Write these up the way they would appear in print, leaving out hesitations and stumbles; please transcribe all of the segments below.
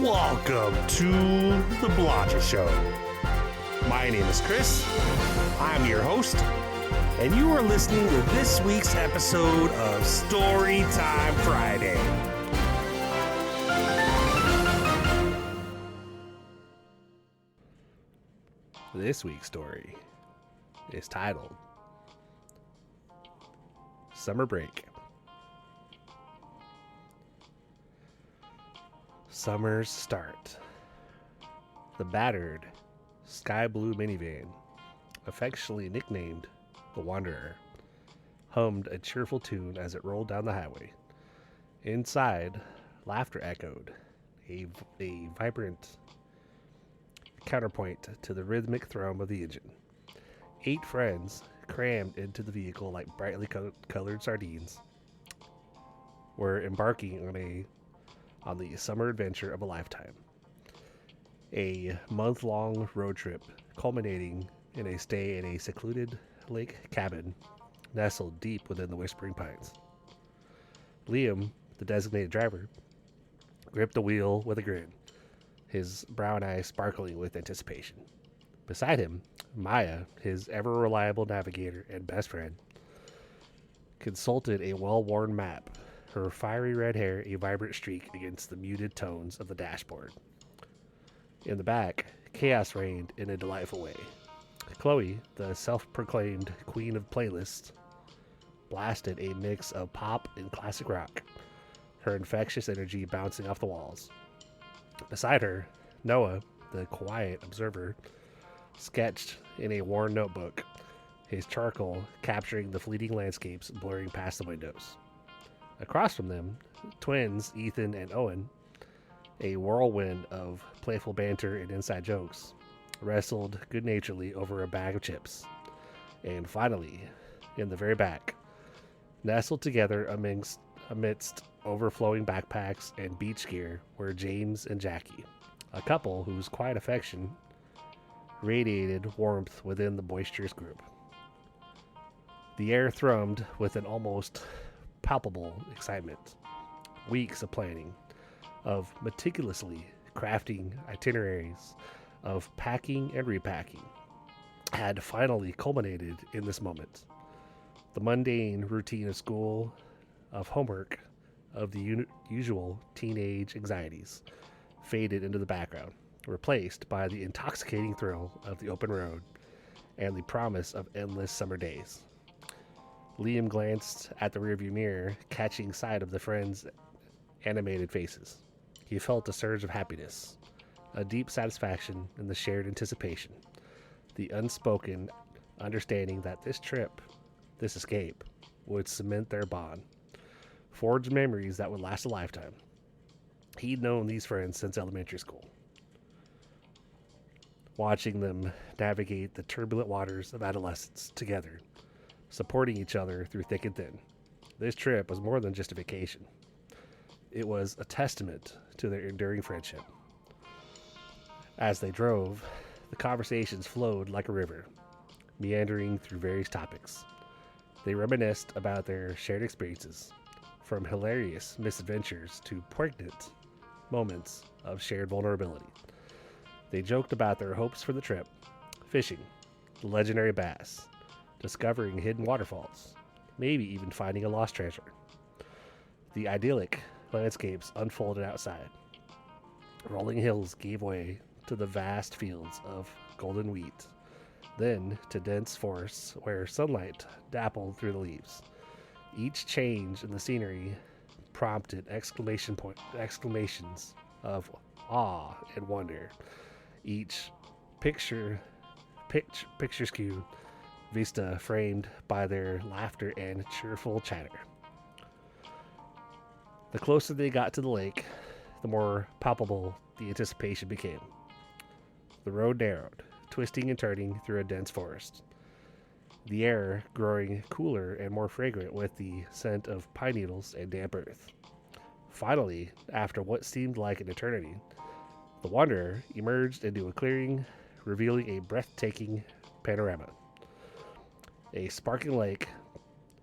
Welcome to the Blotcher Show. My name is Chris. I'm your host, and you are listening to this week's episode of Storytime Friday. This week's story is titled Summer Break. Summer's start. The battered sky blue minivan, affectionately nicknamed the Wanderer, hummed a cheerful tune as it rolled down the highway. Inside, laughter echoed, a vibrant counterpoint to the rhythmic thrum of the engine. 8 friends, crammed into the vehicle like brightly colored sardines, were embarking on the summer adventure of a lifetime. A month-long road trip culminating in a stay in a secluded lake cabin nestled deep within the Whispering Pines. Liam, the designated driver, gripped the wheel with a grin, his brown eyes sparkling with anticipation. Beside him, Maya, his ever-reliable navigator and best friend, consulted a well-worn map, her fiery red hair a vibrant streak against the muted tones of the dashboard. In the back, chaos reigned in a delightful way. Chloe, the self-proclaimed queen of playlists, blasted a mix of pop and classic rock, her infectious energy bouncing off the walls. Beside her, Noah, the quiet observer, sketched in a worn notebook, his charcoal capturing the fleeting landscapes blurring past the windows. Across from them, twins Ethan and Owen, a whirlwind of playful banter and inside jokes, wrestled good-naturedly over a bag of chips. And finally, in the very back, nestled together amidst overflowing backpacks and beach gear, were James and Jackie, a couple whose quiet affection radiated warmth within the boisterous group. The air thrummed with an almost palpable excitement. Weeks of planning, of meticulously crafting itineraries, of packing and repacking, had finally culminated in this moment. The mundane routine of school, of homework, of the usual teenage anxieties faded into the background, replaced by the intoxicating thrill of the open road and the promise of endless summer days. Liam glanced at the rearview mirror, catching sight of the friends' animated faces. He felt a surge of happiness, a deep satisfaction in the shared anticipation, the unspoken understanding that this trip, this escape, would cement their bond, forge memories that would last a lifetime. He'd known these friends since elementary school, watching them navigate the turbulent waters of adolescence together, supporting each other through thick and thin. This trip was more than just a vacation. It was a testament to their enduring friendship. As they drove, the conversations flowed like a river, meandering through various topics. They reminisced about their shared experiences, from hilarious misadventures to poignant moments of shared vulnerability. They joked about their hopes for the trip, fishing, the legendary bass, discovering hidden waterfalls, maybe even finding a lost treasure. The idyllic landscapes unfolded outside. Rolling hills gave way to the vast fields of golden wheat, then to dense forests where sunlight dappled through the leaves. Each change in the scenery prompted exclamations of awe and wonder. Each picturesque vista framed by their laughter and cheerful chatter. The closer they got to the lake, the more palpable the anticipation became. The road narrowed, twisting and turning through a dense forest, the air growing cooler and more fragrant with the scent of pine needles and damp earth. Finally, after what seemed like an eternity, the Wanderer emerged into a clearing, revealing a breathtaking panorama. A sparkling lake,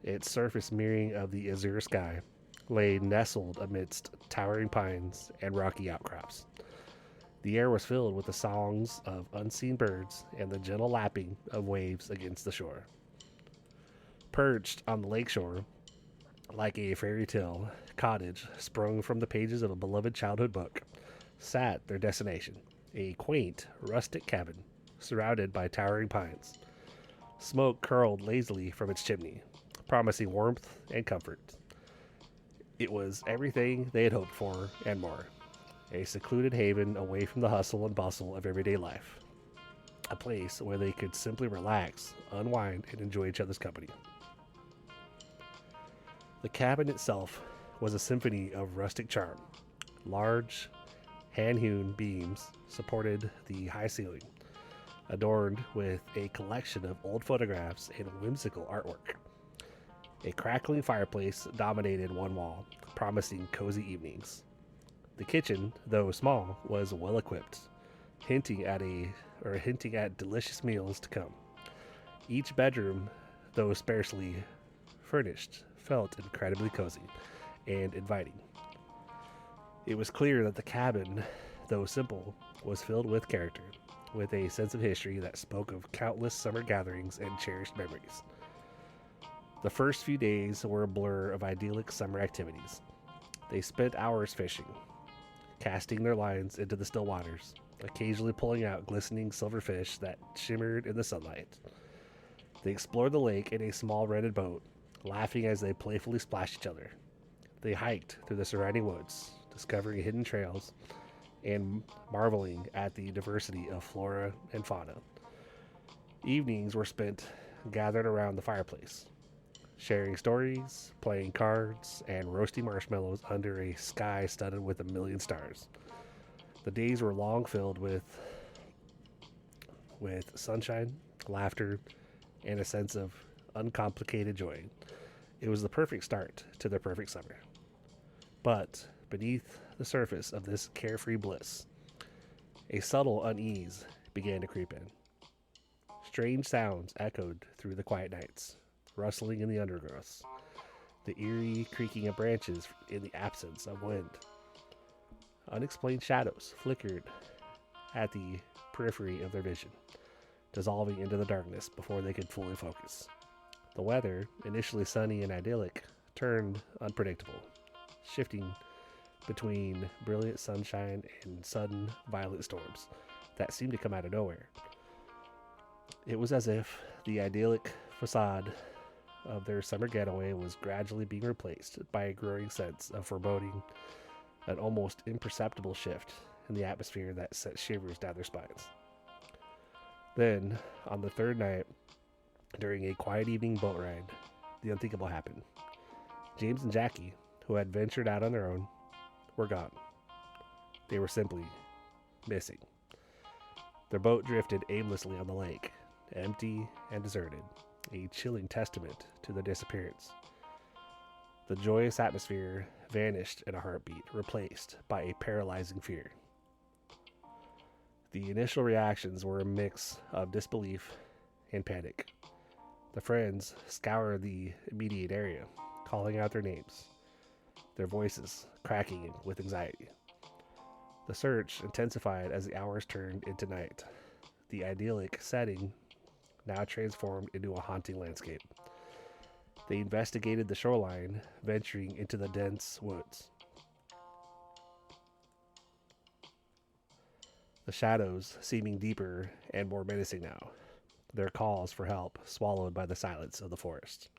its surface mirroring of the azure sky, lay nestled amidst towering pines and rocky outcrops. The air was filled with the songs of unseen birds and the gentle lapping of waves against the shore. Perched on the lakeshore, like a fairy tale cottage sprung from the pages of a beloved childhood book, sat their destination, a quaint, rustic cabin surrounded by towering pines. Smoke curled lazily from its chimney, promising warmth and comfort. It was everything they had hoped for and more. A secluded haven away from the hustle and bustle of everyday life. A place where they could simply relax, unwind, and enjoy each other's company. The cabin itself was a symphony of rustic charm. Large, hand-hewn beams supported the high ceiling, adorned with a collection of old photographs and whimsical artwork. A crackling fireplace dominated one wall, promising cozy evenings. The kitchen, though small, was well equipped, hinting at delicious meals to come. Each bedroom, though sparsely furnished, felt incredibly cozy and inviting. It was clear that the cabin, though simple, was filled with character, with a sense of history that spoke of countless summer gatherings and cherished memories. The first few days were a blur of idyllic summer activities. They spent hours fishing, casting their lines into the still waters, occasionally pulling out glistening silver fish that shimmered in the sunlight. They explored the lake in a small rented boat, laughing as they playfully splashed each other. They hiked through the surrounding woods, discovering hidden trails and marveling at the diversity of flora and fauna. Evenings were spent gathered around the fireplace, sharing stories, playing cards, and roasting marshmallows under a sky studded with a million stars. The days were long filled with sunshine, laughter, and a sense of uncomplicated joy. It was the perfect start to their perfect summer. But beneath the surface of this carefree bliss, a subtle unease began to creep in. Strange sounds echoed through the quiet nights, rustling in the undergrowth, the eerie creaking of branches in the absence of wind. Unexplained shadows flickered at the periphery of their vision, dissolving into the darkness before they could fully focus. The weather, initially sunny and idyllic, turned unpredictable, shifting between brilliant sunshine and sudden violent storms that seemed to come out of nowhere. It was as if the idyllic facade of their summer getaway was gradually being replaced by a growing sense of foreboding, an almost imperceptible shift in the atmosphere that sent shivers down their spines. Then, on the third night, during a quiet evening boat ride, the unthinkable happened. James and Jackie, who had ventured out on their own, were gone. They were simply missing. Their boat drifted aimlessly on the lake, empty and deserted, a chilling testament to their disappearance. The joyous atmosphere vanished in a heartbeat, replaced by a paralyzing fear. The initial reactions were a mix of disbelief and panic. The friends scoured the immediate area, calling out their names, their voices cracking with anxiety. The search intensified as the hours turned into night, the idyllic setting now transformed into a haunting landscape. They investigated the shoreline, venturing into the dense woods. The shadows seeming deeper and more menacing now, their calls for help swallowed by the silence of the forest.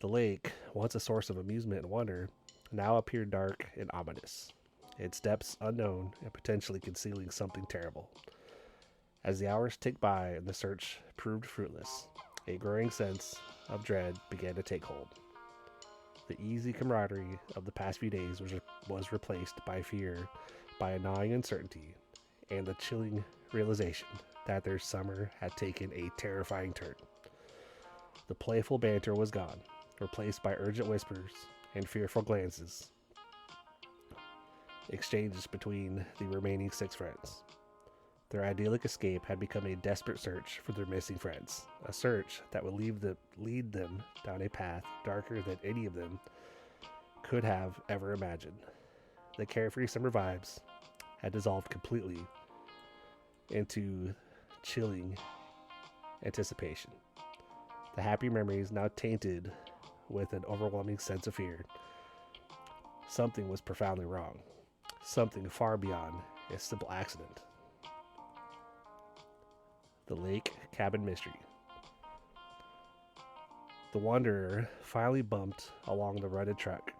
The lake, once a source of amusement and wonder, now appeared dark and ominous, its depths unknown and potentially concealing something terrible. As the hours ticked by and the search proved fruitless, a growing sense of dread began to take hold. The easy camaraderie of the past few days was replaced by fear, by a gnawing uncertainty, and the chilling realization that their summer had taken a terrifying turn. The playful banter was gone, replaced by urgent whispers and fearful glances exchanged between the remaining 6 friends. Their idyllic escape had become a desperate search for their missing friends, a search that would lead them down a path darker than any of them could have ever imagined. The carefree summer vibes had dissolved completely into chilling anticipation. The happy memories now tainted with an overwhelming sense of fear. Something was profoundly wrong. Something far beyond a simple accident. The Lake Cabin Mystery. The Wanderer finally bumped along the rutted track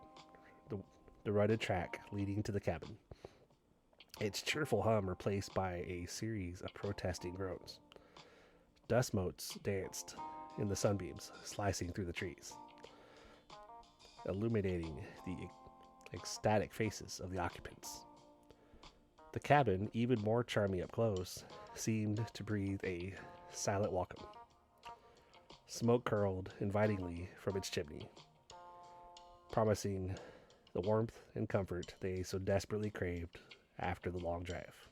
leading to the cabin, its cheerful hum replaced by a series of protesting groans. Dust motes danced in the sunbeams, slicing through the trees, illuminating the ecstatic faces of the occupants. The cabin, even more charming up close, seemed to breathe a silent welcome. Smoke curled invitingly from its chimney, promising the warmth and comfort they so desperately craved after the long drive.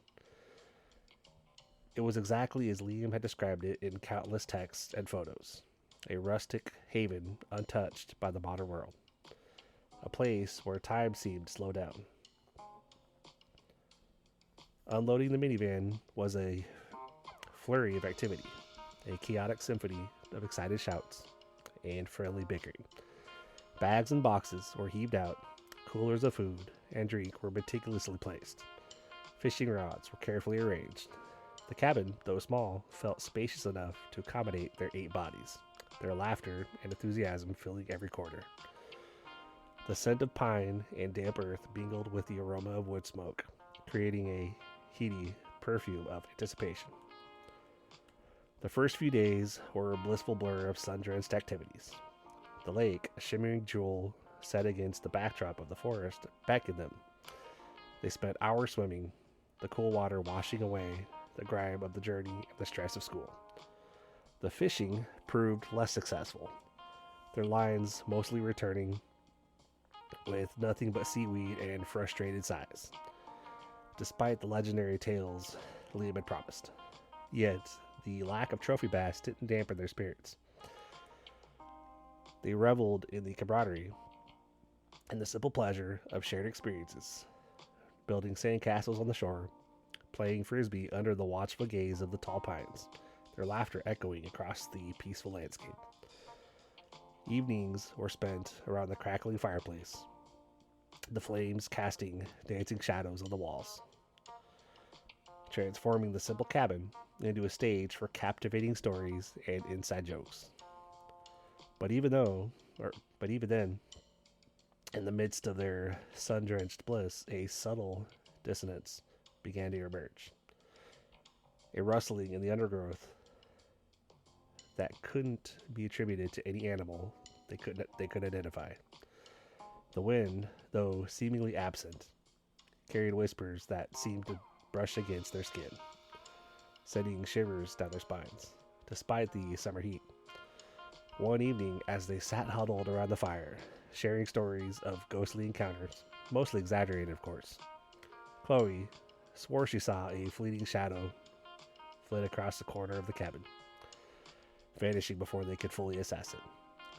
It was exactly as Liam had described it in countless texts and photos, a rustic haven untouched by the modern world, a place where time seemed to slow down. Unloading the minivan was a flurry of activity, a chaotic symphony of excited shouts and friendly bickering. Bags and boxes were heaved out, coolers of food and drink were meticulously placed. Fishing rods were carefully arranged. The cabin, though small, felt spacious enough to accommodate their 8 bodies, their laughter and enthusiasm filling every corner. The scent of pine and damp earth mingled with the aroma of wood smoke, creating a heady perfume of anticipation. The first few days were a blissful blur of sun-drenched activities. The lake, a shimmering jewel set against the backdrop of the forest, beckoned them. They spent hours swimming, the cool water washing away the grime of the journey and the stress of school. The fishing proved less successful, their lines mostly returning with nothing but seaweed and frustrated sighs, despite the legendary tales Liam had promised. Yet, the lack of trophy bass didn't dampen their spirits. They reveled in the camaraderie and the simple pleasure of shared experiences, building sandcastles on the shore, playing frisbee under the watchful gaze of the tall pines, their laughter echoing across the peaceful landscape. Evenings were spent around the crackling fireplace, the flames casting dancing shadows on the walls, transforming the simple cabin into a stage for captivating stories and inside jokes. But even then, in the midst of their sun-drenched bliss, a subtle dissonance began to emerge. A rustling in the undergrowth that couldn't be attributed to any animal they could identify. The wind, though seemingly absent, carried whispers that seemed to brush against their skin, sending shivers down their spines, despite the summer heat. One evening, as they sat huddled around the fire, sharing stories of ghostly encounters, mostly exaggerated, of course, Chloe swore she saw a fleeting shadow flit across the corner of the cabin, vanishing before they could fully assess it.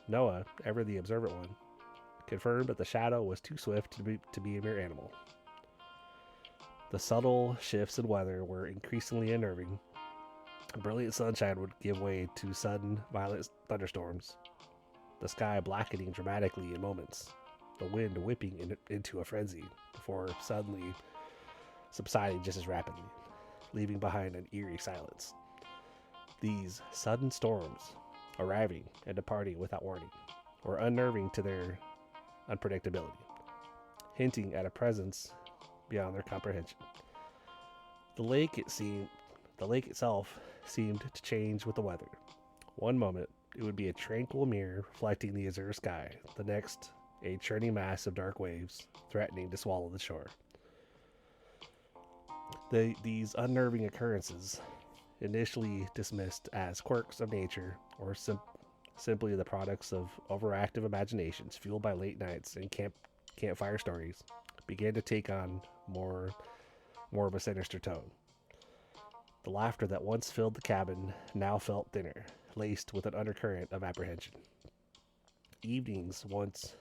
Noah, ever the observant one, confirmed that the shadow was too swift to be a mere animal. The subtle shifts in weather were increasingly unnerving. Brilliant sunshine would give way to sudden, violent thunderstorms, the sky blackening dramatically in moments, the wind whipping into a frenzy before suddenly subsiding just as rapidly, leaving behind an eerie silence. These sudden storms, arriving and departing without warning, were unnerving to their unpredictability, hinting at a presence beyond their comprehension. The lake itself seemed to change with the weather. One moment, it would be a tranquil mirror reflecting the azure sky. The next, a churning mass of dark waves threatening to swallow the shore. These unnerving occurrences, initially dismissed as quirks of nature or simply the products of overactive imaginations fueled by late nights and campfire stories, began to take on more of a sinister tone. The laughter that once filled the cabin now felt thinner, laced with an undercurrent of apprehension. Evenings, once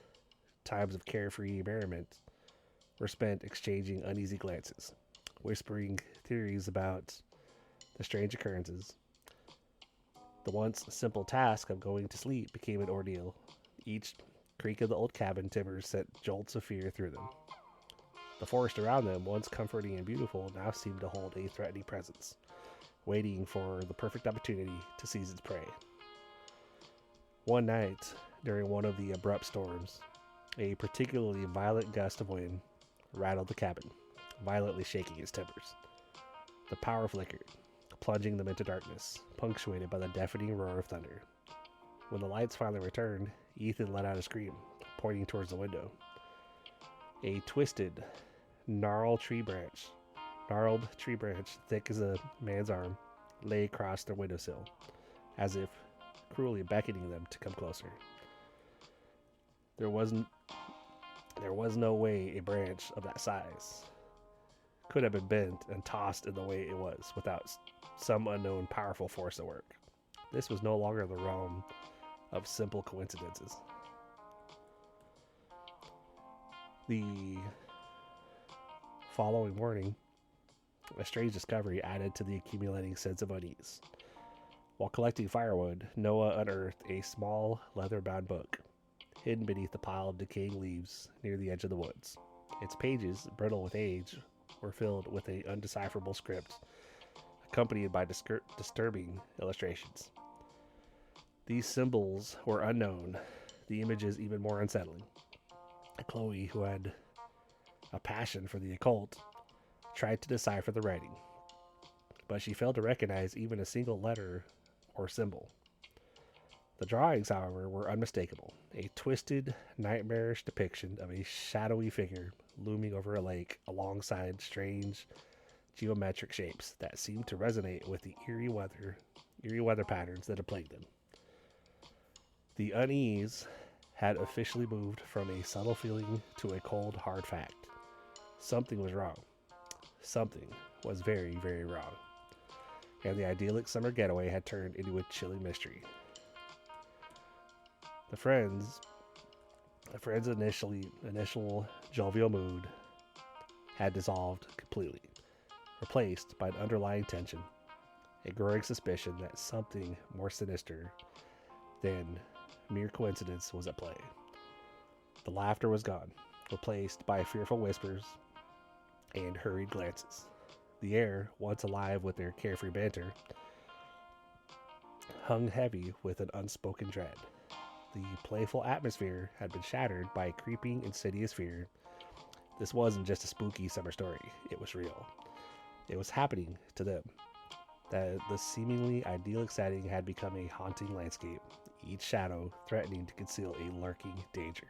times of carefree merriment, were spent exchanging uneasy glances, whispering theories about the strange occurrences. The once simple task of going to sleep became an ordeal. Each creak of the old cabin timbers sent jolts of fear through them. The forest around them, once comforting and beautiful, now seemed to hold a threatening presence, waiting for the perfect opportunity to seize its prey. One night, during one of the abrupt storms, a particularly violent gust of wind rattled the cabin, violently shaking its timbers. The power flickered, plunging them into darkness, punctuated by the deafening roar of thunder. When the lights finally returned, Ethan let out a scream, pointing towards the window. A twisted, gnarled tree branch, thick as a man's arm, lay across their windowsill, as if cruelly beckoning them to come closer. There was no way a branch of that size could have been bent and tossed in the way it was without some unknown powerful force at work. This was no longer the realm of simple coincidences. The following morning, a strange discovery added to the accumulating sense of unease. While collecting firewood, Noah unearthed a small leather-bound book, hidden beneath a pile of decaying leaves near the edge of the woods. Its pages, brittle with age, were filled with an undecipherable script, accompanied by disturbing illustrations. These symbols were unknown, the images even more unsettling. Chloe, who had a passion for the occult, tried to decipher the writing, but she failed to recognize even a single letter or symbol. The drawings, however, were unmistakable, a twisted, nightmarish depiction of a shadowy figure looming over a lake alongside strange geometric shapes that seemed to resonate with the eerie weather patterns that had plagued them. The unease had officially moved from a subtle feeling to a cold, hard fact. Something was wrong. Something was very, very wrong. And the idyllic summer getaway had turned into a chilling mystery. The friends' initial jovial mood had dissolved completely, replaced by an underlying tension, a growing suspicion that something more sinister than mere coincidence was at play. The laughter was gone, replaced by fearful whispers and hurried glances. The air, once alive with their carefree banter, hung heavy with an unspoken dread. The playful atmosphere had been shattered by a creeping, insidious fear. This wasn't just a spooky summer story. It was real. It was happening to them. That the seemingly idyllic setting had become a haunting landscape, each shadow threatening to conceal a lurking danger.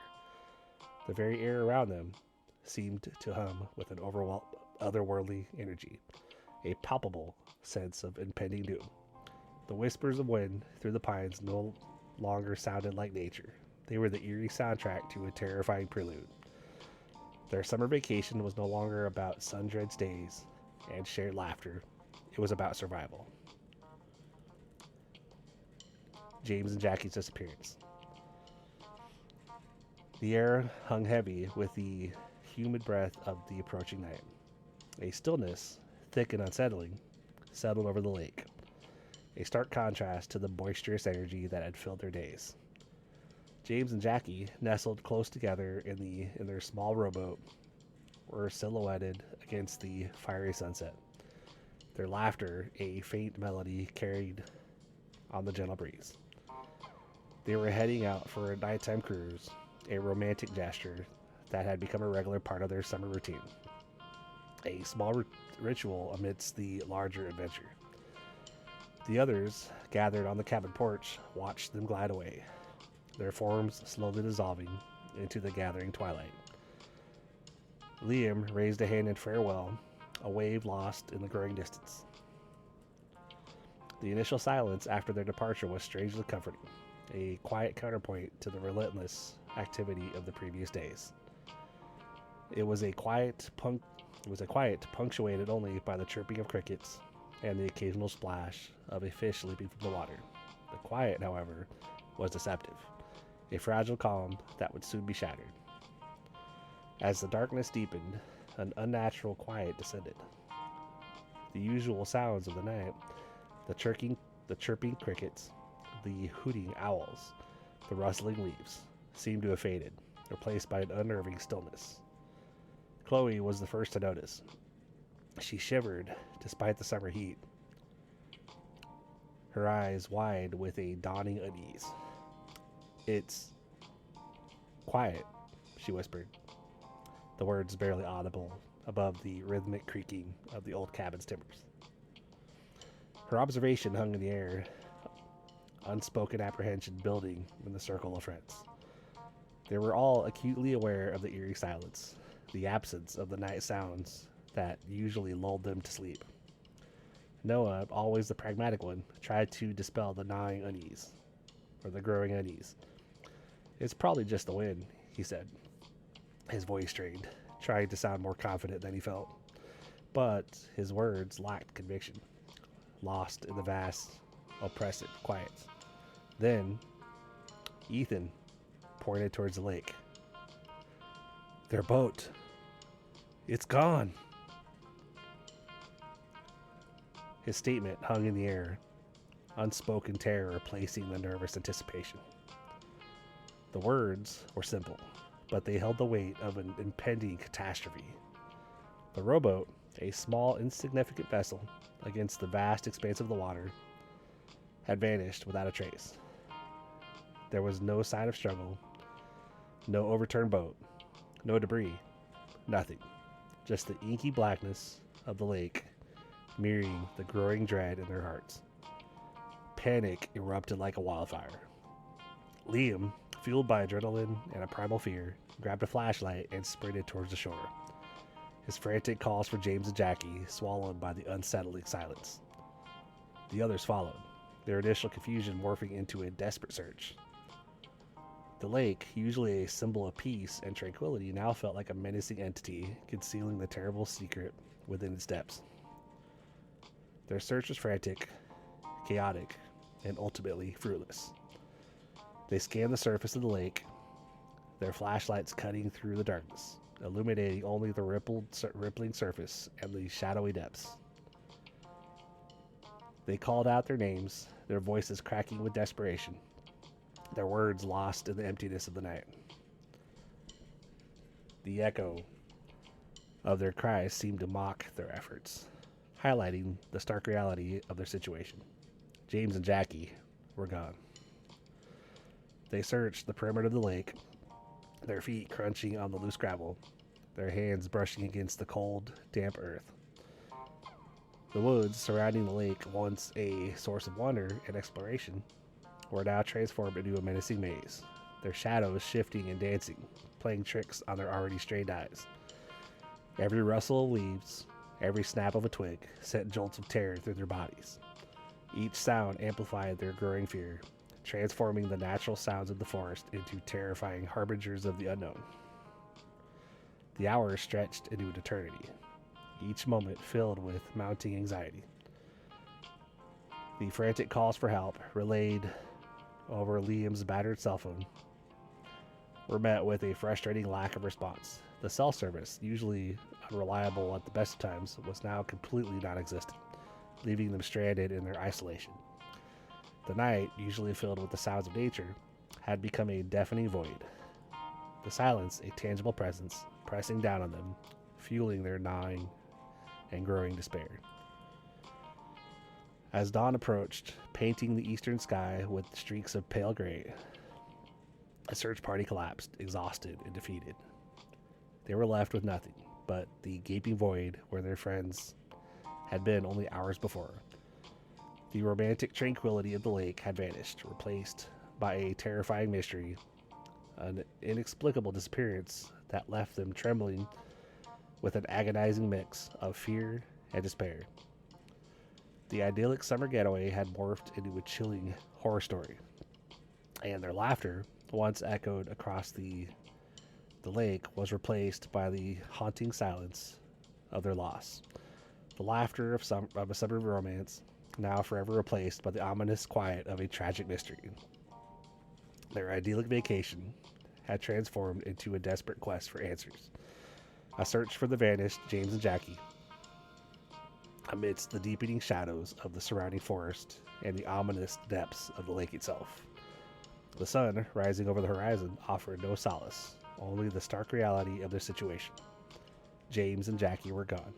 The very air around them seemed to hum with an otherworldly energy, a palpable sense of impending doom. The whispers of wind through the pines no longer sounded like nature. They were the eerie soundtrack to a terrifying prelude. Their summer vacation was no longer about sun-drenched days and shared laughter. It was about survival. James and Jackie's disappearance. The air hung heavy with the humid breath of the approaching night. A stillness, thick and unsettling, settled over the lake, a stark contrast to the boisterous energy that had filled their days. James and Jackie, nestled close together in their small rowboat, were silhouetted against the fiery sunset. Their laughter, a faint melody, carried on the gentle breeze. They were heading out for a nighttime cruise, a romantic gesture that had become a regular part of their summer routine. A small ritual amidst the larger adventure. The others, gathered on the cabin porch, watched them glide away, their forms slowly dissolving into the gathering twilight. Liam raised a hand in farewell, a wave lost in the growing distance. The initial silence after their departure was strangely comforting, a quiet counterpoint to the relentless activity of the previous days. It was a quiet punctuated only by the chirping of crickets and the occasional splash of a fish leaping from the water. The quiet, however, was deceptive, a fragile calm that would soon be shattered. As the darkness deepened, an unnatural quiet descended, The usual sounds of the night, the chirping crickets, the hooting owls, the rustling leaves, seemed to have faded, replaced by an unnerving stillness. Chloe was the first to notice. She shivered despite the summer heat, her eyes wide with a dawning unease. "It's quiet," she whispered, the words barely audible above the rhythmic creaking of the old cabin's timbers. Her observation hung in the air, unspoken apprehension building in the circle of friends. They were all acutely aware of the eerie silence, the absence of the night sounds that usually lulled them to sleep. Noah, always the pragmatic one, tried to dispel the gnawing unease, or the growing unease. "It's probably just the wind," he said, his voice strained, trying to sound more confident than he felt. But his words lacked conviction, lost in the vast, oppressive quiet. Then, Ethan pointed towards the lake. "Their boat. It's gone." His statement hung in the air, unspoken terror replacing the nervous anticipation. The words were simple, but they held the weight of an impending catastrophe. The rowboat, a small, insignificant vessel against the vast expanse of the water, had vanished without a trace. There was no sign of struggle, no overturned boat, no debris, nothing. Just the inky blackness of the lake mirroring the growing dread in their hearts. Panic erupted like a wildfire. Liam, fueled by adrenaline and a primal fear, grabbed a flashlight and sprinted towards the shore, his frantic calls for James and Jackie swallowed by the unsettling silence. The others followed, their initial confusion morphing into a desperate search. The lake, usually a symbol of peace and tranquility, now felt like a menacing entity concealing the terrible secret within its depths. Their search was frantic, chaotic, and ultimately fruitless. They scanned the surface of the lake, their flashlights cutting through the darkness, illuminating only the rippling surface and the shadowy depths. They called out their names, their voices cracking with desperation, their words lost in the emptiness of the night. The echo of their cries seemed to mock their efforts, highlighting the stark reality of their situation. James and Jackie were gone. They searched the perimeter of the lake, their feet crunching on the loose gravel, their hands brushing against the cold, damp earth. The woods surrounding the lake, once a source of wonder and exploration, were now transformed into a menacing maze, their shadows shifting and dancing, playing tricks on their already strained eyes. Every rustle of leaves, every snap of a twig sent jolts of terror through their bodies. Each sound amplified their growing fear, transforming the natural sounds of the forest into terrifying harbingers of the unknown. The hours stretched into an eternity, each moment filled with mounting anxiety. The frantic calls for help, relayed over Liam's battered cell phone, were met with a frustrating lack of response. The cell service, usually unreliable at the best of times, was now completely non-existent, leaving them stranded in their isolation. The night, usually filled with the sounds of nature, had become a deafening void. The silence, a tangible presence, pressing down on them, fueling their gnawing and growing despair. As dawn approached, painting the eastern sky with streaks of pale gray, the search party collapsed, exhausted and defeated. They were left with nothing but the gaping void where their friends had been only hours before. The romantic tranquility of the lake had vanished, replaced by a terrifying mystery, an inexplicable disappearance that left them trembling with an agonizing mix of fear and despair. The idyllic summer getaway had morphed into a chilling horror story, and their laughter, once echoed across the lake, was replaced by the haunting silence of their loss. The laughter of a summer romance, now forever replaced by the ominous quiet of a tragic mystery. Their idyllic vacation had transformed into a desperate quest for answers, a search for the vanished James and Jackie, amidst the deepening shadows of the surrounding forest and the ominous depths of the lake itself. The sun, rising over the horizon, offered no solace, only the stark reality of their situation. James and Jackie were gone,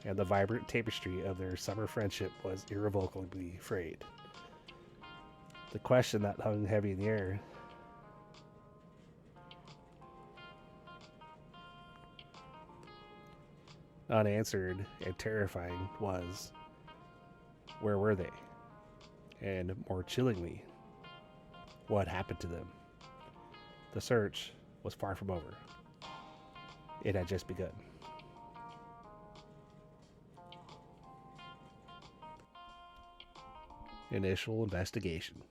and the vibrant tapestry of their summer friendship was irrevocably frayed. The question that hung heavy in the air unanswered and terrifying was, where were they? And more chillingly, what happened to them? The search was far from over. It had just begun. Initial investigation.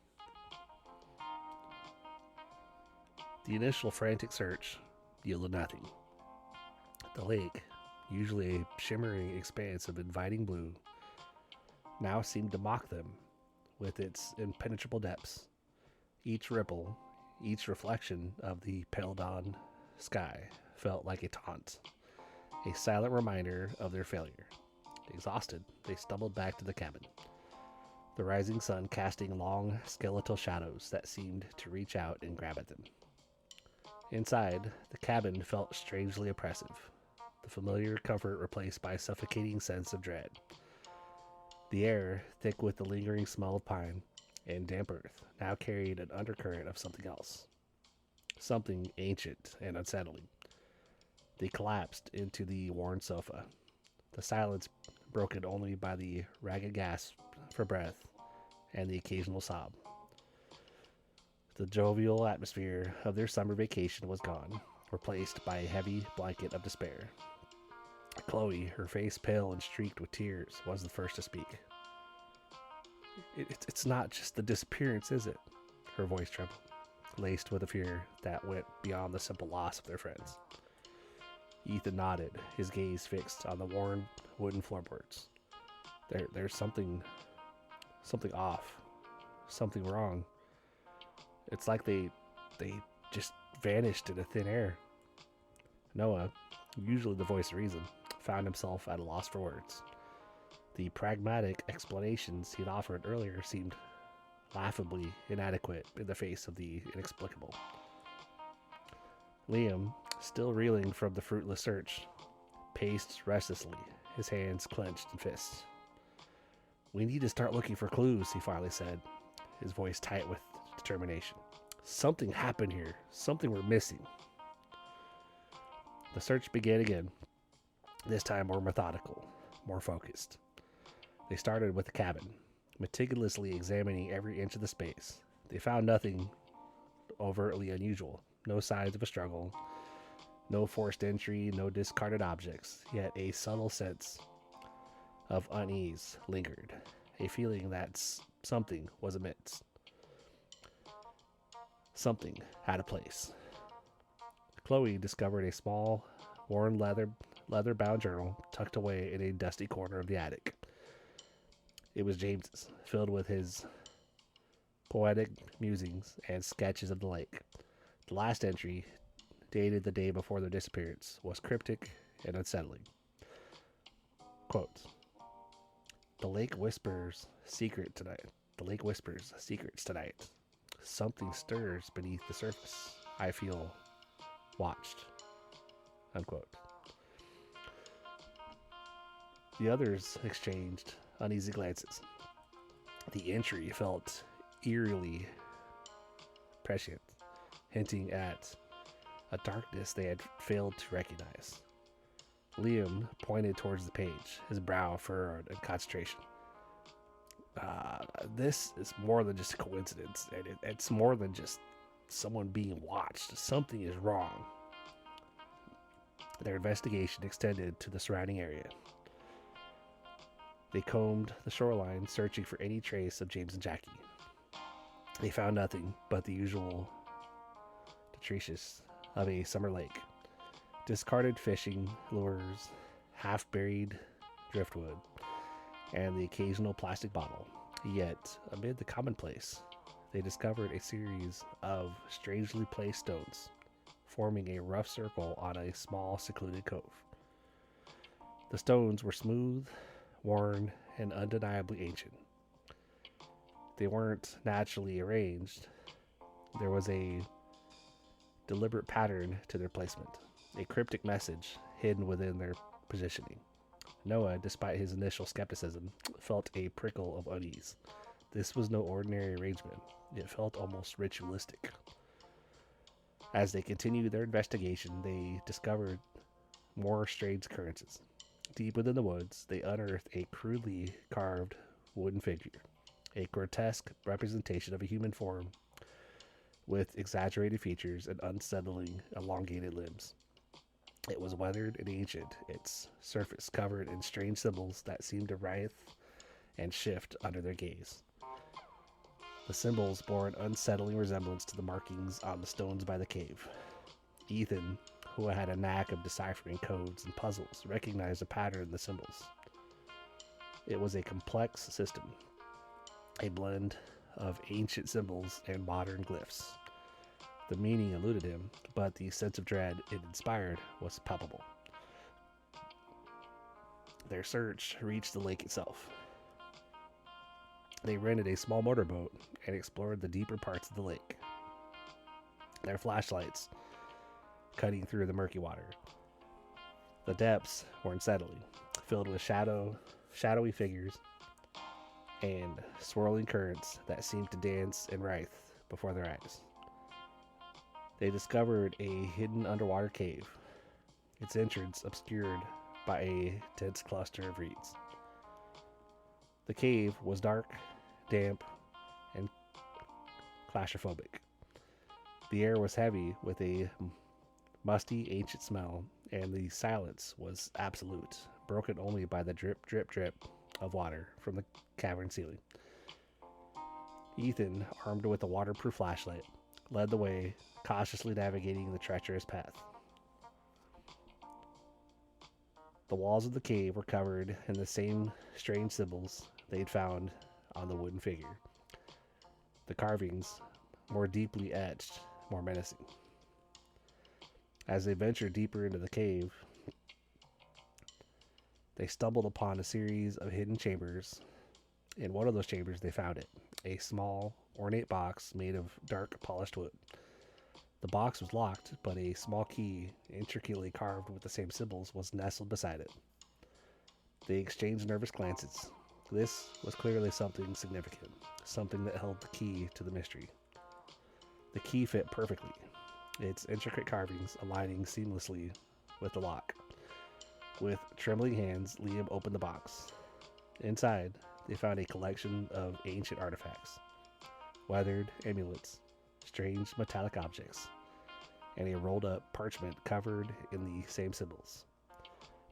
The initial frantic search yielded nothing. The lake, usually a shimmering expanse of inviting blue, now seemed to mock them with its impenetrable depths. Each ripple, each reflection of the pale dawn sky felt like a taunt, a silent reminder of their failure. Exhausted, they stumbled back to the cabin, the rising sun casting long skeletal shadows that seemed to reach out and grab at them. Inside, the cabin felt strangely oppressive, the familiar comfort replaced by a suffocating sense of dread. The air, thick with the lingering smell of pine and damp earth, now carried an undercurrent of something else, something ancient and unsettling. They collapsed into the worn sofa, the silence broken only by the ragged gasp for breath and the occasional sob. The jovial atmosphere of their summer vacation was gone, replaced by a heavy blanket of despair. Chloe, her face pale and streaked with tears, was the first to speak. It's not just the disappearance, is it? Her voice trembled, laced with a fear that went beyond the simple loss of their friends. Ethan nodded, his gaze fixed on the worn wooden floorboards. There's something off, something wrong. It's like they just vanished into thin air. Noah, usually the voice of reason, found himself at a loss for words. The pragmatic explanations he'd offered earlier seemed laughably inadequate in the face of the inexplicable. Liam, still reeling from the fruitless search, paced restlessly, his hands clenched in fists. "We need to start looking for clues," he finally said, his voice tight with determination. "Something happened here. Something we're missing." The search began again, this time more methodical, more focused. They started with the cabin, meticulously examining every inch of the space. They found nothing overtly unusual, no signs of a struggle, no forced entry, no discarded objects, yet a subtle sense of unease lingered, a feeling that something was amiss. Something had a place. Chloe discovered a small, worn leather-bound journal tucked away in a dusty corner of the attic. It was James's, filled with his poetic musings and sketches of the lake. The last entry, dated the day before their disappearance, was cryptic and unsettling. Quote, "The lake whispers secret tonight. The lake whispers secrets tonight. Something stirs beneath the surface. I feel watched." Unquote. The others exchanged uneasy glances. The entry felt eerily prescient, hinting at a darkness they had failed to recognize. Liam pointed towards the page, his brow furrowed in concentration. This is more than just a coincidence, and it's more than just someone being watched. Something is wrong. Their investigation extended to the surrounding area. They combed the shoreline, searching for any trace of James and Jackie. They found nothing but the usual detritus of a summer lake. Discarded fishing lures, half-buried driftwood, and the occasional plastic bottle. Yet, amid the commonplace, they discovered a series of strangely placed stones, forming a rough circle on a small, secluded cove. The stones were smooth, worn, and undeniably ancient. They weren't naturally arranged. There was a deliberate pattern to their placement, a cryptic message hidden within their positioning. Noah, despite his initial skepticism, felt a prickle of unease. This was no ordinary arrangement. It felt almost ritualistic. As they continued their investigation, they discovered more strange occurrences. Deep within the woods, they unearthed a crudely carved wooden figure, a grotesque representation of a human form with exaggerated features and unsettling, elongated limbs. It was weathered and ancient, its surface covered in strange symbols that seemed to writhe and shift under their gaze. The symbols bore an unsettling resemblance to the markings on the stones by the cave. Ethan, who had a knack of deciphering codes and puzzles, recognized a pattern in the symbols. It was a complex system, a blend of ancient symbols and modern glyphs. The meaning eluded him, but the sense of dread it inspired was palpable. Their search reached the lake itself. They rented a small motorboat and explored the deeper parts of the lake, their flashlights cutting through the murky water. The depths were unsettling, filled with shadowy figures and swirling currents that seemed to dance and writhe before their eyes. They discovered a hidden underwater cave, its entrance obscured by a dense cluster of reeds. The cave was dark, damp, and claustrophobic. The air was heavy with a musty, ancient smell, and the silence was absolute, broken only by the drip, drip, drip of water from the cavern ceiling. Ethan, armed with a waterproof flashlight, led the way, cautiously navigating the treacherous path. The walls of the cave were covered in the same strange symbols they'd found on the wooden figure. The carvings, more deeply etched, more menacing. As they ventured deeper into the cave, they stumbled upon a series of hidden chambers. In one of those chambers, they found it, a small, ornate box made of dark, polished wood. The box was locked, but a small key, intricately carved with the same symbols, was nestled beside it. They exchanged nervous glances. This was clearly something significant, something that held the key to the mystery. The key fit perfectly, its intricate carvings aligning seamlessly with the lock. With trembling hands, Liam opened the box. Inside, they found a collection of ancient artifacts, weathered amulets, strange metallic objects, and a rolled up parchment covered in the same symbols.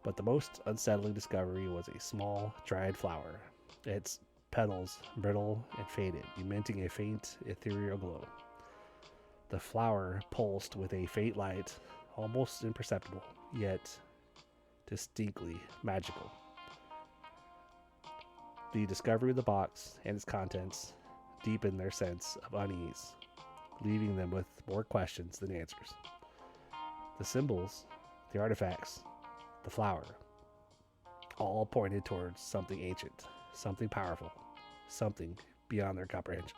But the most unsettling discovery was a small, dried flower, its petals brittle and faded, emitting a faint, ethereal glow. The flower pulsed with a faint light, almost imperceptible, yet distinctly magical. The discovery of the box and its contents deepened their sense of unease, leaving them with more questions than answers. The symbols, the artifacts, the flower, all pointed towards something ancient, something powerful, something beyond their comprehension.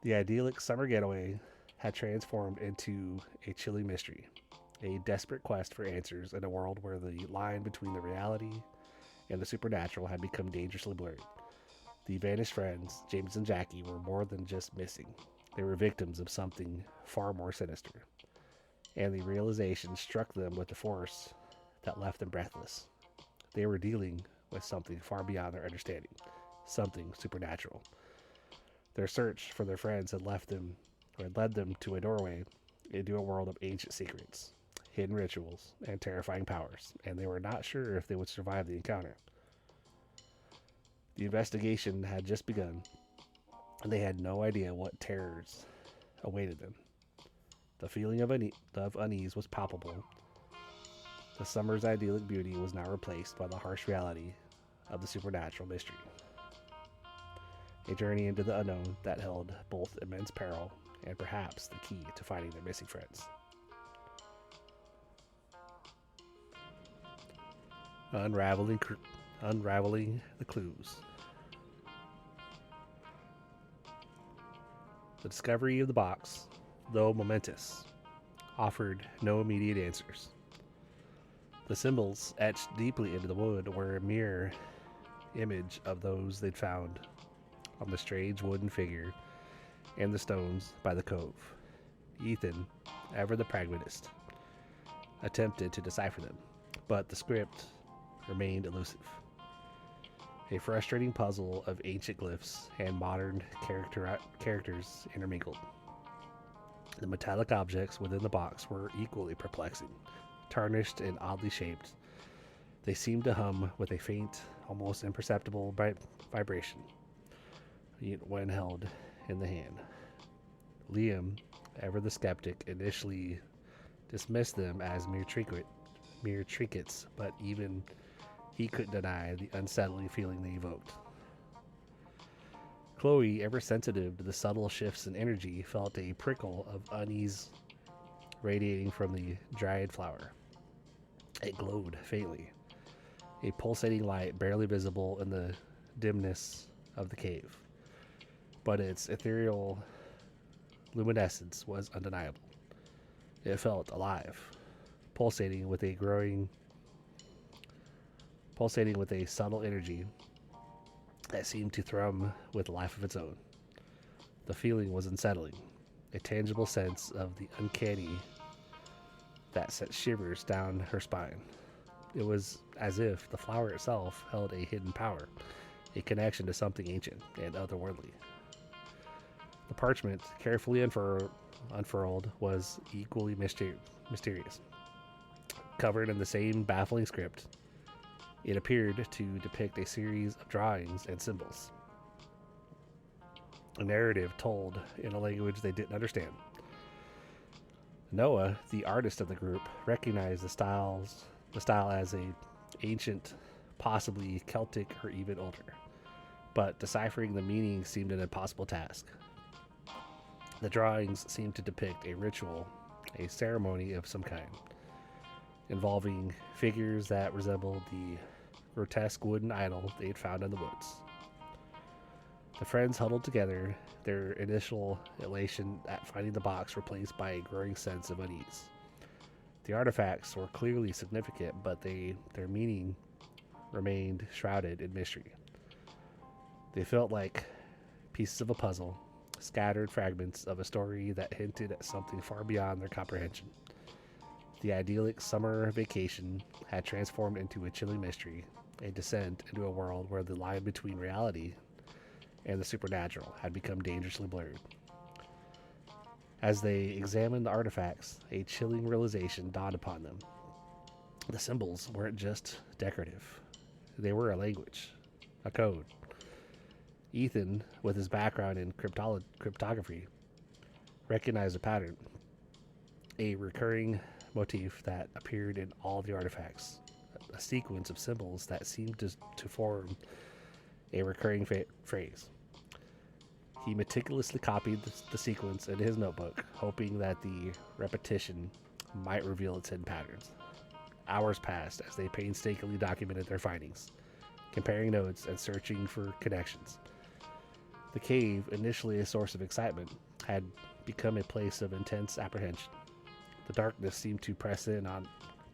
The idyllic summer getaway had transformed into a chilling mystery, a desperate quest for answers in a world where the line between the reality and the supernatural had become dangerously blurred. The vanished friends, James and Jackie, were more than just missing. They were victims of something far more sinister, and the realization struck them with a force that left them breathless. They were dealing with something far beyond their understanding, something supernatural. Their search for their friends had led them to a doorway into a world of ancient secrets, hidden rituals, and terrifying powers, and they were not sure if they would survive the encounter. The investigation had just begun, and they had no idea what terrors awaited them. The feeling of unease was palpable. The summer's idyllic beauty was now replaced by the harsh reality of the supernatural mystery. A journey into the unknown that held both immense peril and perhaps the key to finding their missing friends. unraveling, unraveling the clues. The discovery of the box, though momentous, offered no immediate answers. The symbols etched deeply into the wood were a mere image of those they'd found on the strange wooden figure and the stones by the cove. Ethan, ever the pragmatist, attempted to decipher them, but the script remained elusive. A frustrating puzzle of ancient glyphs and modern characters intermingled. The metallic objects within the box were equally perplexing. Tarnished and oddly shaped, they seemed to hum with a faint, almost imperceptible vibration when held in the hand. Liam, ever the skeptic, initially dismissed them as mere trinkets, but even he couldn't deny the unsettling feeling they evoked. Chloe, ever sensitive to the subtle shifts in energy, felt a prickle of unease radiating from the dried flower. It glowed faintly, a pulsating light barely visible in the dimness of the cave, but its ethereal luminescence was undeniable. It felt alive, pulsating with a subtle energy that seemed to thrum with life of its own. The feeling was unsettling, a tangible sense of the uncanny that sent shivers down her spine. It was as if the flower itself held a hidden power, a connection to something ancient and otherworldly. The parchment, carefully unfurled, was equally mysterious. Covered in the same baffling script, it appeared to depict a series of drawings and symbols. A narrative told in a language they didn't understand. Noah, the artist of the group, recognized the style as ancient, possibly Celtic or even older, but deciphering the meaning seemed an impossible task. The drawings seemed to depict a ritual, a ceremony of some kind, involving figures that resembled the grotesque wooden idol they'd found in the woods. The friends huddled together, their initial elation at finding the box replaced by a growing sense of unease. The artifacts were clearly significant, but their meaning remained shrouded in mystery. They felt like pieces of a puzzle, scattered fragments of a story that hinted at something far beyond their comprehension. The idyllic summer vacation had transformed into a chilling mystery, a descent into a world where the line between reality and the supernatural had become dangerously blurred. As they examined the artifacts, a chilling realization dawned upon them. The symbols weren't just decorative. They were a language, a code. Ethan, with his background in cryptography, recognized a pattern, a recurring motif that appeared in all the artifacts, a sequence of symbols that seemed to form a recurring phrase. He meticulously copied the sequence in his notebook, hoping that the repetition might reveal its hidden patterns. Hours passed as they painstakingly documented their findings, comparing notes and searching for connections. The cave, initially a source of excitement, had become a place of intense apprehension. The darkness seemed to press in on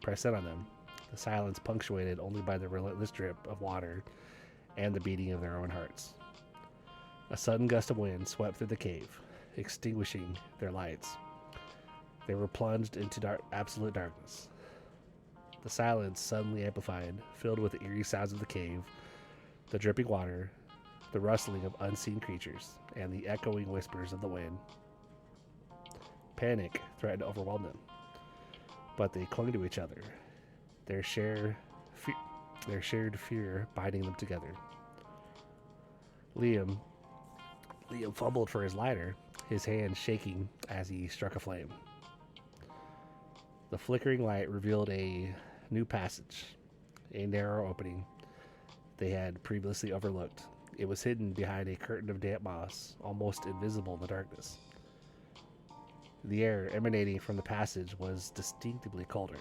them, the silence punctuated only by the relentless drip of water and the beating of their own hearts. A sudden gust of wind swept through the cave, extinguishing their lights. They were plunged into absolute darkness. The silence suddenly amplified, filled with the eerie sounds of the cave, the dripping water, the rustling of unseen creatures, and the echoing whispers of the wind. Panic threatened to overwhelm them, but they clung to each other, their shared fear binding them together. Liam fumbled for his lighter, his hand shaking as he struck a flame. The flickering light revealed a new passage, a narrow opening they had previously overlooked. It was hidden behind a curtain of damp moss, almost invisible in the darkness. The air emanating from the passage was distinctly colder,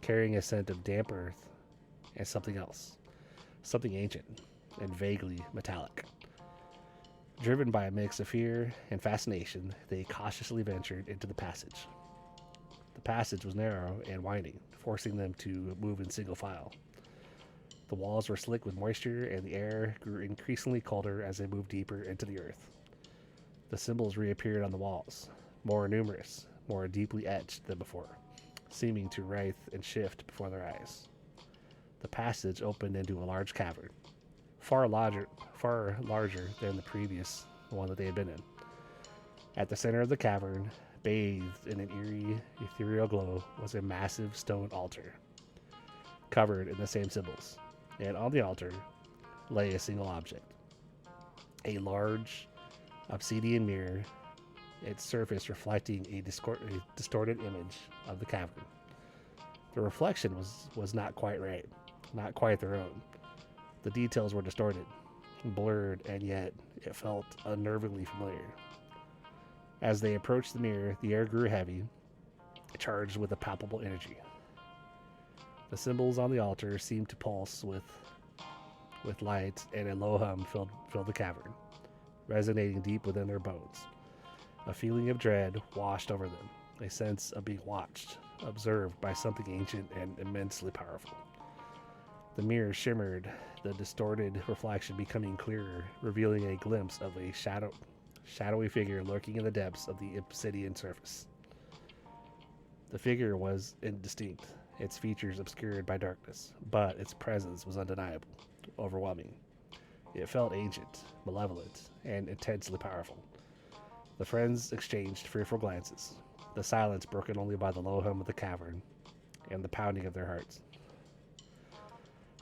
carrying a scent of damp earth and something else, something ancient and vaguely metallic. Driven by a mix of fear and fascination, they cautiously ventured into the passage. The passage was narrow and winding, forcing them to move in single file. The walls were slick with moisture, and the air grew increasingly colder as they moved deeper into the earth. The symbols reappeared on the walls, more numerous, more deeply etched than before, seeming to writhe and shift before their eyes. The passage opened into a large cavern, far larger than the previous one that they had been in. At the center of the cavern, bathed in an eerie, ethereal glow, was a massive stone altar, covered in the same symbols. And on the altar lay a single object, a large obsidian mirror, its surface reflecting a distorted image of the cavern. The reflection was not quite right, not quite their own. The details were distorted, blurred, and yet it felt unnervingly familiar. As they approached the mirror, the air grew heavy, charged with a palpable energy. The symbols on the altar seemed to pulse with light, and a low hum filled the cavern, resonating deep within their bones. A feeling of dread washed over them, a sense of being watched, observed by something ancient and immensely powerful. The mirror shimmered, the distorted reflection becoming clearer, revealing a glimpse of a shadowy figure lurking in the depths of the obsidian surface. The figure was indistinct, its features obscured by darkness, but its presence was undeniable, overwhelming. It felt ancient, malevolent, and intensely powerful. The friends exchanged fearful glances, the silence broken only by the low hum of the cavern and the pounding of their hearts.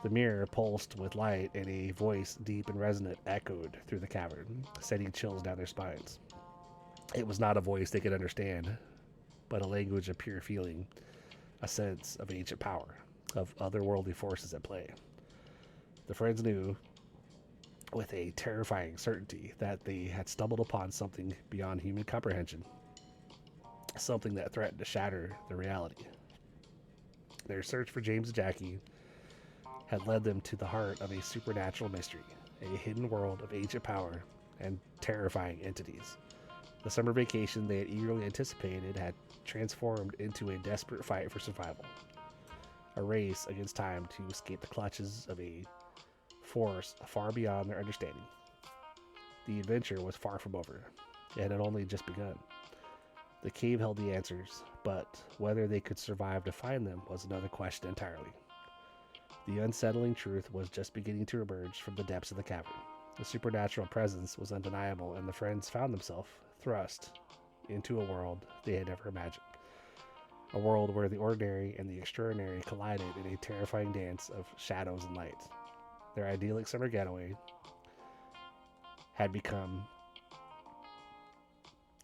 The mirror pulsed with light, and a voice, deep and resonant, echoed through the cavern, sending chills down their spines. It was not a voice they could understand, but a language of pure feeling, a sense of ancient power, of otherworldly forces at play. The friends knew, with a terrifying certainty, that they had stumbled upon something beyond human comprehension, something that threatened to shatter their reality. Their search for James and Jackie had led them to the heart of a supernatural mystery, a hidden world of ancient power and terrifying entities. The summer vacation they had eagerly anticipated had transformed into a desperate fight for survival, a race against time to escape the clutches of a force far beyond their understanding. The adventure was far from over. It had only just begun. The cave held the answers, but whether they could survive to find them was another question entirely. The unsettling truth was just beginning to emerge from the depths of the cavern. The supernatural presence was undeniable, and the friends found themselves thrust into a world they had never imagined. A world where the ordinary and the extraordinary collided in a terrifying dance of shadows and light. Their idyllic summer getaway had become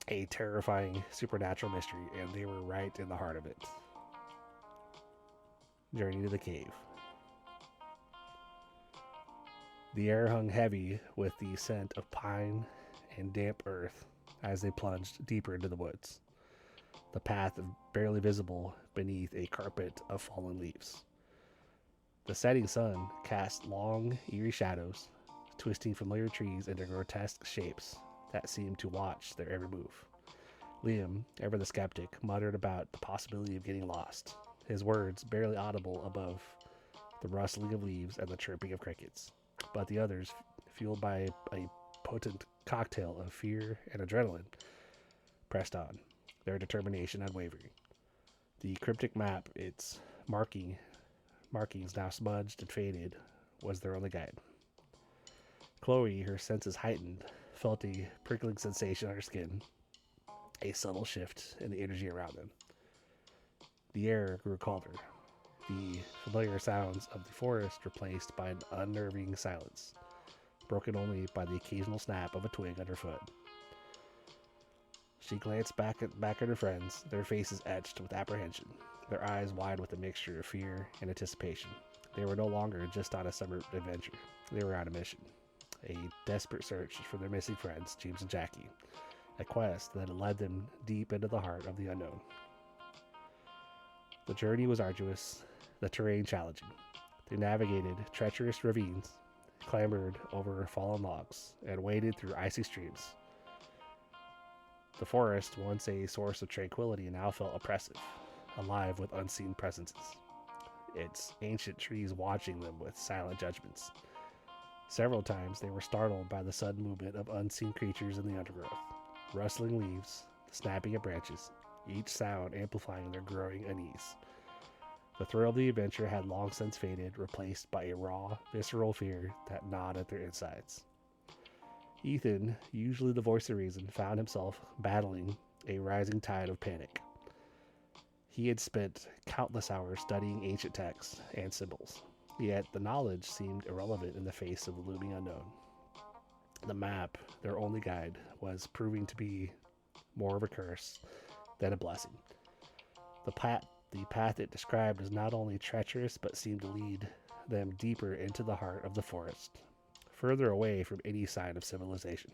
a terrifying supernatural mystery, and they were right in the heart of it. Journey to the cave. The air hung heavy with the scent of pine and damp earth as they plunged deeper into the woods, the path barely visible beneath a carpet of fallen leaves. The setting sun cast long, eerie shadows, twisting familiar trees into grotesque shapes that seemed to watch their every move. Liam, ever the skeptic, muttered about the possibility of getting lost, his words barely audible above the rustling of leaves and the chirping of crickets. But the others, fueled by a potent cocktail of fear and adrenaline, pressed on, their determination unwavering. The cryptic map, its markings now smudged and faded, was their only guide. Chloe, her senses heightened, felt a prickling sensation on her skin, a subtle shift in the energy around them. The air grew colder, the familiar sounds of the forest replaced by an unnerving silence, broken only by the occasional snap of a twig underfoot. She glanced back at her friends, their faces etched with apprehension, their eyes wide with a mixture of fear and anticipation. They were no longer just on a summer adventure. They were on a mission, a desperate search for their missing friends, James and Jackie, a quest that had led them deep into the heart of the unknown. The journey was arduous, the terrain challenging. They navigated treacherous ravines, clambered over fallen logs, and waded through icy streams. The forest, once a source of tranquility, now felt oppressive, alive with unseen presences, its ancient trees watching them with silent judgments. Several times they were startled by the sudden movement of unseen creatures in the undergrowth, rustling leaves, the snapping of branches, each sound amplifying their growing unease. The thrill of the adventure had long since faded, replaced by a raw, visceral fear that gnawed at their insides. Ethan, usually the voice of reason, found himself battling a rising tide of panic. He had spent countless hours studying ancient texts and symbols, yet the knowledge seemed irrelevant in the face of the looming unknown. The map, their only guide, was proving to be more of a curse than a blessing. The path it described was not only treacherous, but seemed to lead them deeper into the heart of the forest, further away from any sign of civilization.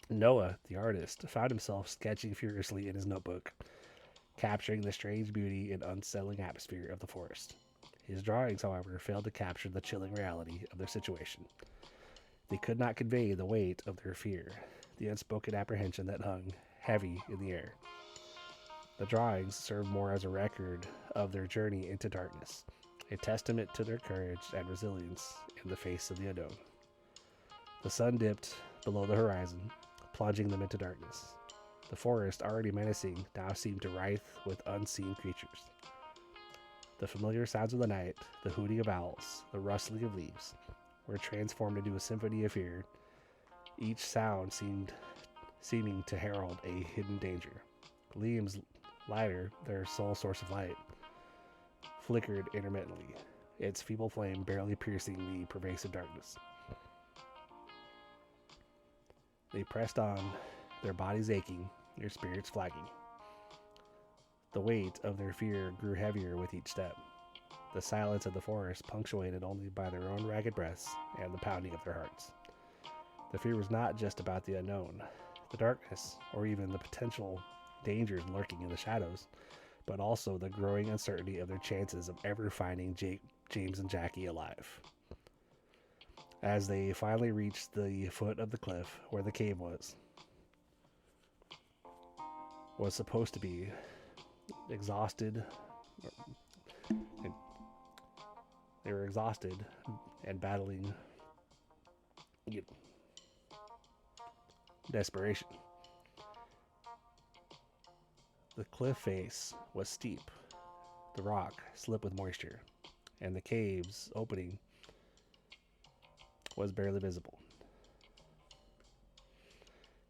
Noah, the artist, found himself sketching furiously in his notebook, capturing the strange beauty and unsettling atmosphere of the forest. His drawings, however, failed to capture the chilling reality of their situation. They could not convey the weight of their fear, the unspoken apprehension that hung heavy in the air. The drawings served more as a record of their journey into darkness, a testament to their courage and resilience in the face of the unknown. The sun dipped below the horizon, plunging them into darkness. The forest, already menacing, now seemed to writhe with unseen creatures. The familiar sounds of the night, the hooting of owls, the rustling of leaves, were transformed into a symphony of fear, each sound seeming to herald a hidden danger. Liam's lighter, their sole source of light, flickered intermittently, its feeble flame barely piercing the pervasive darkness. They pressed on, their bodies aching, their spirits flagging. The weight of their fear grew heavier with each step, the silence of the forest punctuated only by their own ragged breaths and the pounding of their hearts. The fear was not just about the unknown, the darkness, or even the potential dangers lurking in the shadows, but also the growing uncertainty of their chances of ever finding James and Jackie alive. As they finally reached the foot of the cliff where the cave was supposed to be, exhausted, they were exhausted and battling desperation. The cliff face was steep, the rock slipped with moisture, and the cave's opening was barely visible,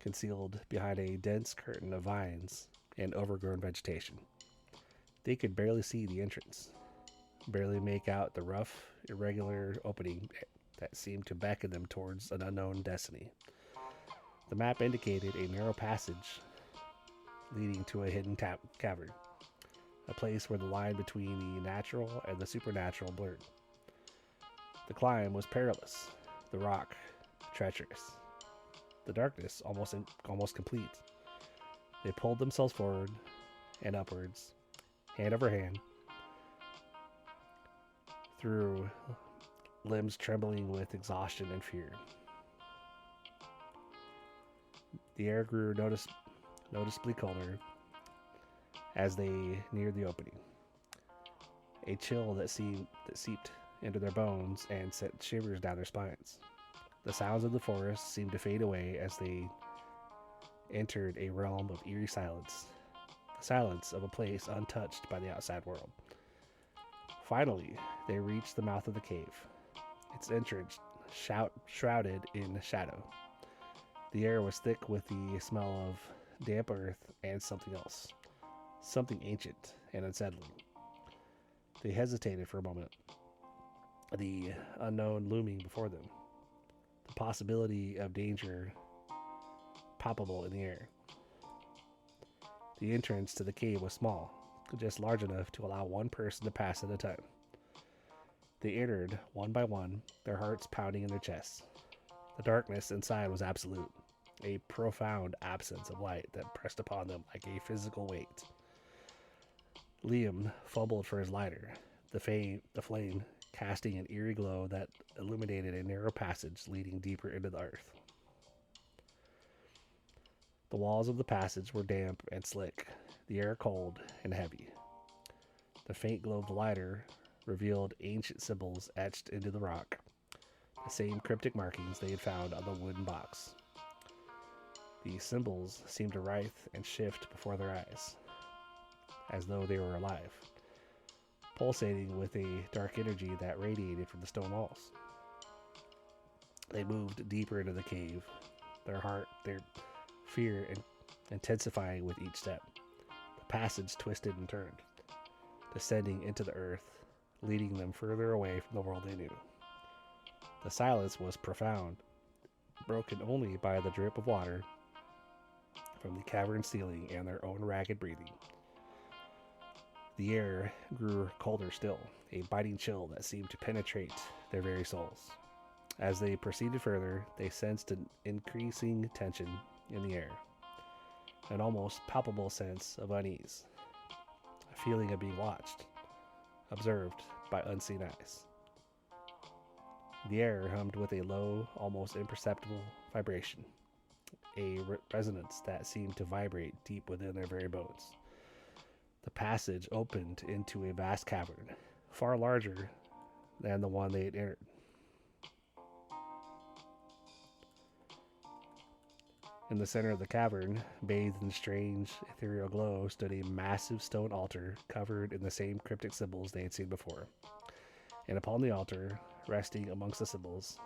concealed behind a dense curtain of vines and overgrown vegetation. They could barely see the entrance, barely make out the rough, irregular opening that seemed to beckon them towards an unknown destiny. The map indicated a narrow passage leading to a hidden cavern, a place where the line between the natural and the supernatural blurred. The climb was perilous, the rock treacherous, the darkness almost complete. They pulled themselves forward and upwards, hand over hand, through limbs trembling with exhaustion and fear. The air grew noticeably colder as they neared the opening, a chill that seeped into their bones and sent shivers down their spines. The sounds of the forest seemed to fade away as they entered a realm of eerie silence, the silence of a place untouched by the outside world. Finally, they reached the mouth of the cave, its entrance shrouded in shadow. The air was thick with the smell of damp earth and something else, something ancient and unsettling. They hesitated for a moment, the unknown looming before them, the possibility of danger palpable in the air. The entrance to the cave was small, just large enough to allow one person to pass at a time. They entered one by one, their hearts pounding in their chests. The darkness inside was absolute, a profound absence of light that pressed upon them like a physical weight. Liam fumbled for his lighter, the flame casting an eerie glow that illuminated a narrow passage leading deeper into the earth. The walls of the passage were damp and slick, the air cold and heavy. The faint glow of the lighter revealed ancient symbols etched into the rock, the same cryptic markings they had found on the wooden box. These symbols seemed to writhe and shift before their eyes, as though they were alive, pulsating with a dark energy that radiated from the stone walls. They moved deeper into the cave, their fear intensifying with each step. The passage twisted and turned, descending into the earth, leading them further away from the world they knew. The silence was profound, broken only by the drip of water from the cavern ceiling and their own ragged breathing. The air grew colder still, a biting chill that seemed to penetrate their very souls. As they proceeded further, they sensed an increasing tension in the air, an almost palpable sense of unease, a feeling of being watched, observed by unseen eyes. The air hummed with a low, almost imperceptible vibration, a resonance that seemed to vibrate deep within their very bones. The passage opened into a vast cavern, far larger than the one they had entered. In the center of the cavern, bathed in strange, ethereal glow, stood a massive stone altar covered in the same cryptic symbols they had seen before. And upon the altar, resting amongst the symbols,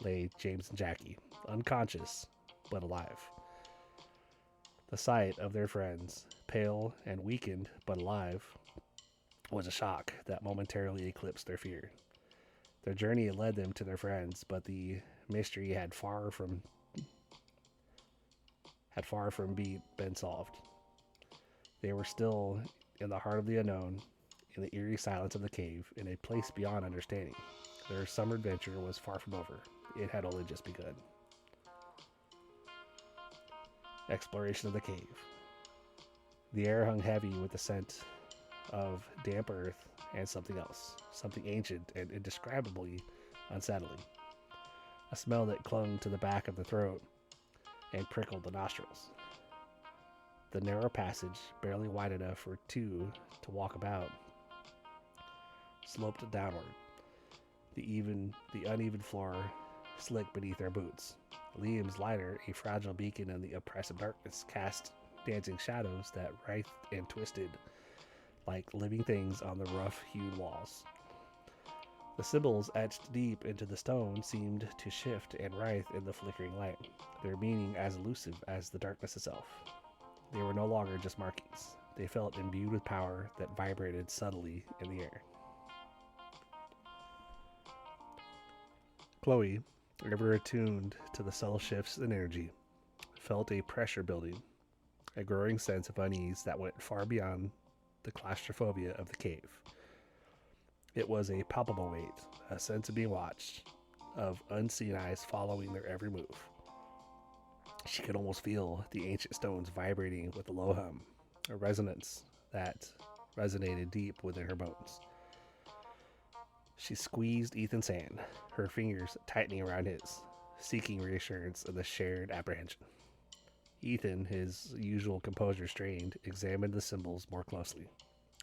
lay James and Jackie, unconscious but alive. The sight of their friends, pale and weakened but alive, was a shock that momentarily eclipsed their fear. Their journey had led them to their friends, but the mystery had far from been solved. They were still in the heart of the unknown, in the eerie silence of the cave, in a place beyond understanding. Their summer adventure was far from over. It had only just begun. Exploration of the cave. The air hung heavy with the scent of damp earth and something else, something ancient and indescribably unsettling. A smell that clung to the back of the throat and prickled the nostrils. The narrow passage, barely wide enough for two to walk about, sloped downward. The uneven floor slick beneath their boots. Liam's lighter, a fragile beacon in the oppressive darkness, cast dancing shadows that writhed and twisted like living things on the rough-hewn walls. The symbols etched deep into the stone seemed to shift and writhe in the flickering light, their meaning as elusive as the darkness itself. They were no longer just markings. They felt imbued with power that vibrated subtly in the air. Chloe, ever attuned to the subtle shifts in energy, felt a pressure building, a growing sense of unease that went far beyond the claustrophobia of the cave. It was a palpable weight, a sense of being watched, of unseen eyes following their every move. She could almost feel the ancient stones vibrating with a low hum, a resonance that resonated deep within her bones. She squeezed Ethan's hand, her fingers tightening around his, seeking reassurance of the shared apprehension. Ethan, his usual composure strained, examined the symbols more closely,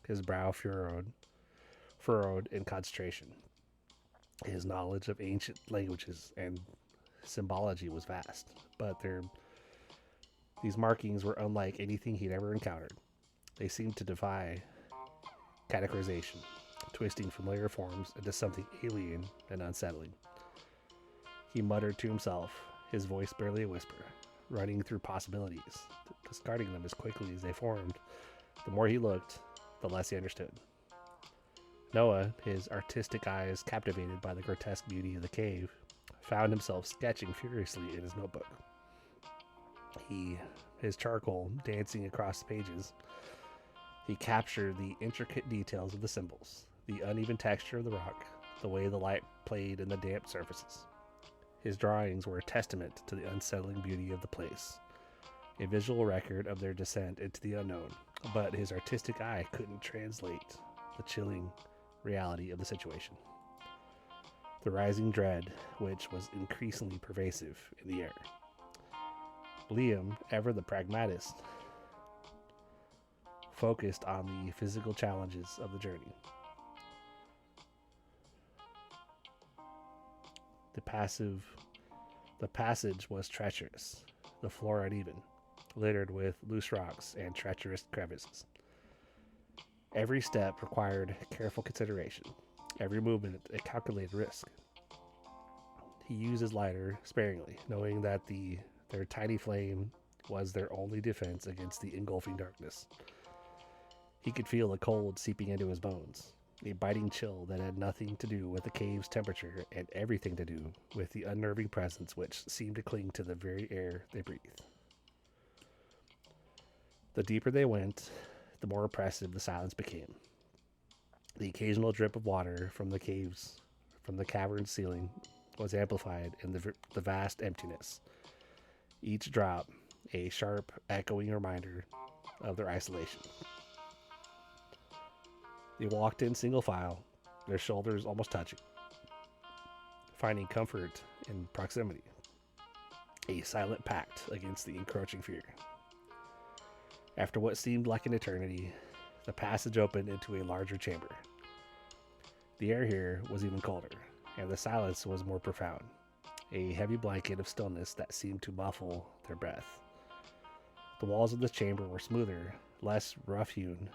his brow furrowed in concentration. His knowledge of ancient languages and symbology was vast, but these markings were unlike anything he'd ever encountered. They seemed to defy categorization, twisting familiar forms into something alien and unsettling. He muttered to himself, his voice barely a whisper, running through possibilities, discarding them as quickly as they formed. The more he looked, the less he understood. Noah, his artistic eyes captivated by the grotesque beauty of the cave, found himself sketching furiously in his notebook. His charcoal dancing across the pages, he captured the intricate details of the symbols, the uneven texture of the rock, the way the light played in the damp surfaces. His drawings were a testament to the unsettling beauty of the place, a visual record of their descent into the unknown, but his artistic eye couldn't translate the chilling reality of the situation. The rising dread, which was increasingly pervasive in the air. Liam, ever the pragmatist, focused on the physical challenges of the journey. The passage was treacherous, the floor uneven, littered with loose rocks and treacherous crevices. Every step required careful consideration, every movement a calculated risk. He used his lighter sparingly, knowing that their tiny flame was their only defense against the engulfing darkness. He could feel the cold seeping into his bones, a biting chill that had nothing to do with the cave's temperature and everything to do with the unnerving presence which seemed to cling to the very air they breathed. The deeper they went, the more oppressive the silence became. The occasional drip of water from the cavern's ceiling was amplified in the vast emptiness. Each drop, a sharp, echoing reminder of their isolation. They walked in single file, their shoulders almost touching, finding comfort in proximity, a silent pact against the encroaching fear. After what seemed like an eternity, the passage opened into a larger chamber. The air here was even colder, and the silence was more profound, a heavy blanket of stillness that seemed to muffle their breath. The walls of this chamber were smoother, less rough-hewn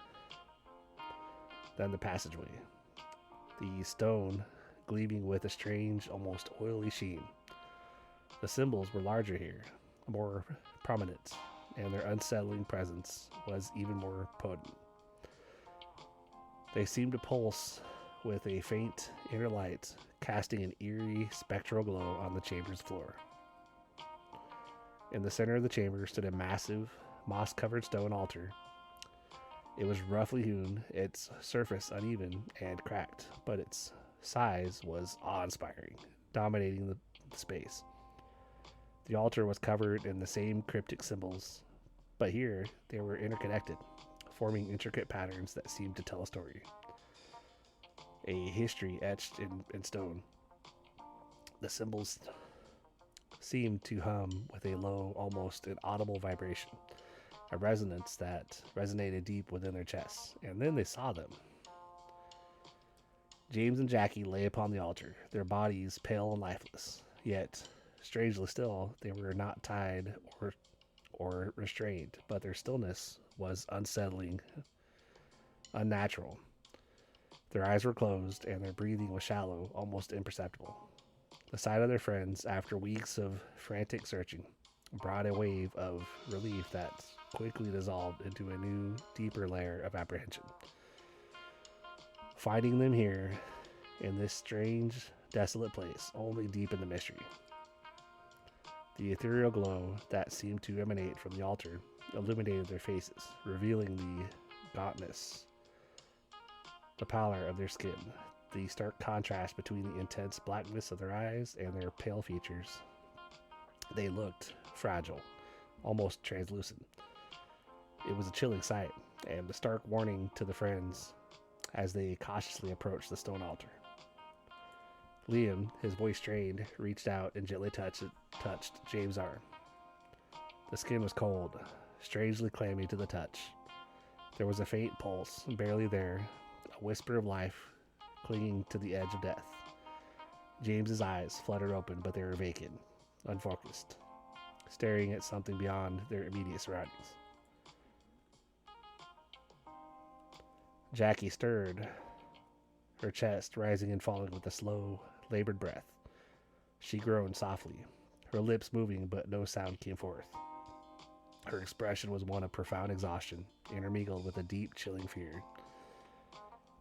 than the passageway, the stone gleaming with a strange, almost oily sheen. The symbols were larger here, more prominent, and their unsettling presence was even more potent. They seemed to pulse with a faint inner light, casting an eerie, spectral glow on the chamber's floor. In the center of the chamber stood a massive, moss-covered stone altar. It was roughly hewn, its surface uneven and cracked, but its size was awe-inspiring, dominating the space. The altar was covered in the same cryptic symbols, but here they were interconnected, forming intricate patterns that seemed to tell a story. A history etched in stone. The symbols seemed to hum with a low, almost inaudible vibration, a resonance that resonated deep within their chests. And then they saw them. James and Jackie lay upon the altar, their bodies pale and lifeless. Yet, strangely still, they were not tied or restrained, but their stillness was unsettling, unnatural. Their eyes were closed, and their breathing was shallow, almost imperceptible. The sight of their friends, after weeks of frantic searching, brought a wave of relief that quickly dissolved into a new, deeper layer of apprehension. Finding them here, in this strange, desolate place, only deepened the mystery. The ethereal glow that seemed to emanate from the altar illuminated their faces, revealing the gauntness, the pallor of their skin, the stark contrast between the intense blackness of their eyes and their pale features. They looked fragile, almost translucent. It was a chilling sight, and a stark warning to the friends as they cautiously approached the stone altar. Liam, his voice strained, reached out and gently touched James' arm. The skin was cold, strangely clammy to the touch. There was a faint pulse, barely there, a whisper of life clinging to the edge of death. James's eyes fluttered open, but they were vacant, unfocused, staring at something beyond their immediate surroundings. Jackie stirred, her chest rising and falling with a slow, labored breath. She groaned softly, her lips moving, but no sound came forth. Her expression was one of profound exhaustion, intermingled with a deep, chilling fear.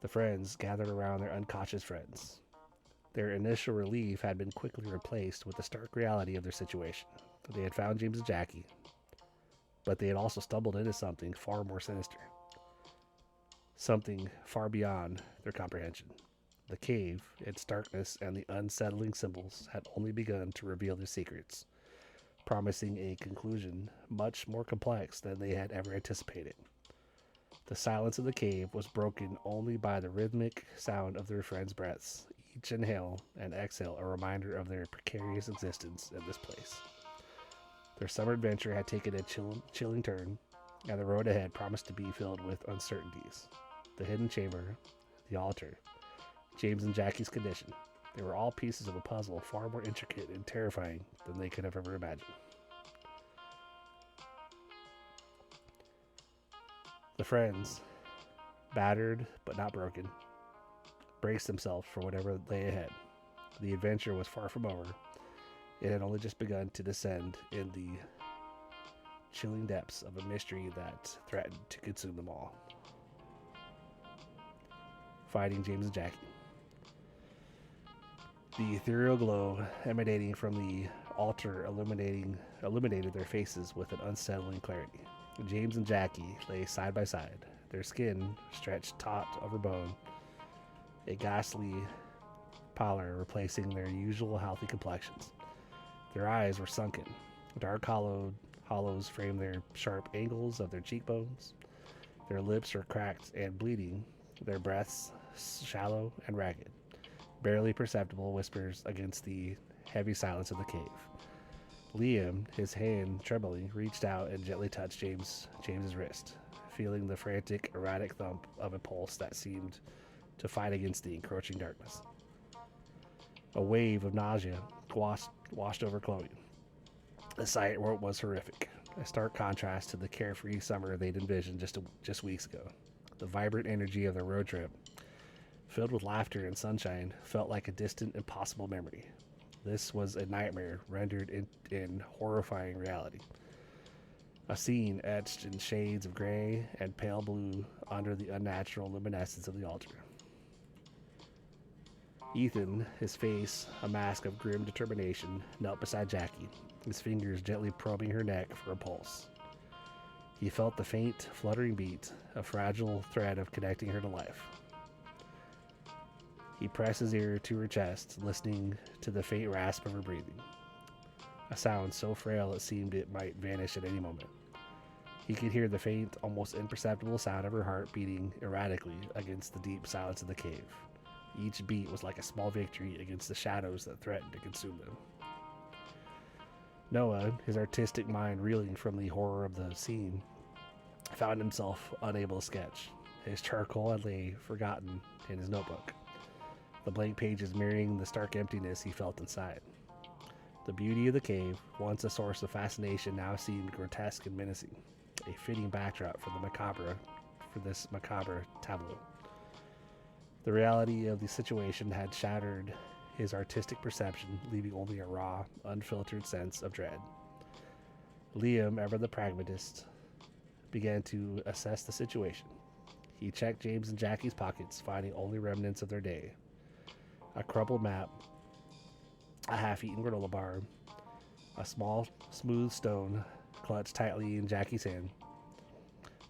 The friends gathered around their unconscious friends. Their initial relief had been quickly replaced with the stark reality of their situation. They had found James and Jackie, but they had also stumbled into something far more sinister. Something far beyond their comprehension. The cave, its darkness, and the unsettling symbols had only begun to reveal their secrets, promising a conclusion much more complex than they had ever anticipated. The silence of the cave was broken only by the rhythmic sound of their friends' breaths. Each inhale and exhale a reminder of their precarious existence in this place. Their summer adventure had taken a chilling turn, and the road ahead promised to be filled with uncertainties. The hidden chamber, the altar, James and Jackie's condition. They were all pieces of a puzzle far more intricate and terrifying than they could have ever imagined. The friends, battered but not broken, braced themselves for whatever lay ahead. The adventure was far from over. It had only just begun to descend in the chilling depths of a mystery that threatened to consume them all. Finding James and Jackie. The ethereal glow emanating from the altar illuminated their faces with an unsettling clarity. James and Jackie lay side by side, their skin stretched taut over bone, a ghastly pallor replacing their usual healthy complexions. Their eyes were sunken. Dark hollows framed their sharp angles of their cheekbones. Their lips were cracked and bleeding, their breaths shallow and ragged, barely perceptible whispers against the heavy silence of the cave. Liam, his hand trembling, reached out and gently touched James's wrist, feeling the frantic, erratic thump of a pulse that seemed to fight against the encroaching darkness. A wave of nausea washed over Chloe. The sight was horrific, a stark contrast to the carefree summer they'd envisioned just weeks ago. The vibrant energy of their road trip, filled with laughter and sunshine, felt like a distant, impossible memory. This was a nightmare rendered in horrifying reality. A scene etched in shades of gray and pale blue under the unnatural luminescence of the altar. Ethan, his face a mask of grim determination, knelt beside Jackie, his fingers gently probing her neck for a pulse. He felt the faint, fluttering beat, a fragile thread of connecting her to life. He pressed his ear to her chest, listening to the faint rasp of her breathing, a sound so frail it seemed it might vanish at any moment. He could hear the faint, almost imperceptible sound of her heart beating erratically against the deep silence of the cave. Each beat was like a small victory against the shadows that threatened to consume them. Noah, his artistic mind reeling from the horror of the scene, found himself unable to sketch. His charcoal had lay forgotten in his notebook, the blank pages mirroring the stark emptiness he felt inside. The beauty of the cave, once a source of fascination, now seemed grotesque and menacing, a fitting backdrop for this macabre tableau. The reality of the situation had shattered his artistic perception, leaving only a raw, unfiltered sense of dread. Liam, ever the pragmatist, began to assess the situation. He checked James and Jackie's pockets, finding only remnants of their day. A crumpled map, a half-eaten granola bar, a small, smooth stone clutched tightly in Jackie's hand.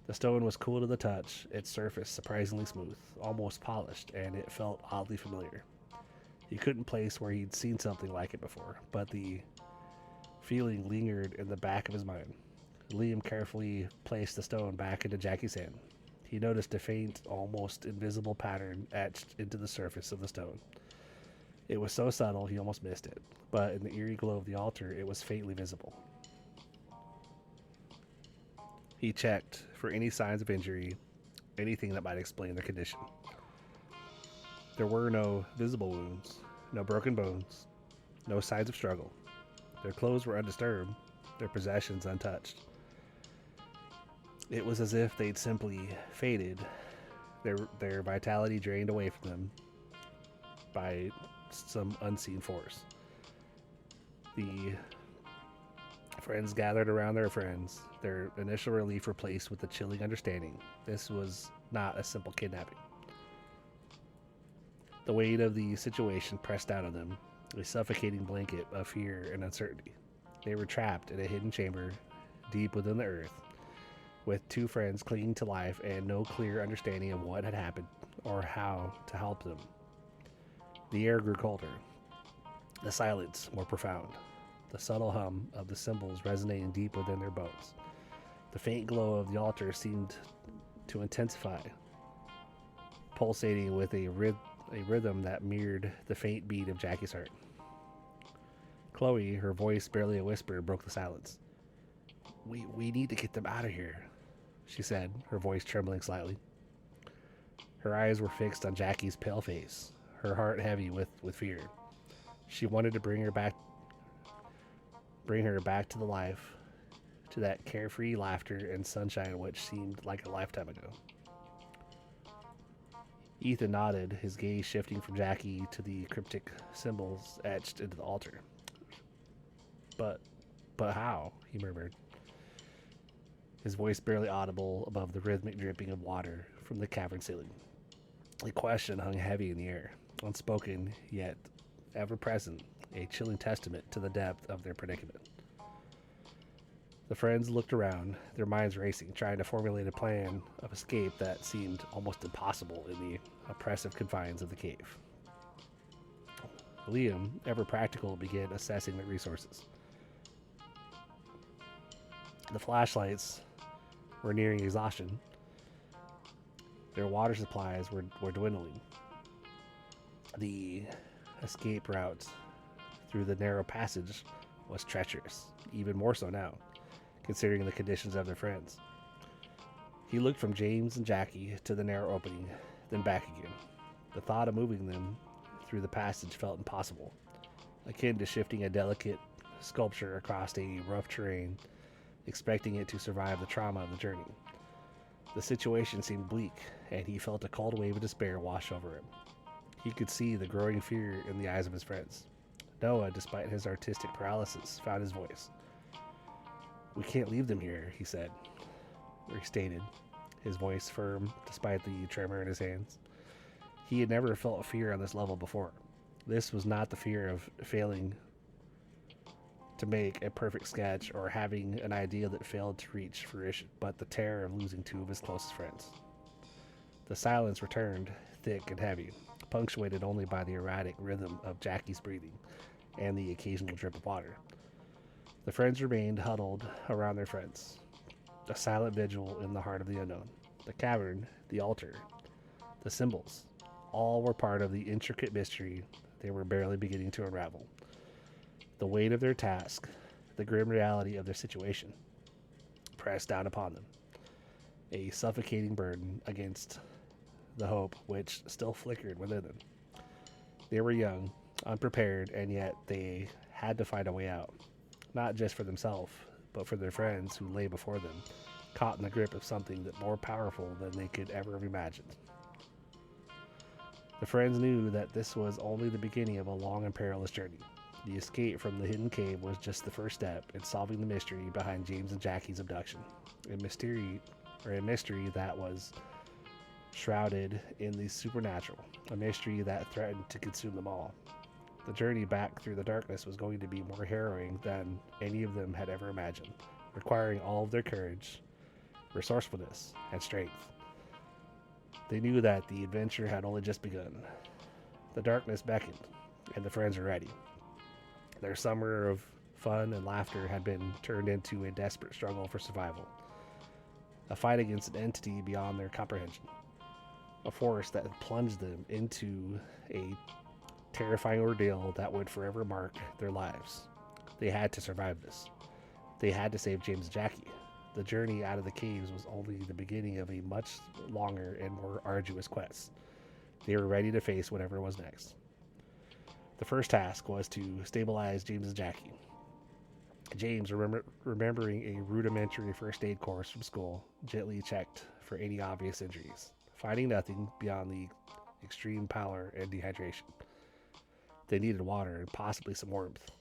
The stone was cool to the touch, its surface surprisingly smooth, almost polished, and it felt oddly familiar. He couldn't place where he'd seen something like it before, but the feeling lingered in the back of his mind. Liam carefully placed the stone back into Jackie's hand. He noticed a faint, almost invisible pattern etched into the surface of the stone. It was so subtle he almost missed it, but in the eerie glow of the altar, it was faintly visible. He checked for any signs of injury, anything that might explain their condition. There were no visible wounds, no broken bones, no signs of struggle. Their clothes were undisturbed, their possessions untouched. It was as if they'd simply faded, their vitality drained away from them by some unseen force. The friends gathered around their friends, their initial relief replaced with a chilling understanding. This was not a simple kidnapping. The weight of the situation pressed down on them, a suffocating blanket of fear and uncertainty. They were trapped in a hidden chamber deep within the earth, with two friends clinging to life and no clear understanding of what had happened or how to help them. The air grew colder, the silence more profound, the subtle hum of the cymbals resonating deep within their bones. The faint glow of the altar seemed to intensify, pulsating with a rhythm that mirrored the faint beat of Jackie's heart. Chloe, her voice barely a whisper, broke the silence. We need to get them out of here, she said, her voice trembling slightly. Her eyes were fixed on Jackie's pale face, her heart heavy with fear. She wanted to bring her back to the life, to that carefree laughter and sunshine which seemed like a lifetime ago. Ethan nodded, his gaze shifting from Jackie to the cryptic symbols etched into the altar. But how? He murmured, his voice barely audible above the rhythmic dripping of water from the cavern ceiling. The question hung heavy in the air, unspoken yet ever present, a chilling testament to the depth of their predicament. The friends looked around, their minds racing, trying to formulate a plan of escape that seemed almost impossible in the oppressive confines of the cave. Liam, ever practical, began assessing the resources. The flashlights were nearing exhaustion. Their water supplies were dwindling. The escape route through the narrow passage was treacherous, even more so now, considering the conditions of their friends. He looked from James and Jackie to the narrow opening, then back again. The thought of moving them through the passage felt impossible, akin to shifting a delicate sculpture across a rough terrain, expecting it to survive the trauma of the journey. The situation seemed bleak, and he felt a cold wave of despair wash over him. He could see the growing fear in the eyes of his friends. Noah, despite his artistic paralysis, found his voice. "We can't leave them here," he said, or he stated, his voice firm despite the tremor in his hands. He had never felt fear on this level before. This was not the fear of failing to make a perfect sketch or having an idea that failed to reach fruition, but the terror of losing two of his closest friends. The silence returned, thick and heavy, punctuated only by the erratic rhythm of Jackie's breathing and the occasional drip of water. The friends remained huddled around their friends, a silent vigil in the heart of the unknown. The cavern, the altar, the symbols, all were part of the intricate mystery they were barely beginning to unravel. The weight of their task, the grim reality of their situation, pressed down upon them, a suffocating burden against the hope which still flickered within them. They were young, unprepared, and yet they had to find a way out, not just for themselves, but for their friends who lay before them, caught in the grip of something that more powerful than they could ever have imagined. The friends knew that this was only the beginning of a long and perilous journey. The escape from the hidden cave was just the first step in solving the mystery behind James and Jackie's abduction, a mystery that was shrouded in the supernatural, a mystery that threatened to consume them all. The journey back through the darkness was going to be more harrowing than any of them had ever imagined, requiring all of their courage, resourcefulness, and strength. They knew that the adventure had only just begun. The darkness beckoned, and the friends were ready. Their summer of fun and laughter had been turned into a desperate struggle for survival, a fight against an entity beyond their comprehension, a force that had plunged them into a terrifying ordeal that would forever mark their lives. They had to survive this. They had to save James and Jackie. The journey out of the caves was only the beginning of a much longer and more arduous quest. They were ready to face whatever was next. The first task was to stabilize James and Jackie. James, remembering a rudimentary first aid course from school, gently checked for any obvious injuries, finding nothing beyond the extreme pallor and dehydration. They needed water and possibly some warmth.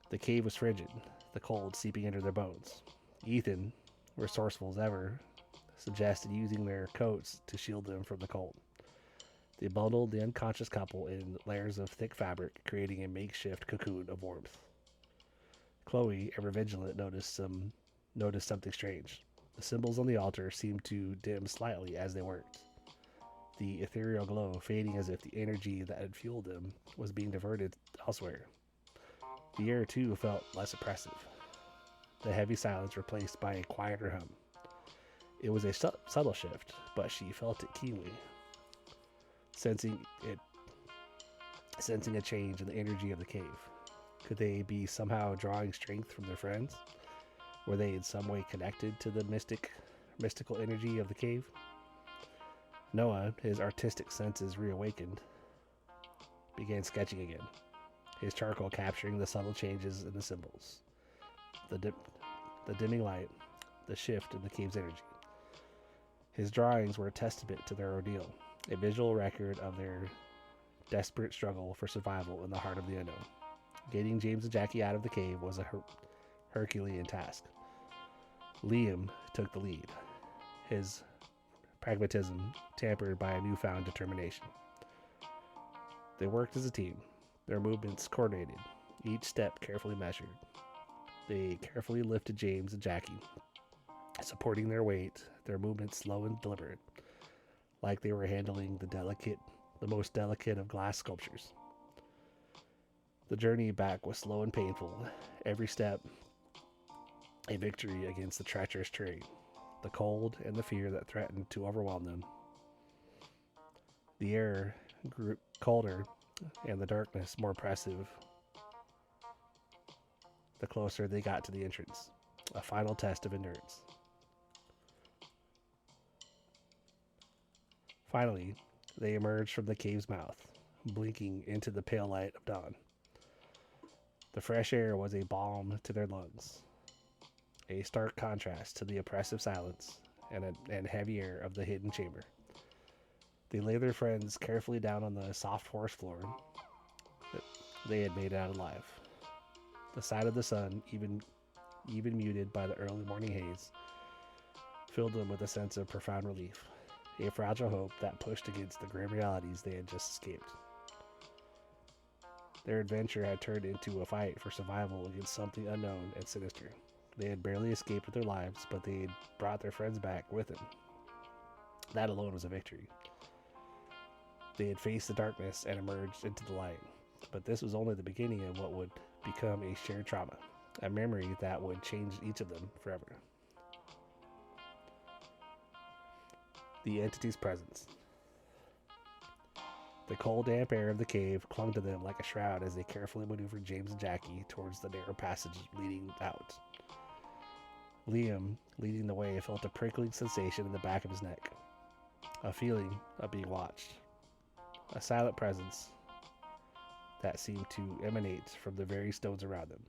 The cave was frigid, the cold seeping into their bones. Ethan, resourceful as ever, suggested using their coats to shield them from the cold. They bundled the unconscious couple in layers of thick fabric, creating a makeshift cocoon of warmth. Chloe, ever vigilant, noticed something strange. The symbols on the altar seemed to dim slightly as they worked, the ethereal glow fading as if the energy that had fueled them was being diverted elsewhere. The air, too, felt less oppressive, the heavy silence replaced by a quieter hum. It was a subtle shift, but she felt it keenly, sensing it, sensing a change in the energy of the cave. Could they be somehow drawing strength from their friends? Were they in some way connected to the mystical energy of the cave? Noah, his artistic senses reawakened, began sketching again, his charcoal capturing the subtle changes in the symbols, the dimming light, the shift in the cave's energy. His drawings were a testament to their ordeal, a visual record of their desperate struggle for survival in the heart of the unknown. Getting James and Jackie out of the cave was a Herculean task. Liam took the lead, his pragmatism tempered by a newfound determination. They worked as a team, their movements coordinated, each step carefully measured. They carefully lifted James and Jackie, supporting their weight, their movements slow and deliberate, like they were handling the most delicate of glass sculptures. The journey back was slow and painful, every step a victory against the treacherous terrain, the cold and the fear that threatened to overwhelm them. The air grew colder and the darkness more oppressive the closer they got to the entrance, a final test of endurance. Finally, they emerged from the cave's mouth, blinking into the pale light of dawn. The fresh air was a balm to their lungs, a stark contrast to the oppressive silence and heavy air of the hidden chamber. They laid their friends carefully down on the soft forest floor that they had made out alive. The sight of the sun, even muted by the early morning haze, filled them with a sense of profound relief, a fragile hope that pushed against the grim realities they had just escaped. Their adventure had turned into a fight for survival against something unknown and sinister. They had barely escaped with their lives, but they had brought their friends back with them. That alone was a victory. They had faced the darkness and emerged into the light, but this was only the beginning of what would become a shared trauma, a memory that would change each of them forever. The entity's presence. The cold, damp air of the cave clung to them like a shroud as they carefully maneuvered James and Jackie towards the narrow passage leading out. Liam, leading the way, felt a prickling sensation in the back of his neck, a feeling of being watched, a silent presence that seemed to emanate from the very stones around them.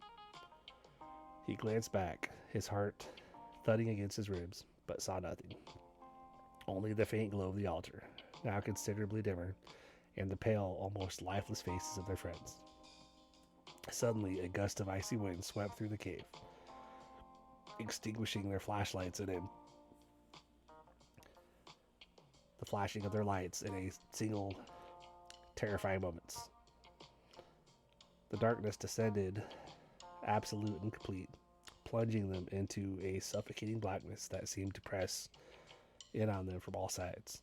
He glanced back, his heart thudding against his ribs, but saw nothing. Only the faint glow of the altar, now considerably dimmer, and the pale, almost lifeless faces of their friends. Suddenly, a gust of icy wind swept through the cave, extinguishing their flashlights the flashing of their lights in a single terrifying moments. The darkness descended, absolute and complete, plunging them into a suffocating blackness that seemed to press in on them from all sides.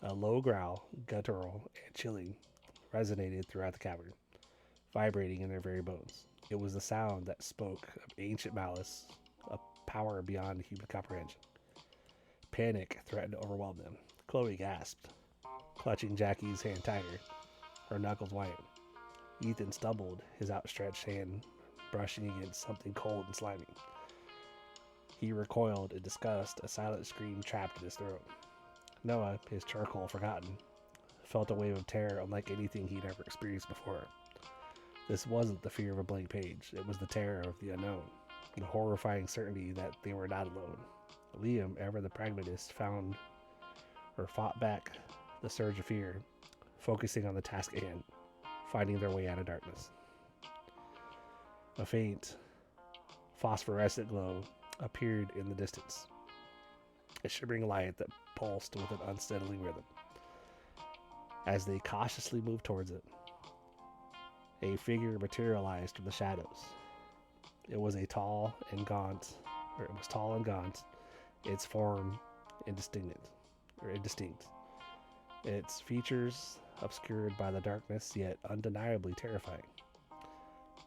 A low growl, guttural and chilling, resonated throughout the cavern, vibrating in their very bones. It was the sound that spoke of ancient malice, a power beyond human comprehension. Panic threatened to overwhelm them. Chloe gasped, clutching Jackie's hand tighter, her knuckles white. Ethan stumbled, his outstretched hand brushing against something cold and slimy. He recoiled in disgust, a silent scream trapped in his throat. Noah, his charcoal forgotten, felt a wave of terror unlike anything he'd ever experienced before. This wasn't the fear of a blank page, it was the terror of the unknown, the horrifying certainty that they were not alone. Liam, ever the pragmatist, fought back the surge of fear, focusing on the task at hand, finding their way out of darkness. A faint, phosphorescent glow appeared in the distance, a shimmering light that pulsed with an unsteady rhythm. As they cautiously moved towards it, a figure materialized from the shadows. It was tall and gaunt, its form indistinct, its features obscured by the darkness, yet undeniably terrifying.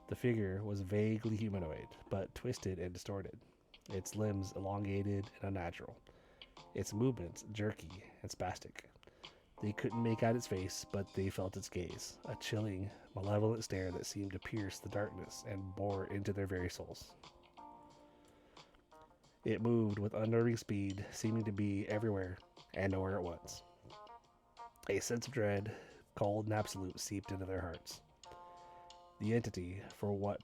The figure was vaguely humanoid, but twisted and distorted, its limbs elongated and unnatural, its movements jerky and spastic. They couldn't make out its face, but they felt its gaze, a chilling, malevolent stare that seemed to pierce the darkness and bore into their very souls. It moved with unnerving speed, seeming to be everywhere and nowhere at once. A sense of dread, cold and absolute, seeped into their hearts. The entity, for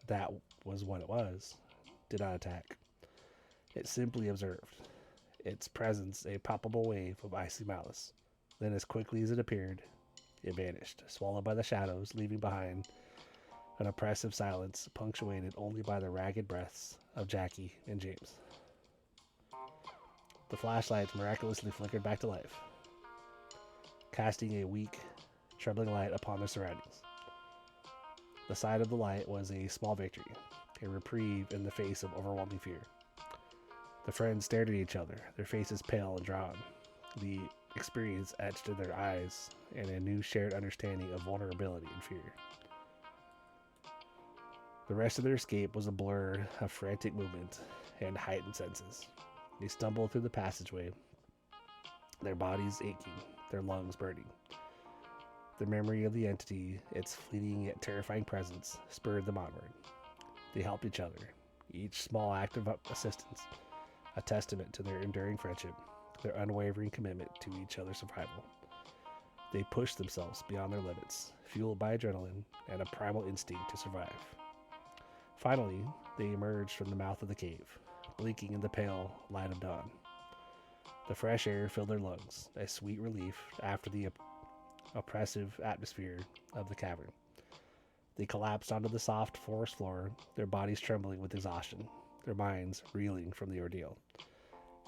that was what it was, did not attack. It simply observed. Its presence a palpable wave of icy malice. Then, as quickly as it appeared, it vanished, swallowed by the shadows, leaving behind an oppressive silence punctuated only by the ragged breaths of Jackie and James. The flashlights miraculously flickered back to life, casting a weak, troubling light upon their surroundings. The sight of the light was a small victory, a reprieve in the face of overwhelming fear. The friends stared at each other, their faces pale and drawn, the experience etched in their eyes, and a new shared understanding of vulnerability and fear. The rest of their escape was a blur of frantic movement and heightened senses. They stumbled through the passageway, their bodies aching, their lungs burning. The memory of the entity, its fleeting yet terrifying presence, spurred them onward. They helped each other, each small act of assistance, a testament to their enduring friendship, their unwavering commitment to each other's survival. They pushed themselves beyond their limits, fueled by adrenaline and a primal instinct to survive. Finally, they emerged from the mouth of the cave, blinking in the pale light of dawn. The fresh air filled their lungs, a sweet relief after the oppressive atmosphere of the cavern. They collapsed onto the soft forest floor, their bodies trembling with exhaustion, their minds reeling from the ordeal.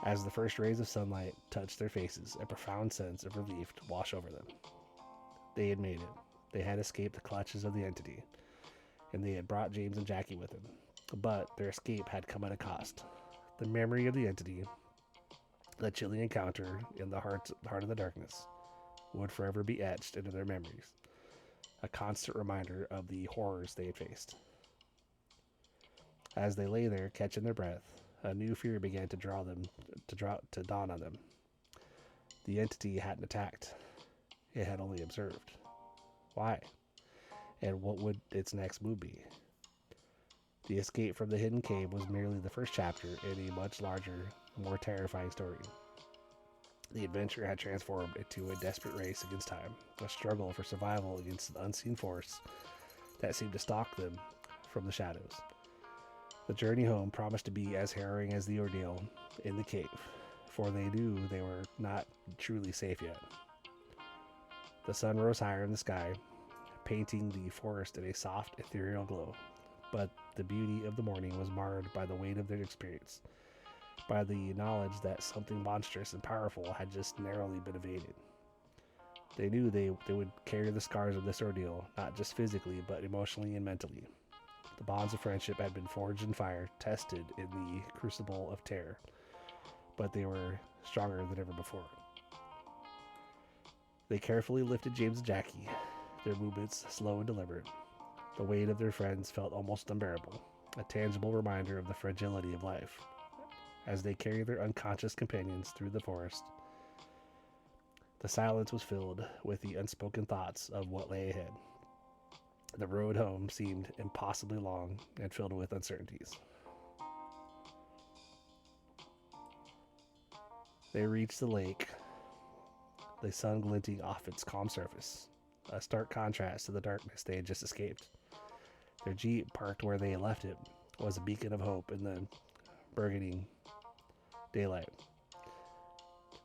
As the first rays of sunlight touched their faces, a profound sense of relief washed over them. They had made it. They had escaped the clutches of the entity, and they had brought James and Jackie with them. But their escape had come at a cost. The memory of the entity, the chilling encounter in the heart of the darkness, would forever be etched into their memories, a constant reminder of the horrors they had faced. As they lay there, catching their breath, a new fear began to dawn on them. The entity hadn't attacked. It had only observed. Why? And what would its next move be? The escape from the hidden cave was merely the first chapter in a much larger, more terrifying story. The adventure had transformed into a desperate race against time, a struggle for survival against the unseen force that seemed to stalk them from the shadows. The journey home promised to be as harrowing as the ordeal in the cave, for they knew they were not truly safe yet. The sun rose higher in the sky, painting the forest in a soft, ethereal glow, but the beauty of the morning was marred by the weight of their experience, by the knowledge that something monstrous and powerful had just narrowly been evaded. They knew they would carry the scars of this ordeal, not just physically, but emotionally and mentally. The bonds of friendship had been forged in fire, tested in the crucible of terror, but they were stronger than ever before. They carefully lifted James and Jackie, their movements slow and deliberate. The weight of their friends felt almost unbearable, a tangible reminder of the fragility of life. As they carried their unconscious companions through the forest, the silence was filled with the unspoken thoughts of what lay ahead. The road home seemed impossibly long and filled with uncertainties. They reached the lake, the sun glinting off its calm surface, a stark contrast to the darkness they had just escaped. Their jeep, parked where they had left it, was a beacon of hope in the burgeoning daylight.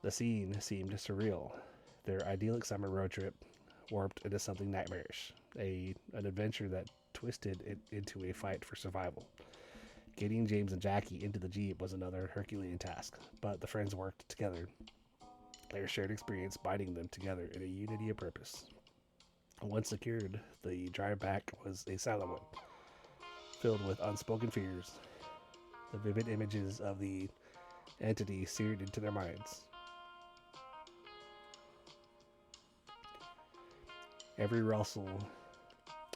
The scene seemed surreal. Their idyllic summer road trip warped into something nightmarish, an adventure that twisted it into a fight for survival. Getting James and Jackie into the jeep was another Herculean task, but the friends worked together, their shared experience binding them together in a unity of purpose. Once secured, the drive back was a silent one, filled with unspoken fears. The vivid images of the entity seared into their minds. Every rustle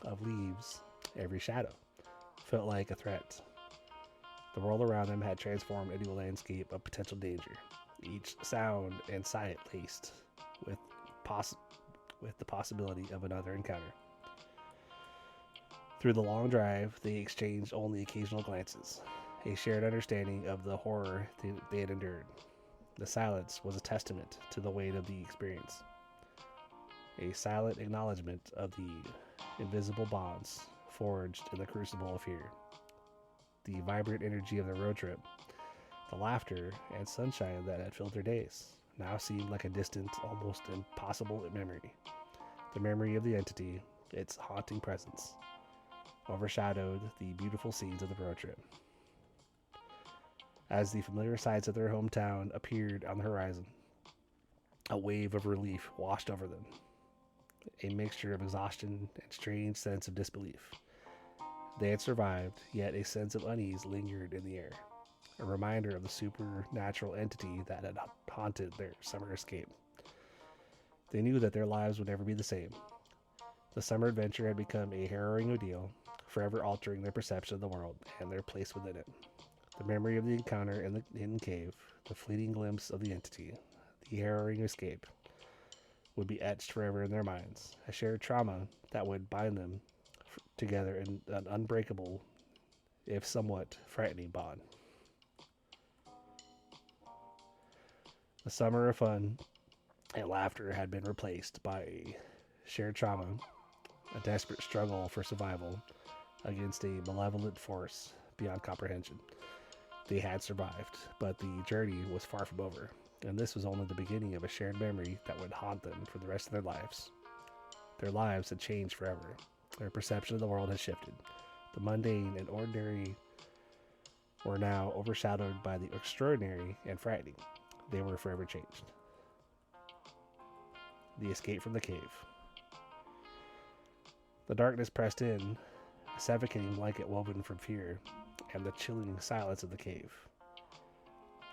of leaves, every shadow, felt like a threat. The world around them had transformed into a landscape of potential danger, each sound and sight laced with, with the possibility of another encounter. Through the long drive, they exchanged only occasional glances, a shared understanding of the horror they had endured. The silence was a testament to the weight of the experience, a silent acknowledgement of the invisible bonds forged in the crucible of fear. The vibrant energy of the road trip, the laughter and sunshine that had filled their days, now seemed like a distant, almost impossible memory. The memory of the entity, its haunting presence, overshadowed the beautiful scenes of the road trip. As the familiar sights of their hometown appeared on the horizon, a wave of relief washed over them, a mixture of exhaustion and strange sense of disbelief. They had survived, yet a sense of unease lingered in the air, a reminder of the supernatural entity that had haunted their summer escape. They knew that their lives would never be the same. The summer adventure had become a harrowing ordeal, forever altering their perception of the world and their place within it. The memory of the encounter in the hidden cave, the fleeting glimpse of the entity, the harrowing escape, would be etched forever in their minds, a shared trauma that would bind them together in an unbreakable, if somewhat frightening bond. The summer of fun and laughter had been replaced by a shared trauma, a desperate struggle for survival against a malevolent force beyond comprehension. They had survived, but the journey was far from over, and this was only the beginning of a shared memory that would haunt them for the rest of their lives. Their lives had changed forever. Their perception of the world had shifted. The mundane and ordinary were now overshadowed by the extraordinary and frightening. They were forever changed. The escape from the cave. The darkness pressed in, a suffocating blanket woven from fear and the chilling silence of the cave.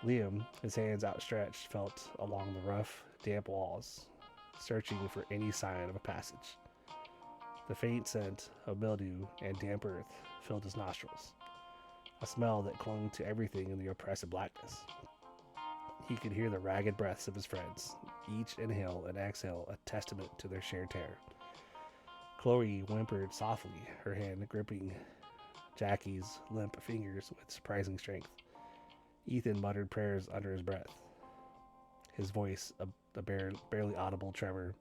Liam, his hands outstretched, felt along the rough, damp walls, searching for any sign of a passage. The faint scent of mildew and damp earth filled his nostrils, a smell that clung to everything in the oppressive blackness. He could hear the ragged breaths of his friends, each inhale and exhale a testament to their shared terror. Chloe whimpered softly, her hand gripping Jackie's limp fingers with surprising strength. Ethan muttered prayers under his breath, his voice a barely audible tremor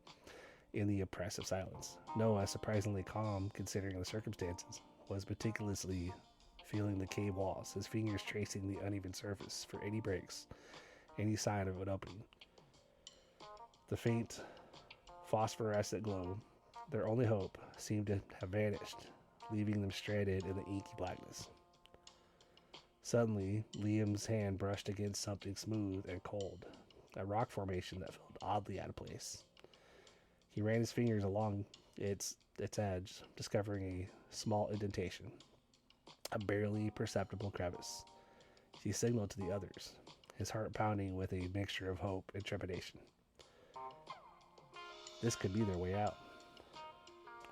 in the oppressive silence. Noah, surprisingly calm considering the circumstances, was meticulously feeling the cave walls, his fingers tracing the uneven surface for any breaks, any sign of an opening. The faint phosphorescent glow, their only hope, seemed to have vanished, leaving them stranded in the inky blackness. Suddenly, Liam's hand brushed against something smooth and cold, a rock formation that felt oddly out of place. He ran his fingers along its edge, discovering a small indentation, a barely perceptible crevice. He signaled to the others, his heart pounding with a mixture of hope and trepidation. This could be their way out.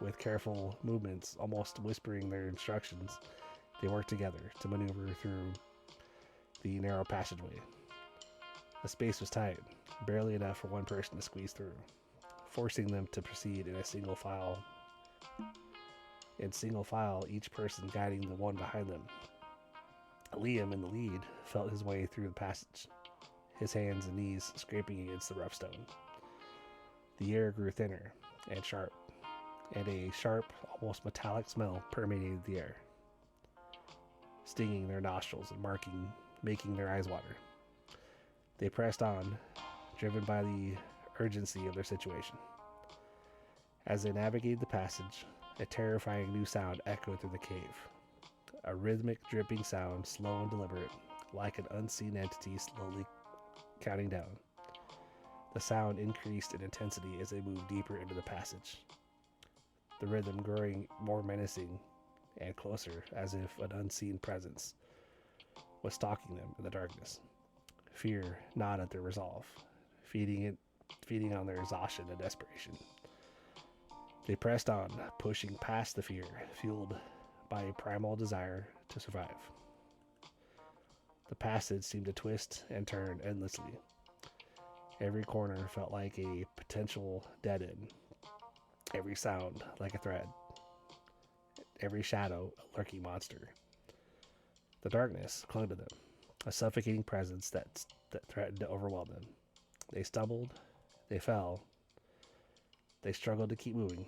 With careful movements, almost whispering their instructions, they worked together to maneuver through the narrow passageway. The space was tight, barely enough for one person to squeeze through, forcing them to proceed in single file, each person guiding the one behind them. Liam, in the lead, felt his way through the passage, his hands and knees scraping against the rough stone. The air grew thinner and sharp, and a sharp, almost metallic smell permeated the air, stinging their nostrils and making their eyes water. They pressed on, driven by the urgency of their situation. As they navigated the passage, a terrifying new sound echoed through the cave. A rhythmic, dripping sound, slow and deliberate, like an unseen entity slowly counting down. The sound increased in intensity as they moved deeper into the passage, the rhythm growing more menacing and closer, as if an unseen presence was stalking them in the darkness. Fear gnawed at their resolve, feeding on their exhaustion and desperation. They pressed on, pushing past the fear, fueled by a primal desire to survive. The passage seemed to twist and turn endlessly. Every corner felt like a potential dead end, every sound like a thread, every shadow a lurking monster. The darkness clung to them, a suffocating presence that threatened to overwhelm them. They stumbled, they fell, they struggled to keep moving,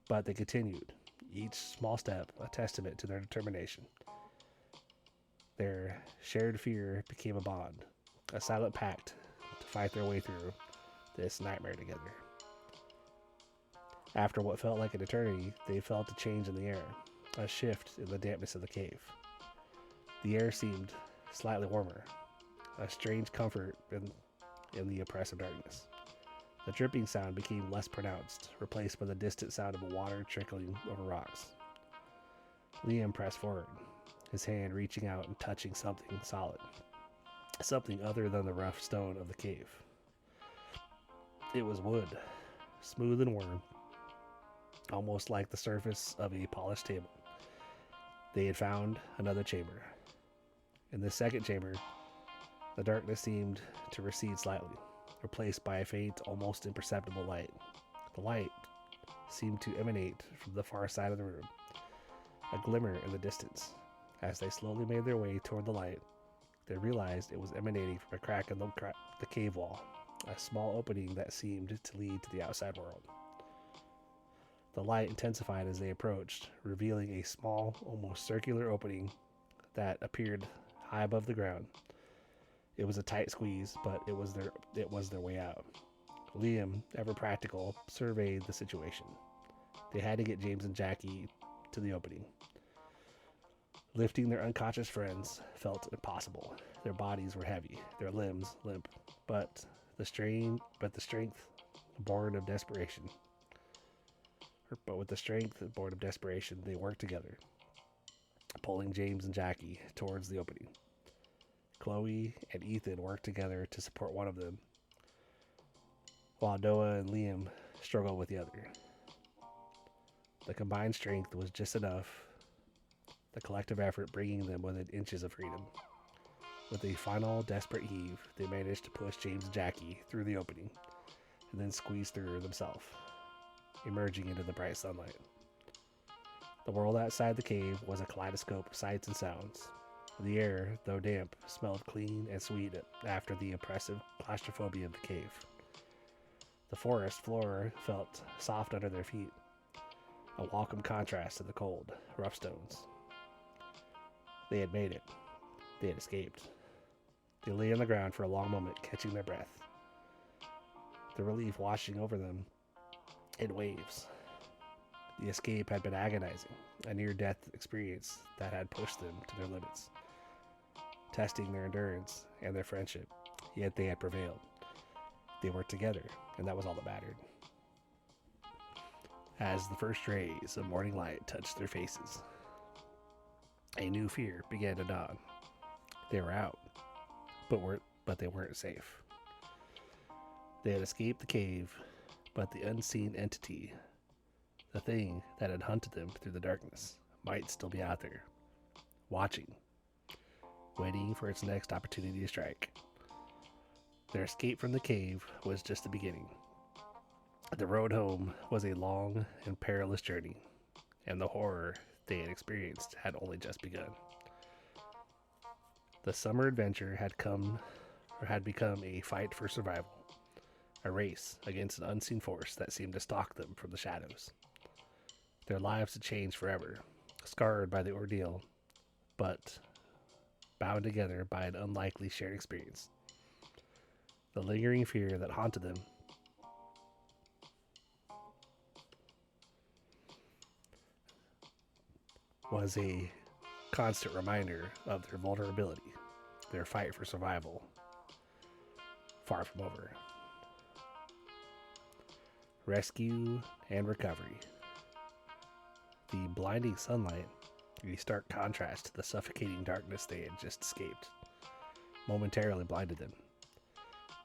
but they continued, each small step a testament to their determination. Their shared fear became a bond, a silent pact to fight their way through this nightmare together. After what felt like an eternity, they felt a change in the air, a shift in the dampness of the cave. The air seemed slightly warmer, a strange comfort in the oppressive darkness. The dripping sound became less pronounced, replaced by the distant sound of water trickling over rocks. Liam pressed forward, his hand reaching out and touching something solid, something other than the rough stone of the cave. It was wood, smooth and warm, almost like the surface of a polished table. They had found another chamber. In the second chamber, the darkness seemed to recede slightly, replaced by a faint, almost imperceptible light. The light seemed to emanate from the far side of the room, a glimmer in the distance. As they slowly made their way toward the light, they realized it was emanating from a crack in the cave wall, a small opening that seemed to lead to the outside world. The light intensified as they approached, revealing a small, almost circular opening that appeared high above the ground. It was a tight squeeze, but it was their way out. Liam, ever practical, surveyed the situation. They had to get James and Jackie to the opening. Lifting their unconscious friends felt impossible. Their bodies were heavy, their limbs limp, but the strength born of desperation. But with the strength born of desperation, they worked together, pulling James and Jackie towards the opening. Chloe and Ethan worked together to support one of them, while Noah and Liam struggled with the other. The combined strength was just enough, the collective effort bringing them within inches of freedom. With a final desperate heave, they managed to push James and Jackie through the opening, and then squeeze through themselves, emerging into the bright sunlight. The world outside the cave was a kaleidoscope of sights and sounds. The air, though damp, smelled clean and sweet after the oppressive claustrophobia of the cave. The forest floor felt soft under their feet, a welcome contrast to the cold, rough stones. They had made it. They had escaped. They lay on the ground for a long moment, catching their breath, the relief washing over them in waves. The escape had been agonizing, a near-death experience that had pushed them to their limits, testing their endurance and their friendship, yet they had prevailed. They were together, and that was all that mattered. As the first rays of morning light touched their faces, a new fear began to dawn. They were out, but they weren't safe. They had escaped the cave, but the unseen entity, the thing that had hunted them through the darkness, might still be out there, watching, waiting for its next opportunity to strike. Their escape from the cave was just the beginning. The road home was a long and perilous journey, and the horror they had experienced had only just begun. The summer adventure had become a fight for survival, a race against an unseen force that seemed to stalk them from the shadows. Their lives had changed forever, scarred by the ordeal, but bound together by an unlikely shared experience. The lingering fear that haunted them was a constant reminder of their vulnerability, their fight for survival, far from over. Rescue and recovery. The blinding sunlight, a stark contrast to the suffocating darkness they had just escaped, momentarily blinded them.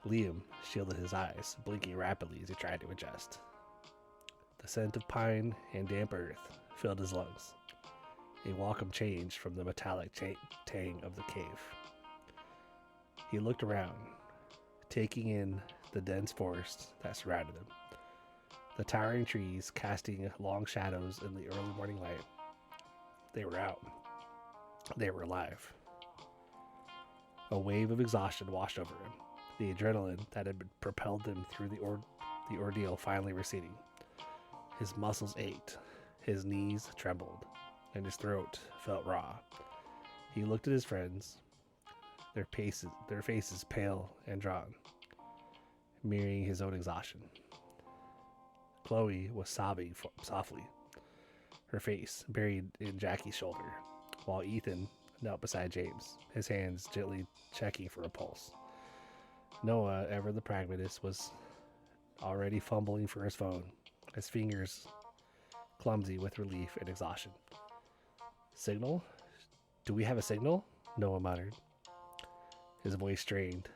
Liam shielded his eyes, blinking rapidly as he tried to adjust. The scent of pine and damp earth filled his lungs, a welcome change from the metallic tang of the cave. He looked around, taking in the dense forest that surrounded him. The towering trees casting long shadows in the early morning light. They were out. They were alive. A wave of exhaustion washed over him, the adrenaline that had propelled him through the ordeal finally receding. His muscles ached, his knees trembled, and his throat felt raw. He looked at his friends, their faces pale and drawn, mirroring his own exhaustion. Chloe was sobbing softly, her face buried in Jackie's shoulder, while Ethan knelt beside James, his hands gently checking for a pulse. Noah, ever the pragmatist, was already fumbling for his phone, his fingers clumsy with relief and exhaustion. Signal? Do we have a signal? Noah muttered, his voice strained.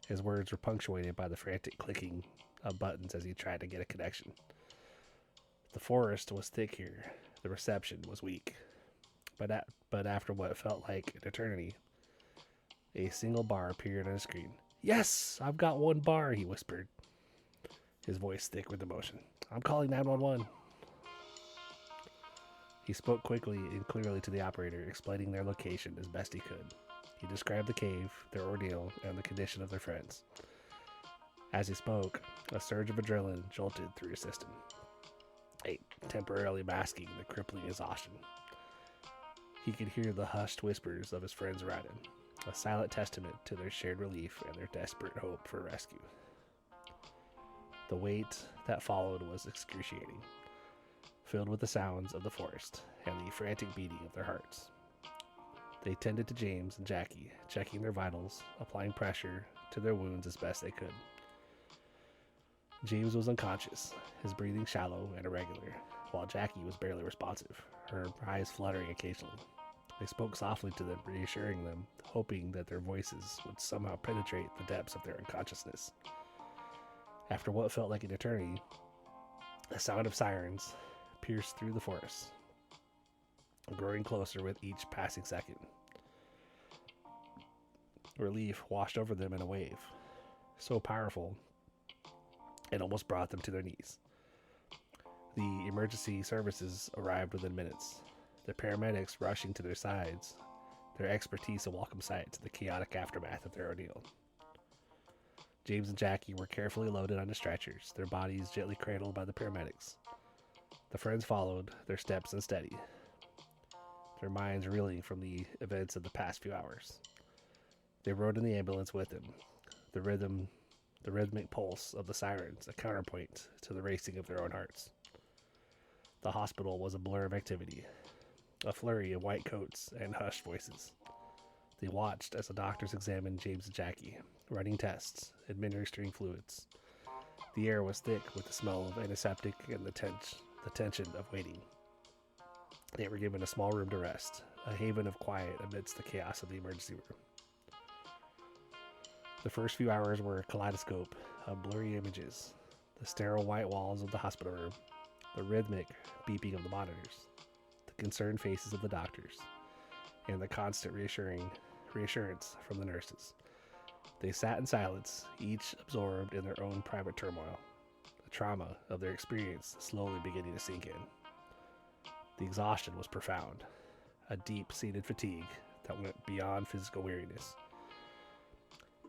His words were punctuated by the frantic clicking of buttons as he tried to get a connection. The forest was thick here. The reception was weak. But after what felt like an eternity, a single bar appeared on his screen. Yes, I've got one bar, he whispered, his voice thick with emotion. I'm calling 911. He spoke quickly and clearly to the operator, explaining their location as best he could. He described the cave, their ordeal, and the condition of their friends. As he spoke, a surge of adrenaline jolted through his system, temporarily masking the crippling exhaustion. He could hear the hushed whispers of his friends around him, a silent testament to their shared relief and their desperate hope for rescue. The wait that followed was excruciating, filled with the sounds of the forest and the frantic beating of their hearts. They tended to James and Jackie, checking their vitals, applying pressure to their wounds as best they could. James was unconscious, his breathing shallow and irregular, while Jackie was barely responsive, her eyes fluttering occasionally. They spoke softly to them, reassuring them, hoping that their voices would somehow penetrate the depths of their unconsciousness. After what felt like an eternity, the sound of sirens pierced through the forest, growing closer with each passing second. Relief washed over them in a wave, so powerful it almost brought them to their knees. The emergency services arrived within minutes, the paramedics rushing to their sides, their expertise a welcome sight to the chaotic aftermath of their ordeal. James and Jackie were carefully loaded onto stretchers, their bodies gently cradled by the paramedics. The friends followed, their steps unsteady, their minds reeling from the events of the past few hours. They rode in the ambulance with him, the rhythmic pulse of the sirens a counterpoint to the racing of their own hearts. The hospital was a blur of activity, a flurry of white coats and hushed voices. They watched as the doctors examined James and Jackie, running tests, administering fluids. The air was thick with the smell of antiseptic and the tension of waiting. They were given a small room to rest, a haven of quiet amidst the chaos of the emergency room. The first few hours were a kaleidoscope of blurry images, the sterile white walls of the hospital room, the rhythmic beeping of the monitors, the concerned faces of the doctors, and the constant reassurance from the nurses. They sat in silence, each absorbed in their own private turmoil, the trauma of their experience slowly beginning to sink in. The exhaustion was profound, a deep-seated fatigue that went beyond physical weariness.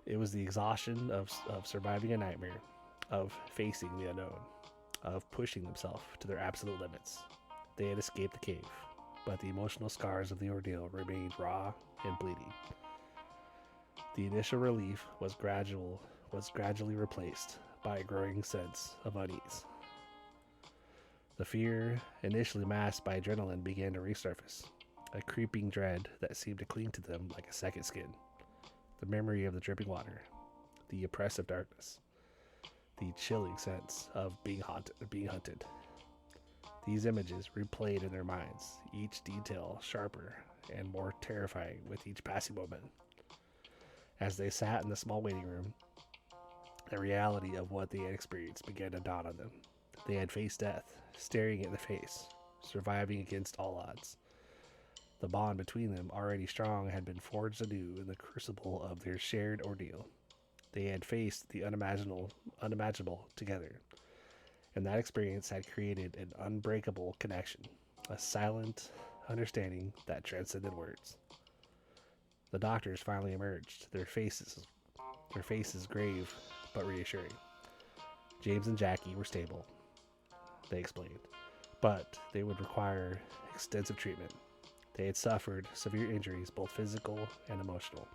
It was the exhaustion of surviving a nightmare, of facing the unknown, of pushing themselves to their absolute limits. They had escaped the cave, but the emotional scars of the ordeal remained raw and bleeding. The initial relief was gradually replaced by a growing sense of unease. The fear, initially masked by adrenaline, began to resurface, a creeping dread that seemed to cling to them like a second skin. The memory of the dripping water, the oppressive darkness, the chilling sense of being hunted. These images replayed in their minds, each detail sharper and more terrifying with each passing moment. As they sat in the small waiting room, the reality of what they had experienced began to dawn on them. They had faced death, staring it in the face, surviving against all odds. The bond between them, already strong, had been forged anew in the crucible of their shared ordeal. They had faced the unimaginable together, and that experience had created an unbreakable connection, a silent understanding that transcended words. The doctors finally emerged, their faces grave but reassuring. James and Jackie were stable, they explained, but they would require extensive treatment. They had suffered severe injuries, both physical and emotional.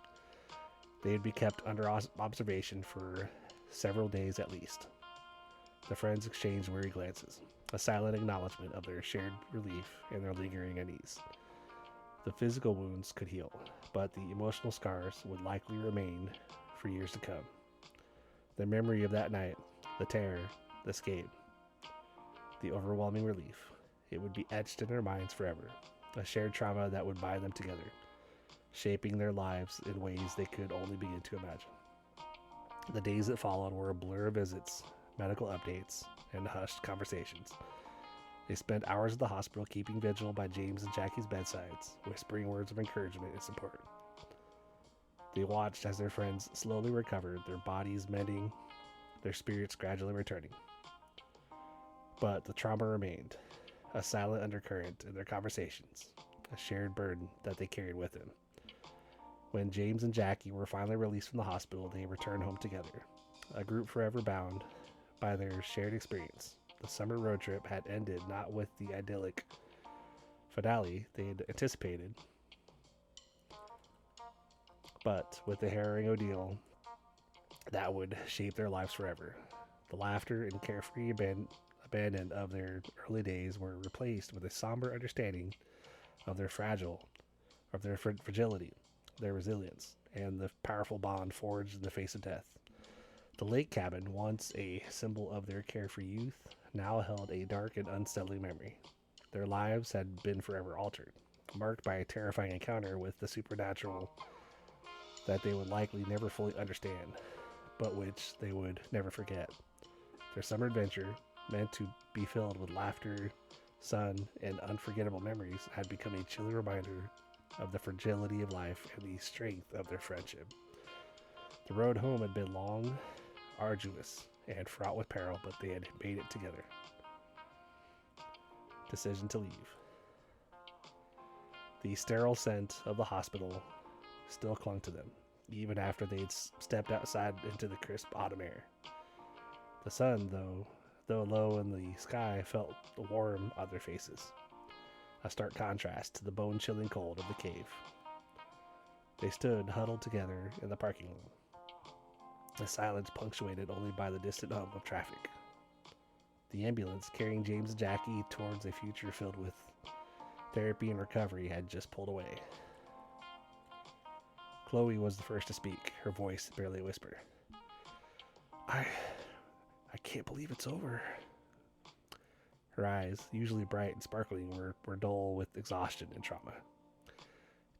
They would be kept under observation for several days at least. The friends exchanged weary glances, a silent acknowledgement of their shared relief and their lingering unease. The physical wounds could heal, but the emotional scars would likely remain for years to come. The memory of that night, the terror, the escape, the overwhelming relief, it would be etched in their minds forever, a shared trauma that would bind them together, shaping their lives in ways they could only begin to imagine. The days that followed were a blur of visits, medical updates, and hushed conversations. They spent hours at the hospital keeping vigil by James and Jackie's bedsides, whispering words of encouragement and support. They watched as their friends slowly recovered, their bodies mending, their spirits gradually returning. But the trauma remained, a silent undercurrent in their conversations, a shared burden that they carried with them. When James and Jackie were finally released from the hospital, they returned home together, a group forever bound by their shared experience. The summer road trip had ended not with the idyllic finale they had anticipated, but with the harrowing ordeal that would shape their lives forever. The laughter and carefree abandon of their early days were replaced with a somber understanding of their fragility, their resilience, and the powerful bond forged in the face of death. The lake cabin, once a symbol of their carefree youth, now held a dark and unsettling memory. Their lives had been forever altered, marked by a terrifying encounter with the supernatural that they would likely never fully understand, but which they would never forget. Their summer adventure, meant to be filled with laughter, sun, and unforgettable memories, had become a chilling reminder of the fragility of life and the strength of their friendship. The road home had been long, arduous, and fraught with peril, but they had made it together. Decision to leave. The sterile scent of the hospital still clung to them, even after they'd stepped outside into the crisp autumn air. The sun, though low in the sky, felt warm on their faces, a stark contrast to the bone-chilling cold of the cave. They stood huddled together in the parking lot, a silence punctuated only by the distant hum of traffic. The ambulance carrying James and Jackie towards a future filled with therapy and recovery had just pulled away. Chloe was the first to speak, her voice barely a whisper. I can't believe it's over. Her eyes, usually bright and sparkling, were dull with exhaustion and trauma.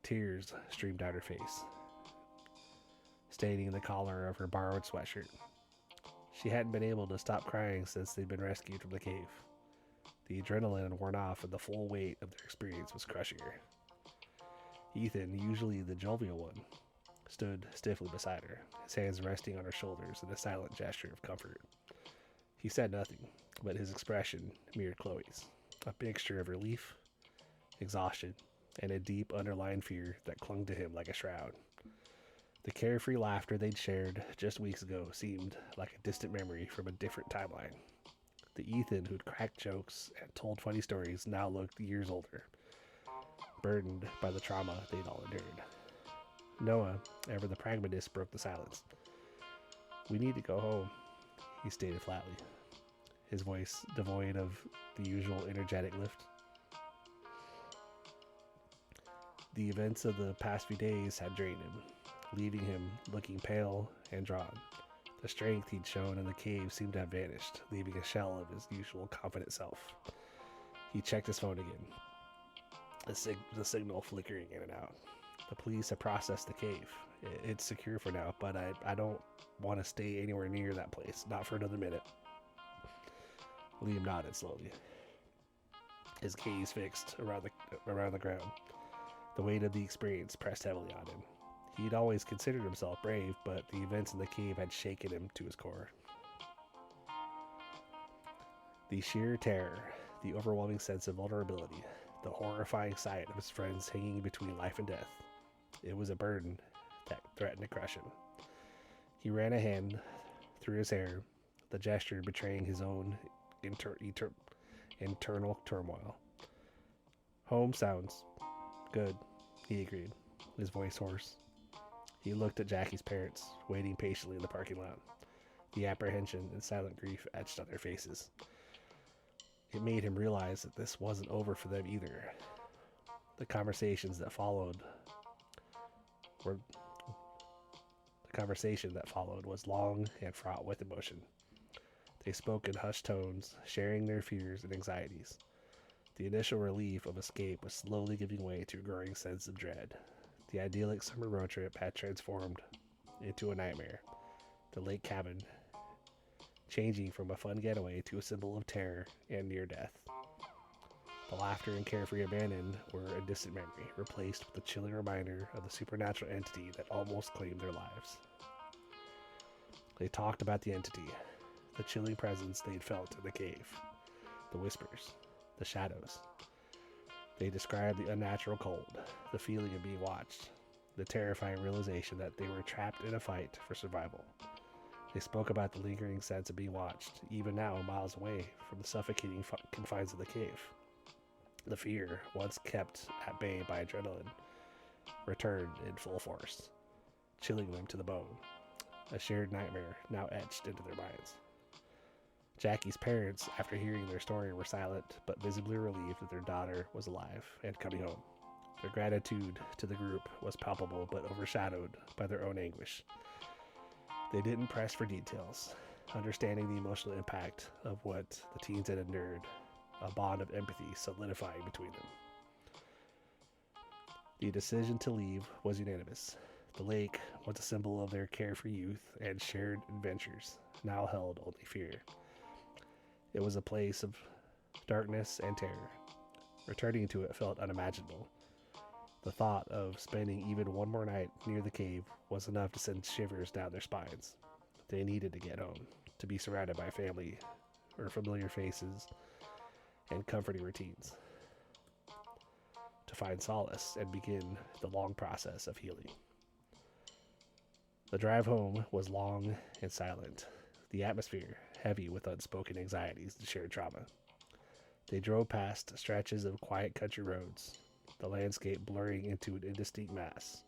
Tears streamed down her face, staining the collar of her borrowed sweatshirt. She hadn't been able to stop crying since they'd been rescued from the cave. The adrenaline had worn off, and the full weight of their experience was crushing her. Ethan, usually the jovial one, stood stiffly beside her, his hands resting on her shoulders in a silent gesture of comfort. He said nothing, but his expression mirrored Chloe's, a mixture of relief, exhaustion, and a deep underlying fear that clung to him like a shroud. The carefree laughter they'd shared just weeks ago seemed like a distant memory from a different timeline. The Ethan who'd cracked jokes and told funny stories now looked years older, burdened by the trauma they'd all endured. Noah, ever the pragmatist, broke the silence. "We need to go home," he stated flatly, his voice devoid of the usual energetic lift. The events of the past few days had drained him, leaving him looking pale and drawn. The strength he'd shown in the cave seemed to have vanished, leaving a shell of his usual confident self. He checked his phone again, the signal flickering in and out. The police have processed the cave. It's secure for now, but I don't want to stay anywhere near that place, not for another minute. Liam nodded slowly, his gaze fixed around the ground. The weight of the experience pressed heavily on him. He'd always considered himself brave, but the events in the cave had shaken him to his core. The sheer terror, the overwhelming sense of vulnerability, the horrifying sight of his friends hanging between life and death. It was a burden that threatened to crush him. He ran a hand through his hair, the gesture betraying his own internal turmoil. Home sounds good, he agreed, his voice hoarse. He looked at Jackie's parents, waiting patiently in the parking lot. The apprehension and silent grief etched on their faces. It made him realize that this wasn't over for them either. The conversation that followed was long and fraught with emotion. They spoke in hushed tones, sharing their fears and anxieties. The initial relief of escape was slowly giving way to a growing sense of dread. The idyllic summer road trip had transformed into a nightmare. The lake cabin changing from a fun getaway to a symbol of terror and near death. The laughter and carefree abandon were a distant memory, replaced with a chilling reminder of the supernatural entity that almost claimed their lives. They talked about the entity, the chilling presence they'd felt in the cave, the whispers, the shadows. They described the unnatural cold, the feeling of being watched, the terrifying realization that they were trapped in a fight for survival. They spoke about the lingering sense of being watched, even now miles away from the suffocating confines of the cave. The fear, once kept at bay by adrenaline, returned in full force, chilling them to the bone, a shared nightmare now etched into their minds. Jackie's parents, after hearing their story, were silent, but visibly relieved that their daughter was alive and coming home. Their gratitude to the group was palpable, but overshadowed by their own anguish. They didn't press for details, understanding the emotional impact of what the teens had endured, a bond of empathy solidifying between them. The decision to leave was unanimous. The lake was a symbol of their carefree youth and shared adventures, now held only fear. It was a place of darkness and terror. Returning to it felt unimaginable. The thought of spending even one more night near the cave was enough to send shivers down their spines. They needed to get home, to be surrounded by family or familiar faces and comforting routines, to find solace and begin the long process of healing. The drive home was long and silent, the atmosphere heavy with unspoken anxieties and shared trauma. They drove past stretches of quiet country roads, the landscape blurring into an indistinct mass,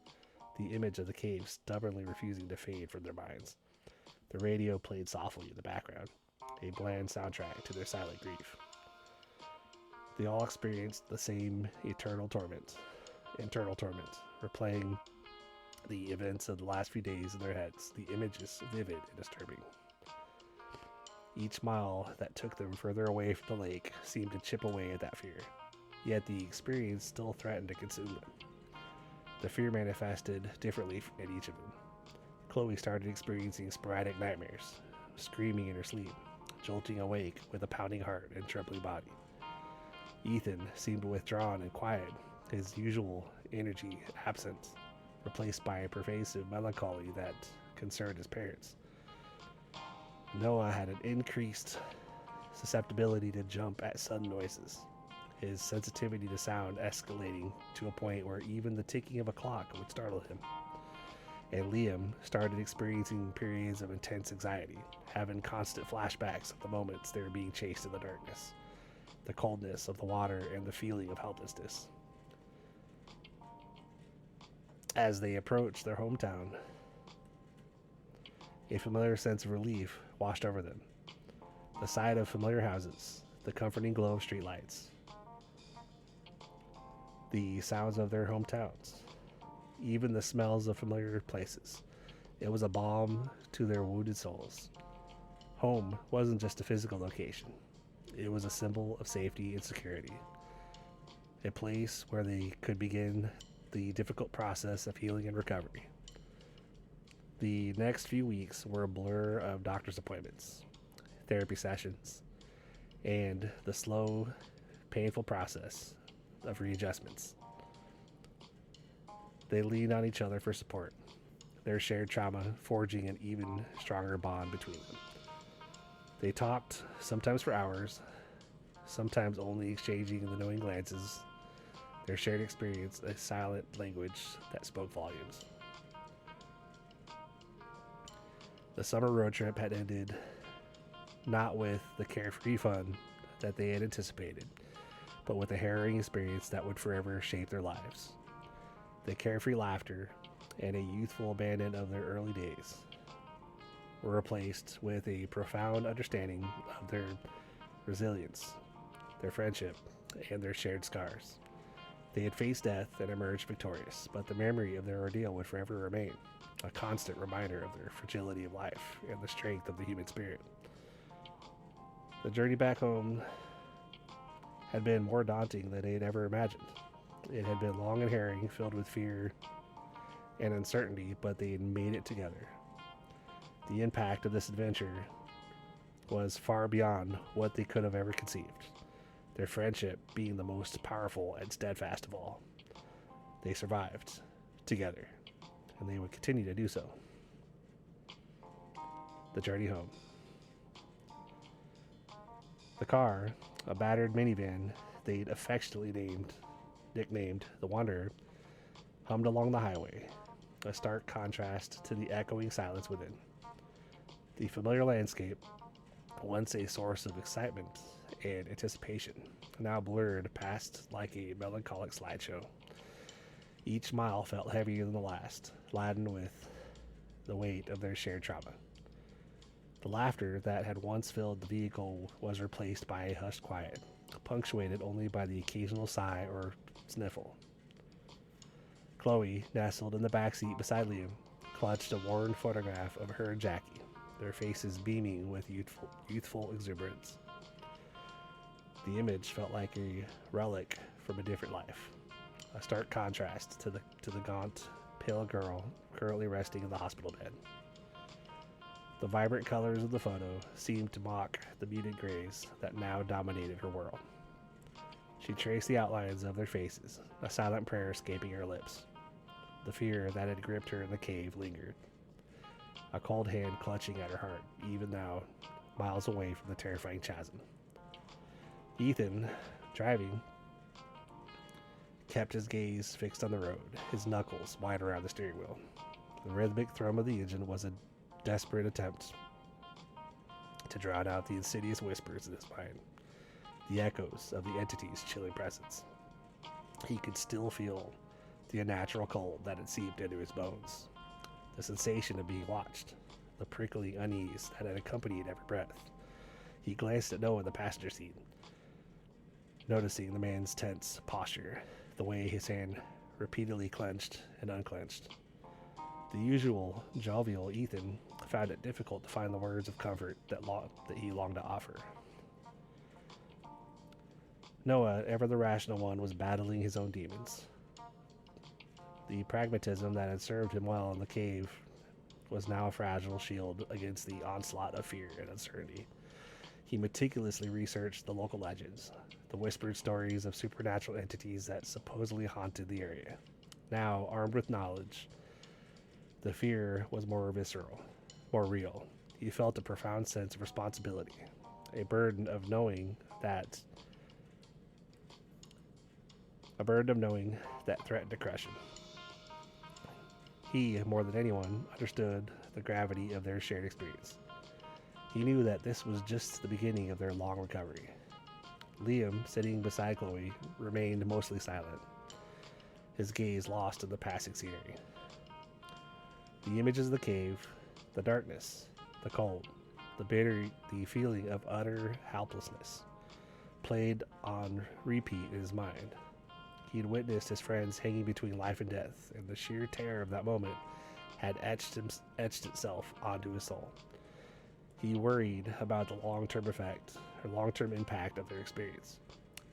the image of the cave stubbornly refusing to fade from their minds. The radio played softly in the background, a bland soundtrack to their silent grief. They all experienced the same internal torment, replaying the events of the last few days in their heads, the images vivid and disturbing. Each mile that took them further away from the lake seemed to chip away at that fear, yet the experience still threatened to consume them. The fear manifested differently in each of them. Chloe started experiencing sporadic nightmares, screaming in her sleep, jolting awake with a pounding heart and trembling body. Ethan seemed withdrawn and quiet, his usual energy absent, replaced by a pervasive melancholy that concerned his parents. Noah had an increased susceptibility to jump at sudden noises, his sensitivity to sound escalating to a point where even the ticking of a clock would startle him. And Liam started experiencing periods of intense anxiety, having constant flashbacks of the moments they were being chased in the darkness, the coldness of the water and the feeling of helplessness. As they approached their hometown, a familiar sense of relief washed over them. The sight of familiar houses, the comforting glow of streetlights, the sounds of their hometowns, even the smells of familiar places. It was a balm to their wounded souls. Home wasn't just a physical location. It was a symbol of safety and security. A place where they could begin the difficult process of healing and recovery. The next few weeks were a blur of doctor's appointments, therapy sessions, and the slow, painful process of readjustments. They leaned on each other for support, their shared trauma forging an even stronger bond between them. They talked, sometimes for hours, sometimes only exchanging the knowing glances, their shared experience a silent language that spoke volumes. The summer road trip had ended not with the carefree fun that they had anticipated, but with a harrowing experience that would forever shape their lives. The carefree laughter and a youthful abandon of their early days were replaced with a profound understanding of their resilience, their friendship, and their shared scars. They had faced death and emerged victorious, but the memory of their ordeal would forever remain, a constant reminder of their fragility of life and the strength of the human spirit. The journey back home had been more daunting than they had ever imagined. It had been long and harrowing, filled with fear and uncertainty, but they had made it together. The impact of this adventure was far beyond what they could have ever conceived, their friendship being the most powerful and steadfast of all. They survived together, and they would continue to do so. The journey home. The car, a battered minivan they'd affectionately nicknamed the Wanderer, hummed along the highway, a stark contrast to the echoing silence within. The familiar landscape, once a source of excitement and anticipation, now blurred past like a melancholic slideshow. Each mile felt heavier than the last, laden with the weight of their shared trauma. The laughter that had once filled the vehicle was replaced by a hushed quiet, punctuated only by the occasional sigh or sniffle. Chloe, nestled in the backseat beside Liam, clutched a worn photograph of her and Jackie, their faces beaming with youthful exuberance. The image felt like a relic from a different life, a stark contrast to the gaunt, pale girl currently resting in the hospital bed. The vibrant colors of the photo seemed to mock the muted grays that now dominated her world. She traced the outlines of their faces, a silent prayer escaping her lips. The fear that had gripped her in the cave lingered, a cold hand clutching at her heart, even now miles away from the terrifying chasm. Ethan, driving, kept his gaze fixed on the road, his knuckles wide around the steering wheel. The rhythmic thrum of the engine was a desperate attempt to drown out the insidious whispers in his mind, the echoes of the entity's chilling presence. He could still feel the unnatural cold that had seeped into his bones, the sensation of being watched, the prickling unease that had accompanied every breath. He glanced at Noah in the passenger seat, noticing the man's tense posture, the way his hand repeatedly clenched and unclenched. The usual jovial Ethan found it difficult to find the words of comfort that he longed to offer. Noah, ever the rational one, was battling his own demons. The pragmatism that had served him well in the cave was now a fragile shield against the onslaught of fear and uncertainty. He meticulously researched the local legends, the whispered stories of supernatural entities that supposedly haunted the area. Now, armed with knowledge, the fear was more visceral, more real. He felt a profound sense of responsibility, a burden of knowing that threatened to crush him. He, more than anyone, understood the gravity of their shared experience. He knew that this was just the beginning of their long recovery. Liam, sitting beside Chloe, remained mostly silent, his gaze lost in the passing scenery. The images of the cave, the darkness, the cold, the feeling of utter helplessness played on repeat in his mind. He had witnessed his friends hanging between life and death, and the sheer terror of that moment had etched itself onto his soul. He worried about the long-term impact of their experience.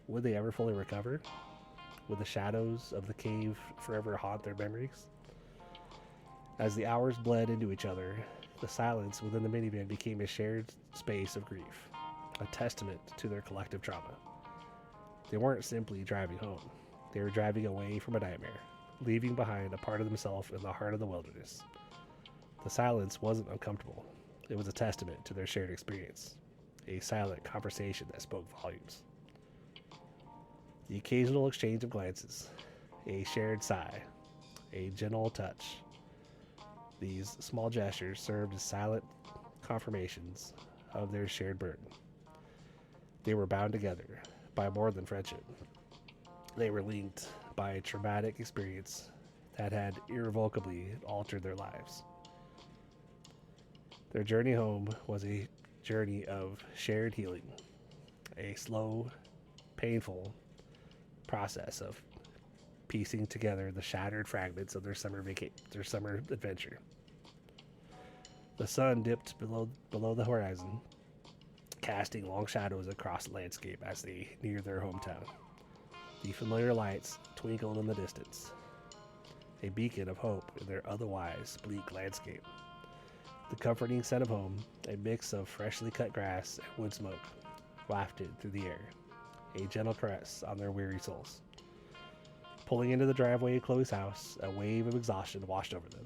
Would they ever fully recover? Would the shadows of the cave forever haunt their memories? As the hours bled into each other, the silence within the minivan became a shared space of grief, a testament to their collective trauma. They weren't simply driving home. They were driving away from a nightmare, leaving behind a part of themselves in the heart of the wilderness. The silence wasn't uncomfortable. It was a testament to their shared experience, a silent conversation that spoke volumes. The occasional exchange of glances, a shared sigh, a gentle touch. These small gestures served as silent confirmations of their shared burden. They were bound together by more than friendship. They were linked by a traumatic experience that had irrevocably altered their lives. Their journey home was a journey of shared healing, a slow, painful process of piecing together the shattered fragments of their summer adventure. The sun dipped below the horizon, casting long shadows across the landscape as they neared their hometown. The familiar lights twinkled in the distance, a beacon of hope in their otherwise bleak landscape. The comforting scent of home, a mix of freshly cut grass and wood smoke, wafted through the air, a gentle caress on their weary souls. Pulling into the driveway of Chloe's house, a wave of exhaustion washed over them.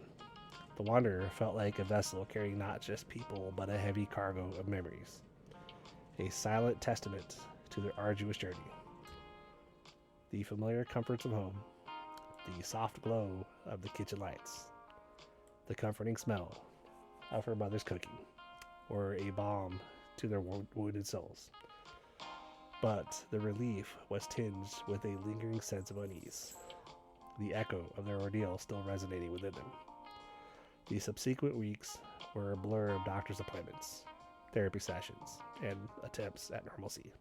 The wanderer felt like a vessel carrying not just people, but a heavy cargo of memories, a silent testament to their arduous journey. The familiar comforts of home, the soft glow of the kitchen lights, the comforting smell of her mother's cooking, were a balm to their wounded souls. But the relief was tinged with a lingering sense of unease, the echo of their ordeal still resonating within them. The subsequent weeks were a blur of doctor's appointments, therapy sessions, and attempts at normalcy.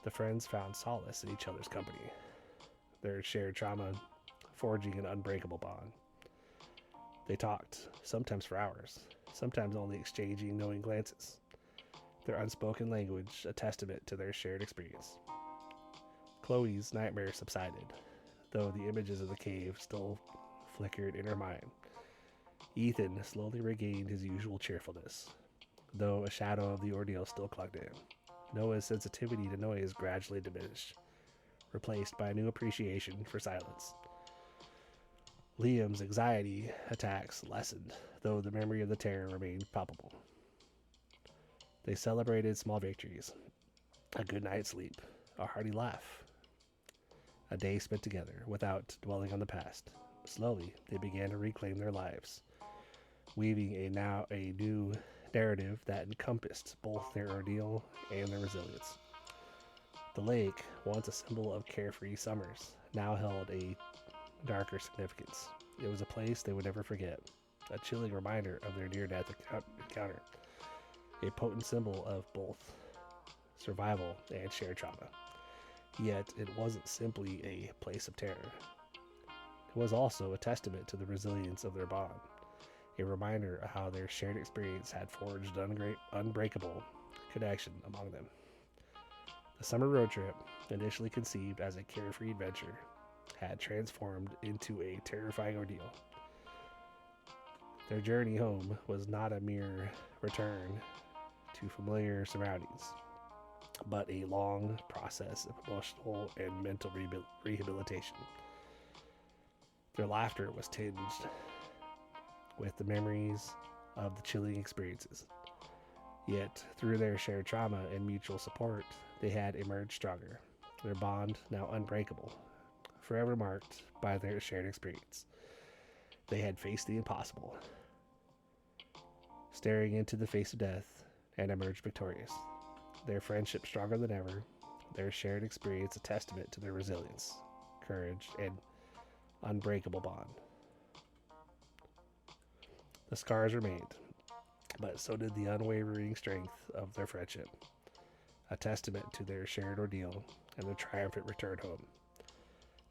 The friends found solace in each other's company, their shared trauma forging an unbreakable bond. They talked, sometimes for hours, sometimes only exchanging knowing glances, their unspoken language a testament to their shared experience. Chloe's nightmare subsided, though the images of the cave still flickered in her mind. Ethan slowly regained his usual cheerfulness, though a shadow of the ordeal still clung to him. Noah's sensitivity to noise gradually diminished, replaced by a new appreciation for silence. Liam's anxiety attacks lessened, though the memory of the terror remained palpable. They celebrated small victories, a good night's sleep, a hearty laugh, a day spent together without dwelling on the past. Slowly, they began to reclaim their lives, weaving a new narrative that encompassed both their ordeal and their resilience. The lake, once a symbol of carefree summers, now held a darker significance. It was a place they would never forget, a chilling reminder of their near-death encounter, a potent symbol of both survival and shared trauma. Yet it wasn't simply a place of terror. It was also a testament to the resilience of their bond, a reminder of how their shared experience had forged an unbreakable connection among them. The summer road trip, initially conceived as a carefree adventure, had transformed into a terrifying ordeal. Their journey home was not a mere return to familiar surroundings, but a long process of emotional and mental rehabilitation. Their laughter was tinged with the memories of the chilling experiences. Yet, through their shared trauma and mutual support, they had emerged stronger, their bond now unbreakable, forever marked by their shared experience. They had faced the impossible, staring into the face of death, and emerged victorious. Their friendship stronger than ever, their shared experience a testament to their resilience, courage, and unbreakable bond. The scars remained, but so did the unwavering strength of their friendship, a testament to their shared ordeal and their triumphant return home.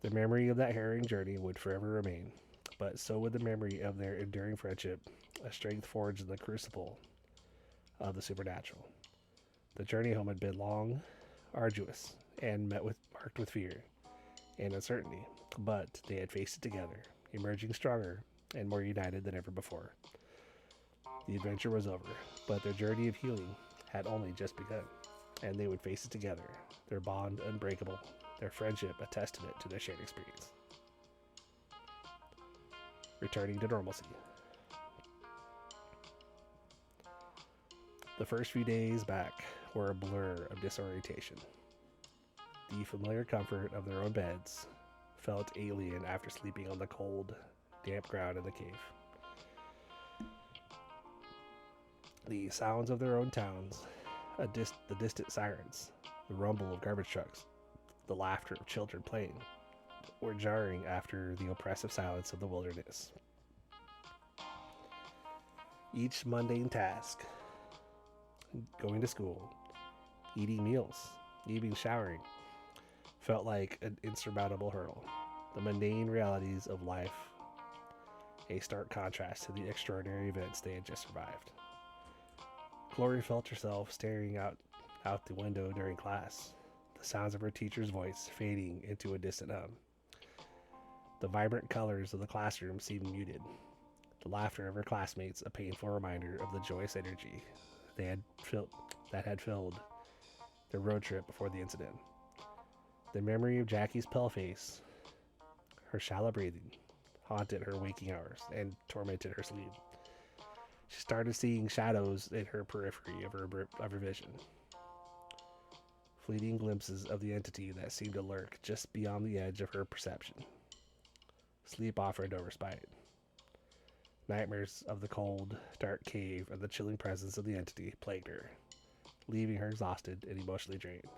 The memory of that harrowing journey would forever remain, but so would the memory of their enduring friendship, a strength forged in the crucible of the supernatural. The journey home had been long, arduous, and marked with fear and uncertainty, but they had faced it together, emerging stronger and more united than ever before. The adventure was over, but their journey of healing had only just begun, and they would face it together, their bond unbreakable, their friendship a testament to their shared experience. returning to normalcy. The first few days back were a blur of disorientation. The familiar comfort of their own beds felt alien after sleeping on the cold, damp ground in the cave. The sounds of their own towns, the distant sirens, the rumble of garbage trucks, the laughter of children playing, were jarring after the oppressive silence of the wilderness. Each mundane task, going to school, eating meals, even showering, felt like an insurmountable hurdle. The mundane realities of life, a stark contrast to the extraordinary events they had just survived. Chloe felt herself staring out the window during class, the sounds of her teacher's voice fading into a distant hum. The vibrant colors of the classroom seemed muted, the laughter of her classmates a painful reminder of the joyous energy that had filled their road trip before the incident. The memory of Jackie's pale face, her shallow breathing, haunted her waking hours and tormented her sleep. She started seeing shadows in her periphery of her vision, fleeting glimpses of the entity that seemed to lurk just beyond the edge of her perception. Sleep offered no respite. Nightmares of the cold, dark cave and the chilling presence of the entity plagued her, leaving her exhausted and emotionally drained.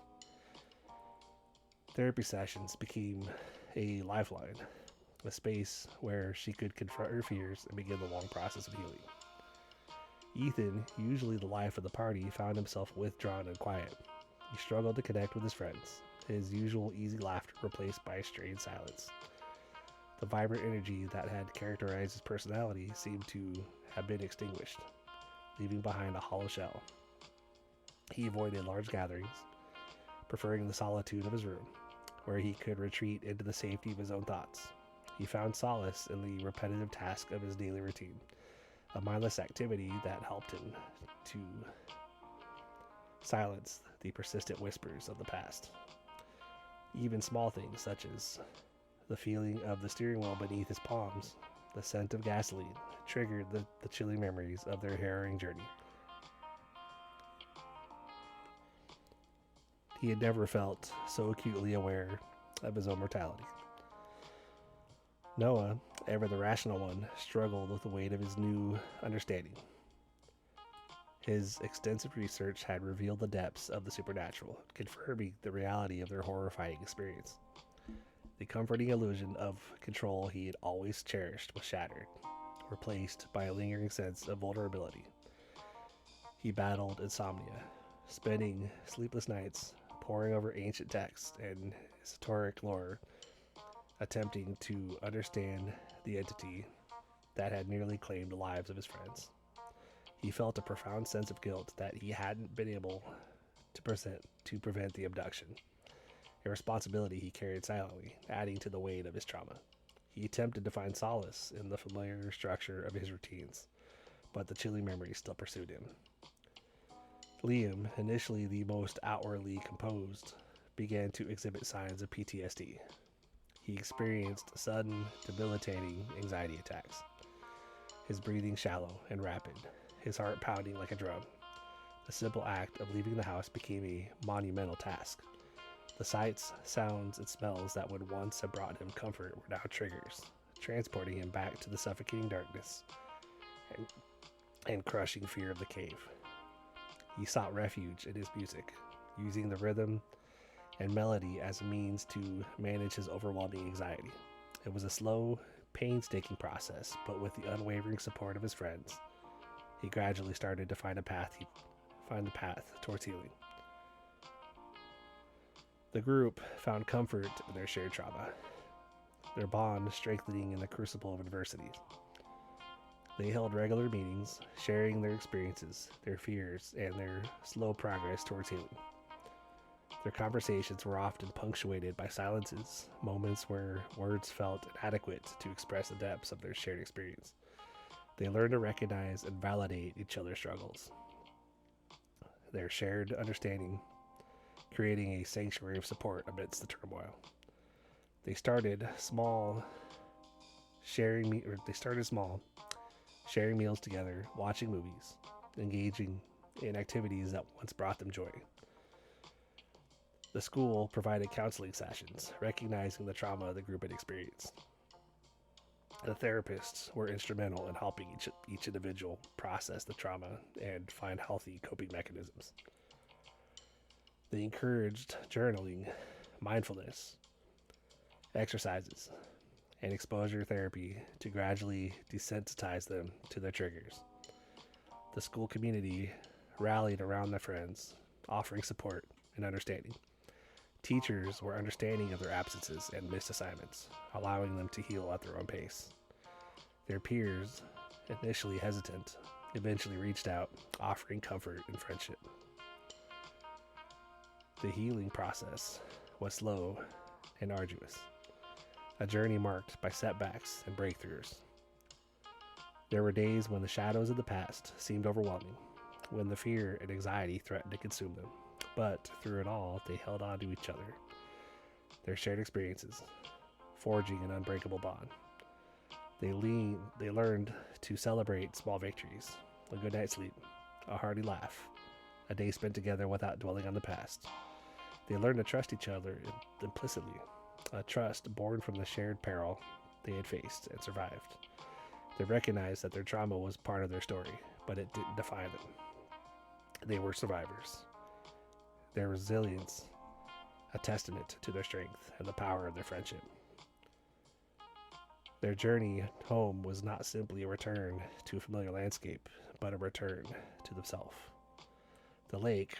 Therapy sessions became a lifeline, a space where she could confront her fears and begin the long process of healing. Ethan, usually the life of the party, found himself withdrawn and quiet. He struggled to connect with his friends, his usual easy laughter replaced by a strained silence. The vibrant energy that had characterized his personality seemed to have been extinguished, leaving behind a hollow shell. He avoided large gatherings, preferring the solitude of his room, where he could retreat into the safety of his own thoughts. He found solace in the repetitive task of his daily routine, a mindless activity that helped him to silence the persistent whispers of the past. Even small things such as the feeling of the steering wheel beneath his palms, the scent of gasoline, triggered the chilling memories of their harrowing journey. He had never felt so acutely aware of his own mortality. Noah, ever the rational one, struggled with the weight of his new understanding. His extensive research had revealed the depths of the supernatural, confirming the reality of their horrifying experience. The comforting illusion of control he had always cherished was shattered, replaced by a lingering sense of vulnerability. He battled insomnia, spending sleepless nights poring over ancient texts and historic lore, attempting to understand the entity that had nearly claimed the lives of his friends. He felt a profound sense of guilt that he hadn't been able to prevent the abduction, a responsibility he carried silently, adding to the weight of his trauma. He attempted to find solace in the familiar structure of his routines, but the chilling memories still pursued him. Liam, initially the most outwardly composed, began to exhibit signs of PTSD. He experienced sudden, debilitating anxiety attacks, his breathing shallow and rapid, his heart pounding like a drum. The simple act of leaving the house became a monumental task. The sights, sounds, and smells that would once have brought him comfort were now triggers, transporting him back to the suffocating darkness and crushing fear of the cave. He sought refuge in his music, using the rhythm and melody as a means to manage his overwhelming anxiety. It was a slow, painstaking process, but with the unwavering support of his friends, he gradually started to find the path towards healing. The group found comfort in their shared trauma, their bond strengthening in the crucible of adversity. They held regular meetings, sharing their experiences, their fears, and their slow progress towards healing. Their conversations were often punctuated by silences, moments where words felt inadequate to express the depths of their shared experience. They learned to recognize and validate each other's struggles, their shared understanding, creating a sanctuary of support amidst the turmoil. They started small, They started small, sharing meals together, watching movies, engaging in activities that once brought them joy. The school provided counseling sessions, recognizing the trauma the group had experienced. The therapists were instrumental in helping each individual process the trauma and find healthy coping mechanisms. They encouraged journaling, mindfulness, exercises, and exposure therapy to gradually desensitize them to their triggers. The school community rallied around their friends, offering support and understanding. Teachers were understanding of their absences and missed assignments, allowing them to heal at their own pace. Their peers, initially hesitant, eventually reached out, offering comfort and friendship. The healing process was slow and arduous, a journey marked by setbacks and breakthroughs. There were days when the shadows of the past seemed overwhelming, when the fear and anxiety threatened to consume them. But through it all, they held on to each other, their shared experiences, forging an unbreakable bond. They learned to celebrate small victories, a good night's sleep, a hearty laugh, a day spent together without dwelling on the past. They learned to trust each other implicitly, a trust born from the shared peril they had faced and survived. They recognized that their trauma was part of their story, but it didn't define them. They were survivors. Their resilience, a testament to their strength and the power of their friendship. Their journey home was not simply a return to a familiar landscape, but a return to themselves. The lake,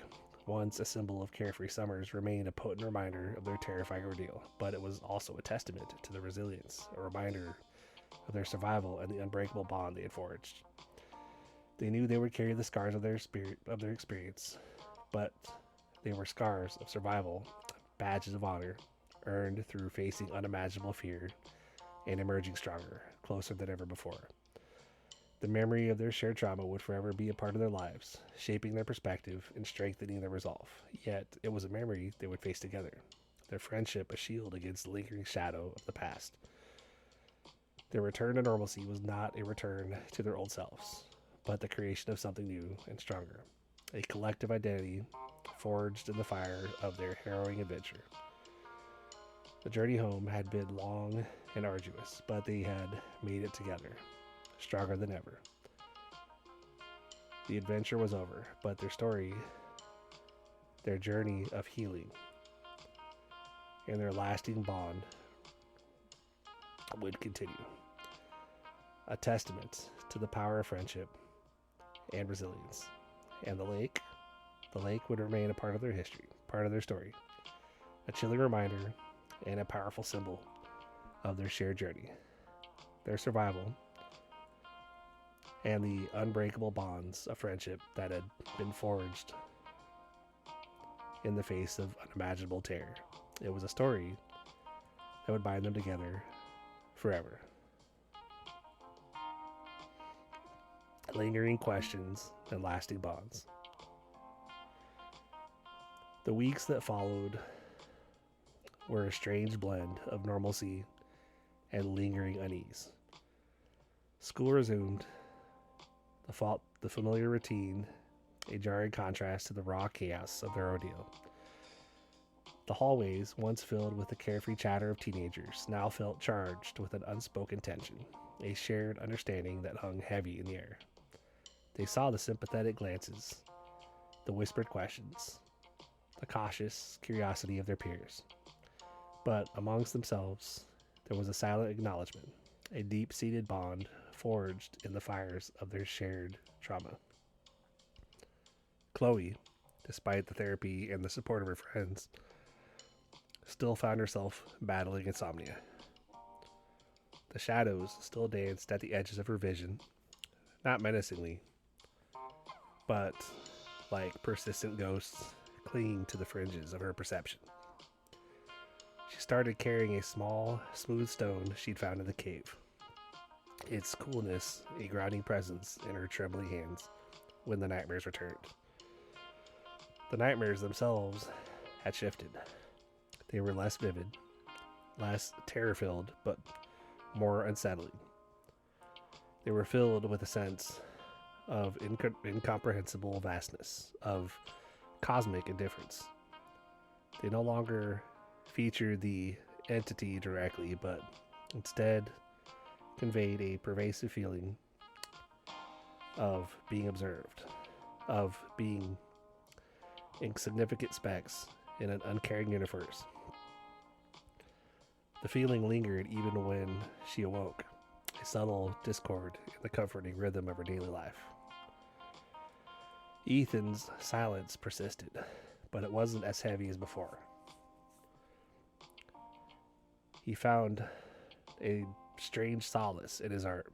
once a symbol of carefree summers, remained a potent reminder of their terrifying ordeal, but it was also a testament to their resilience, a reminder of their survival and the unbreakable bond they had forged. They knew they would carry the scars of their experience, but they were scars of survival, badges of honor, earned through facing unimaginable fear and emerging stronger, closer than ever before. The memory of their shared trauma would forever be a part of their lives, shaping their perspective and strengthening their resolve. Yet, it was a memory they would face together, their friendship a shield against the lingering shadow of the past. Their return to normalcy was not a return to their old selves, but the creation of something new and stronger, a collective identity forged in the fire of their harrowing adventure. The journey home had been long and arduous, but they had made it together, stronger than ever. The adventure was over, but their story, their journey of healing, and their lasting bond would continue. A testament to the power of friendship and resilience. And the lake would remain a part of their history, part of their story, a chilling reminder and a powerful symbol of their shared journey, their survival, and the unbreakable bonds of friendship that had been forged in the face of unimaginable terror. It was a story that would bind them together forever. Lingering questions and lasting bonds. The weeks that followed were a strange blend of normalcy and lingering unease. School resumed, the familiar routine, a jarring contrast to the raw chaos of their ordeal. The hallways, once filled with the carefree chatter of teenagers, now felt charged with an unspoken tension, a shared understanding that hung heavy in the air. They saw the sympathetic glances, the whispered questions, the cautious curiosity of their peers. But amongst themselves, there was a silent acknowledgement, a deep-seated bond forged in the fires of their shared trauma. Chloe, despite the therapy and the support of her friends, still found herself battling insomnia. The shadows still danced at the edges of her vision, not menacingly, but like persistent ghosts clinging to the fringes of her perception. She started carrying a small, smooth stone she'd found in the cave, its coolness a grounding presence in her trembling hands when the nightmares returned. The nightmares themselves had shifted. They were less vivid, less terror-filled, but more unsettling. They were filled with a sense of incomprehensible vastness, of cosmic indifference. They no longer featured the entity directly, but instead conveyed a pervasive feeling of being observed, of being insignificant specks in an uncaring universe. The feeling lingered even when she awoke, a subtle discord in the comforting rhythm of her daily life. Ethan's silence persisted, but it wasn't as heavy as before. He found a strange solace in his art,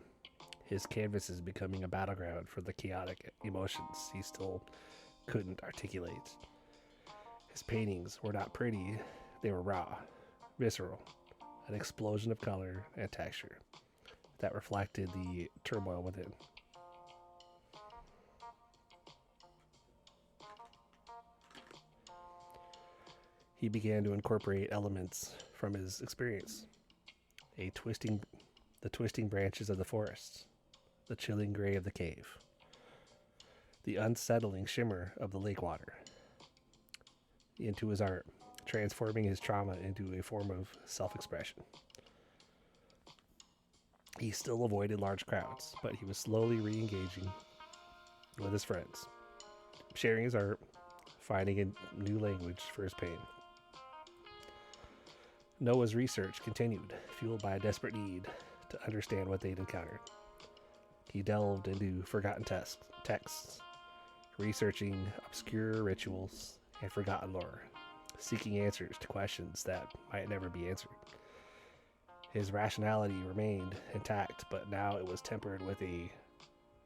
his canvases becoming a battleground for the chaotic emotions he still couldn't articulate. His paintings were not pretty, they were raw, visceral, an explosion of color and texture that reflected the turmoil within. He began to incorporate elements from his experience, the twisting branches of the forests, the chilling gray of the cave, the unsettling shimmer of the lake water, into his art, transforming his trauma into a form of self-expression. He still avoided large crowds, but he was slowly re-engaging with his friends, sharing his art, finding a new language for his pain. Noah's research continued, fueled by a desperate need to understand what they'd encountered. He delved into forgotten texts, researching obscure rituals and forgotten lore, seeking answers to questions that might never be answered. His rationality remained intact, but now it was tempered with a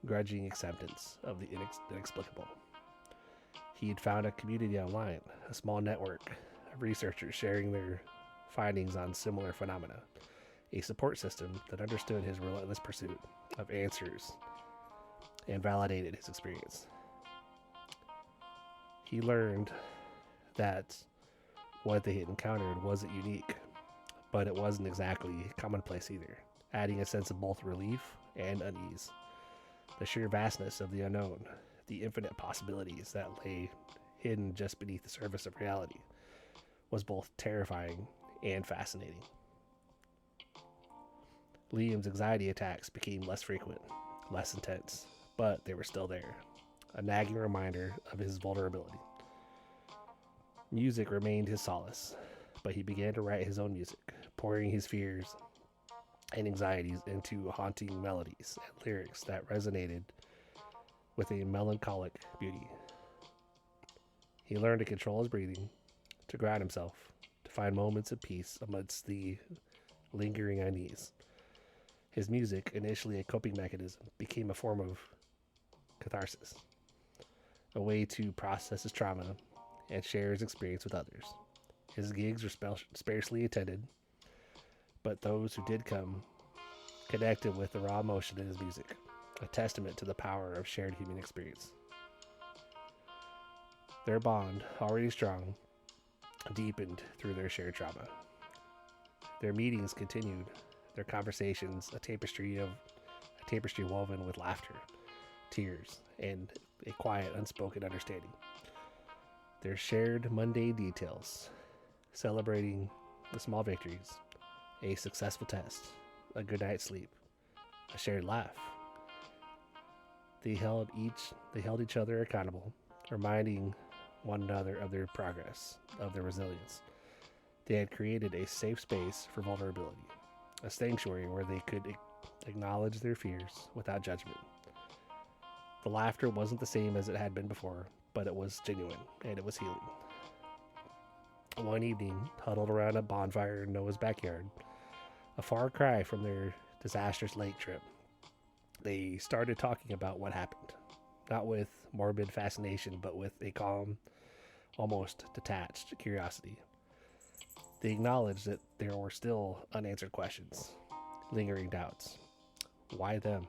grudging acceptance of the inexplicable. He had found a community online, a small network of researchers sharing their findings on similar phenomena, a support system that understood his relentless pursuit of answers and validated his experience. He learned that what they had encountered wasn't unique, but it wasn't exactly commonplace either, adding a sense of both relief and unease. The sheer vastness of the unknown, the infinite possibilities that lay hidden just beneath the surface of reality, was both terrifying and fascinating. Liam's anxiety attacks became less frequent, less intense, but they were still there, a nagging reminder of his vulnerability. Music remained his solace, but he began to write his own music, pouring his fears and anxieties into haunting melodies and lyrics that resonated with a melancholic beauty. He learned to control his breathing, to ground himself, to find moments of peace amidst the lingering unease. His music, initially a coping mechanism, became a form of catharsis, a way to process his trauma and share his experience with others. His gigs were sparsely attended, but those who did come connected with the raw emotion in his music, a testament to the power of shared human experience. Their bond, already strong, deepened through their shared trauma. Their meetings continued, their conversations a tapestry woven with laughter, tears, and a quiet, unspoken understanding. Their shared mundane details, celebrating the small victories, a successful test, a good night's sleep, a shared laugh. They held each other accountable, reminding one another of their progress, of their resilience. They had created a safe space for vulnerability, a sanctuary where they could acknowledge their fears without judgment. The laughter wasn't the same as it had been before, but it was genuine, and it was healing. One evening, huddled around a bonfire in Noah's backyard, a far cry from their disastrous lake trip, they started talking about what happened, not with morbid fascination, but with a calm, almost detached curiosity. They acknowledged that there were still unanswered questions, lingering doubts. Why them?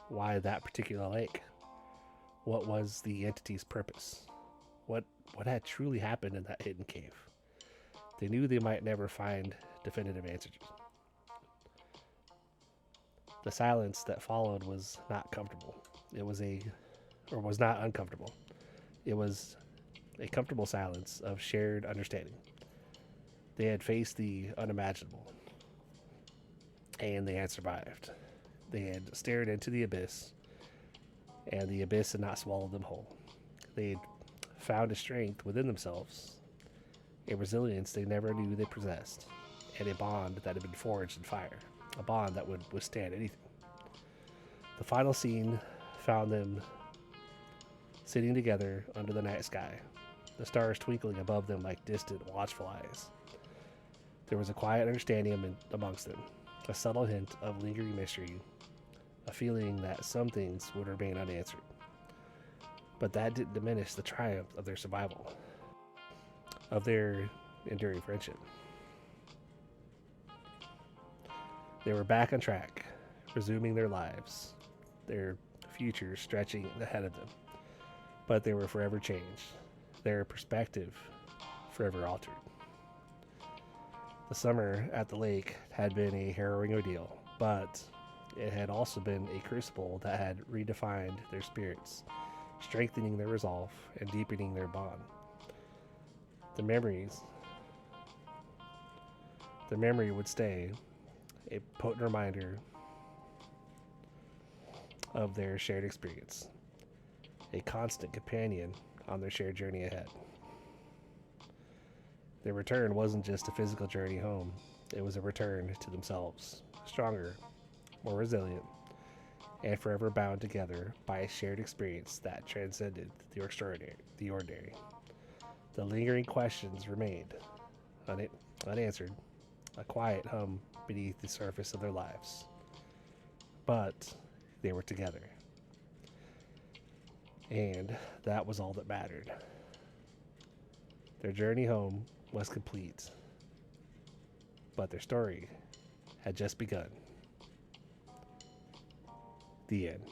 Why that particular lake? What was the entity's purpose? What had truly happened in that hidden cave? They knew they might never find definitive answers, The silence that followed was not comfortable. It was was not uncomfortable. It was a comfortable silence of shared understanding. They had faced the unimaginable, and they had survived. They had stared into the abyss, and the abyss had not swallowed them whole. They had found a strength within themselves, a resilience they never knew they possessed, and a bond that had been forged in fire, a bond that would withstand anything. The final scene found them sitting together under the night sky, the stars twinkling above them like distant, watchful eyes. There was a quiet understanding amongst them, a subtle hint of lingering mystery, a feeling that some things would remain unanswered. But that didn't diminish the triumph of their survival, of their enduring friendship. They were back on track, resuming their lives, their future stretching ahead of them. But they were forever changed, their perspective forever altered. The summer at the lake had been a harrowing ordeal, but it had also been a crucible that had redefined their spirits, strengthening their resolve and deepening their bond. The memory would stay, a potent reminder of their shared experience, a constant companion on their shared journey ahead. Their return wasn't just a physical journey home, it was a return to themselves, stronger, more resilient, and forever bound together by a shared experience that transcended the ordinary. The lingering questions remained unanswered, a quiet hum beneath the surface of their lives. But they were together. And that was all that mattered. Their journey home was complete, but their story had just begun. The end.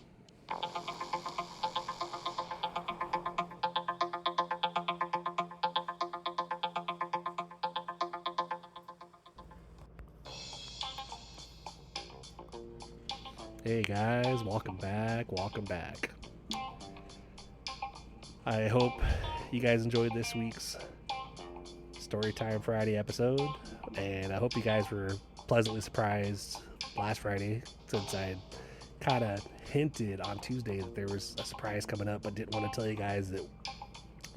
Hey guys, welcome back. I hope you guys enjoyed this week's Storytime Friday episode, and I hope you guys were pleasantly surprised last Friday, since I kind of hinted on Tuesday that there was a surprise coming up, but didn't want to tell you guys that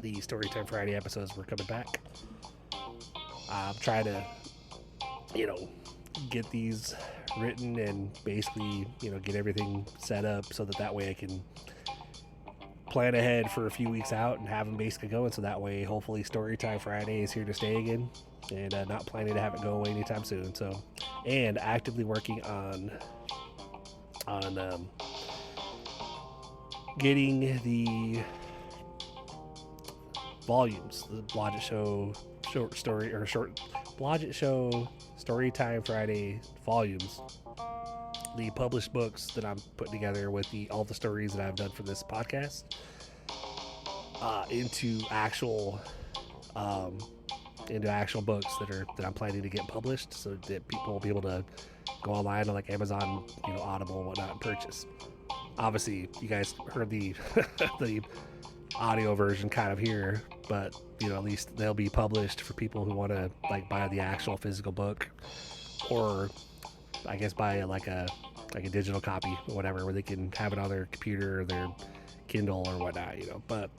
the Storytime Friday episodes were coming back. I'm trying to, get these written and basically, get everything set up so that way I can plan ahead for a few weeks out and have them basically going, so that way hopefully Storytime Friday is here to stay again, and not planning to have it go away anytime soon. So, and actively working on getting the volumes, the Blodgett Show Blodgett Show Storytime Friday volumes, the published books that I'm putting together with all the stories that I've done for this podcast, into actual books that I'm planning to get published, so that people will be able to go online on like Amazon, Audible and whatnot, and purchase. Obviously, you guys heard the the audio version kind of here, but at least they'll be published for people who want to like buy the actual physical book, or I guess buy like a digital copy or whatever, where they can have it on their computer or their Kindle or whatnot, But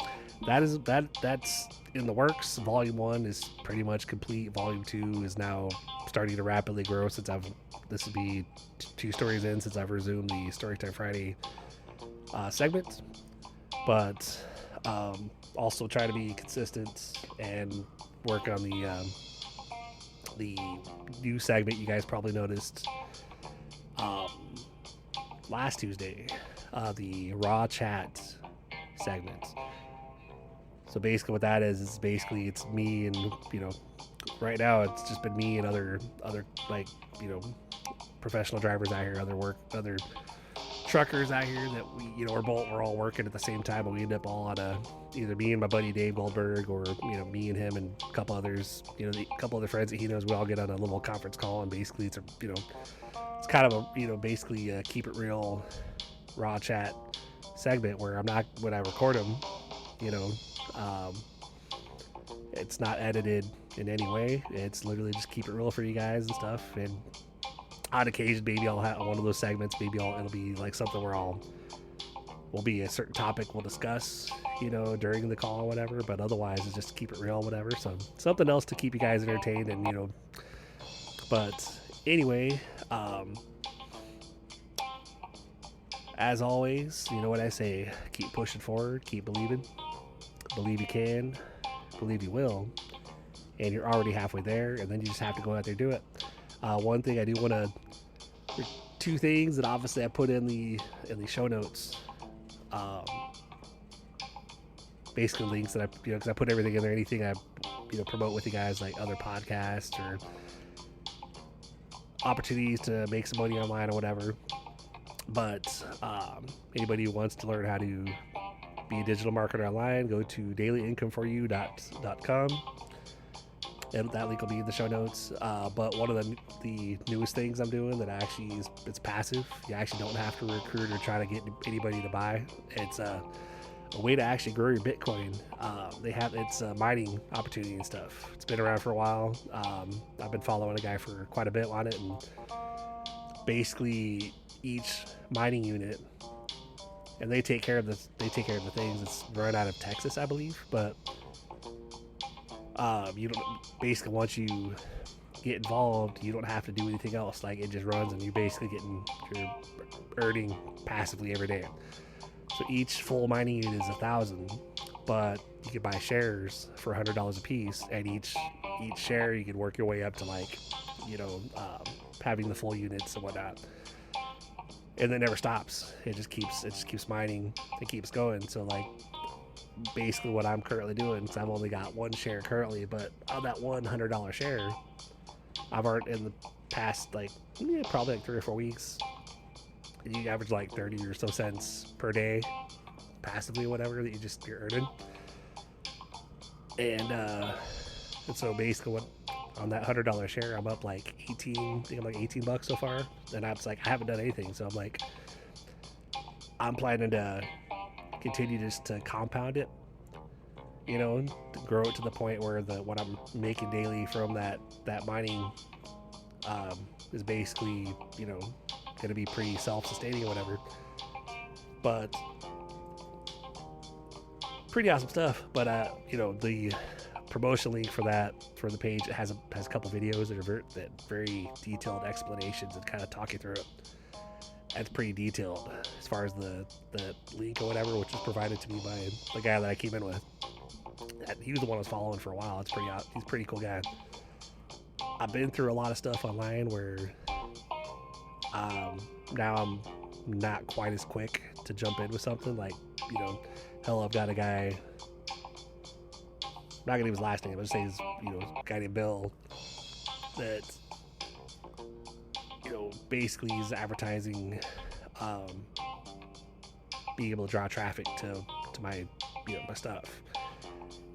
that's in the works. Volume 1 is pretty much complete. Volume 2 is now starting to rapidly grow, since this will be 2 stories in since I've resumed the Storytime Friday segment. But also try to be consistent and work on the new segment you guys probably noticed last Tuesday, the Raw Chat segment. So basically what that is basically it's me and, right now it's just been me and other like, professional drivers out here, other truckers out here that we're all working at the same time, but we end up all on either me and my buddy Dave Goldberg, or me and him and a couple others, a couple other friends that he knows. We all get on a little conference call, and basically it's it's kind of a, basically a keep it real raw chat segment where I'm not, when I record them, you know, um, it's not edited in any way. It's literally just keep it real for you guys and stuff. And on occasion, maybe I'll have one of those segments. Maybe it'll be like something where will be a certain topic we'll discuss, during the call or whatever. But otherwise, it's just keep it real, whatever. So something else to keep you guys entertained and, but anyway, as always, you know what I say, keep pushing forward, keep believing, believe you can, believe you will, and you're already halfway there, and then you just have to go out there and do it. One thing I do want to, two things that obviously I put in the show notes, basically links that I, because I put everything in there, anything I, promote with you guys, like other podcasts or opportunities to make some money online or whatever. But anybody who wants to learn how to be a digital marketer online, go to dailyincomeforyou.com, and that link will be in the show notes. But one of the newest things I'm doing that actually it's passive. You actually don't have to recruit or try to get anybody to buy. It's a way to actually grow your Bitcoin. It's a mining opportunity and stuff. It's been around for a while. I've been following a guy for quite a bit on it, and basically each mining unit, and they take care of the things. It's run out of Texas, I believe, but you don't, basically once you get involved, you don't have to do anything else. Like, it just runs, and you're you're earning passively every day. So each full mining unit is 1,000, but you can buy shares for $100 a piece, and each share you can work your way up to, like, having the full units and whatnot. And it never stops. It just keeps mining. It keeps going. So, like, basically what I'm currently doing, because I've only got one share currently, but on that $100 share, I've already, in the past, probably 3 or 4 weeks, you average like 30 or so cents per day passively, whatever, that you're earning. And so basically on that $100 share, I'm up like 18, I think I'm like $18 so far. And I haven't done anything. So I'm planning to continue just to compound it, to grow it to the point where what I'm making daily from that mining is basically, going to be pretty self-sustaining or whatever. But pretty awesome stuff. But the promotion link for the page, it has a couple videos that are very detailed explanations and kind of talk you through it. That's pretty detailed as far as the link or whatever, which was provided to me by the guy that I came in with. He was the one I was following for a while. He's a pretty cool guy. I've been through a lot of stuff online where now I'm not quite as quick to jump in with something. Like, hell, I've got a guy, I'm not gonna give his last name, I'll just say he's, a guy named Bill, that, basically he's advertising, being able to draw traffic to my, my stuff.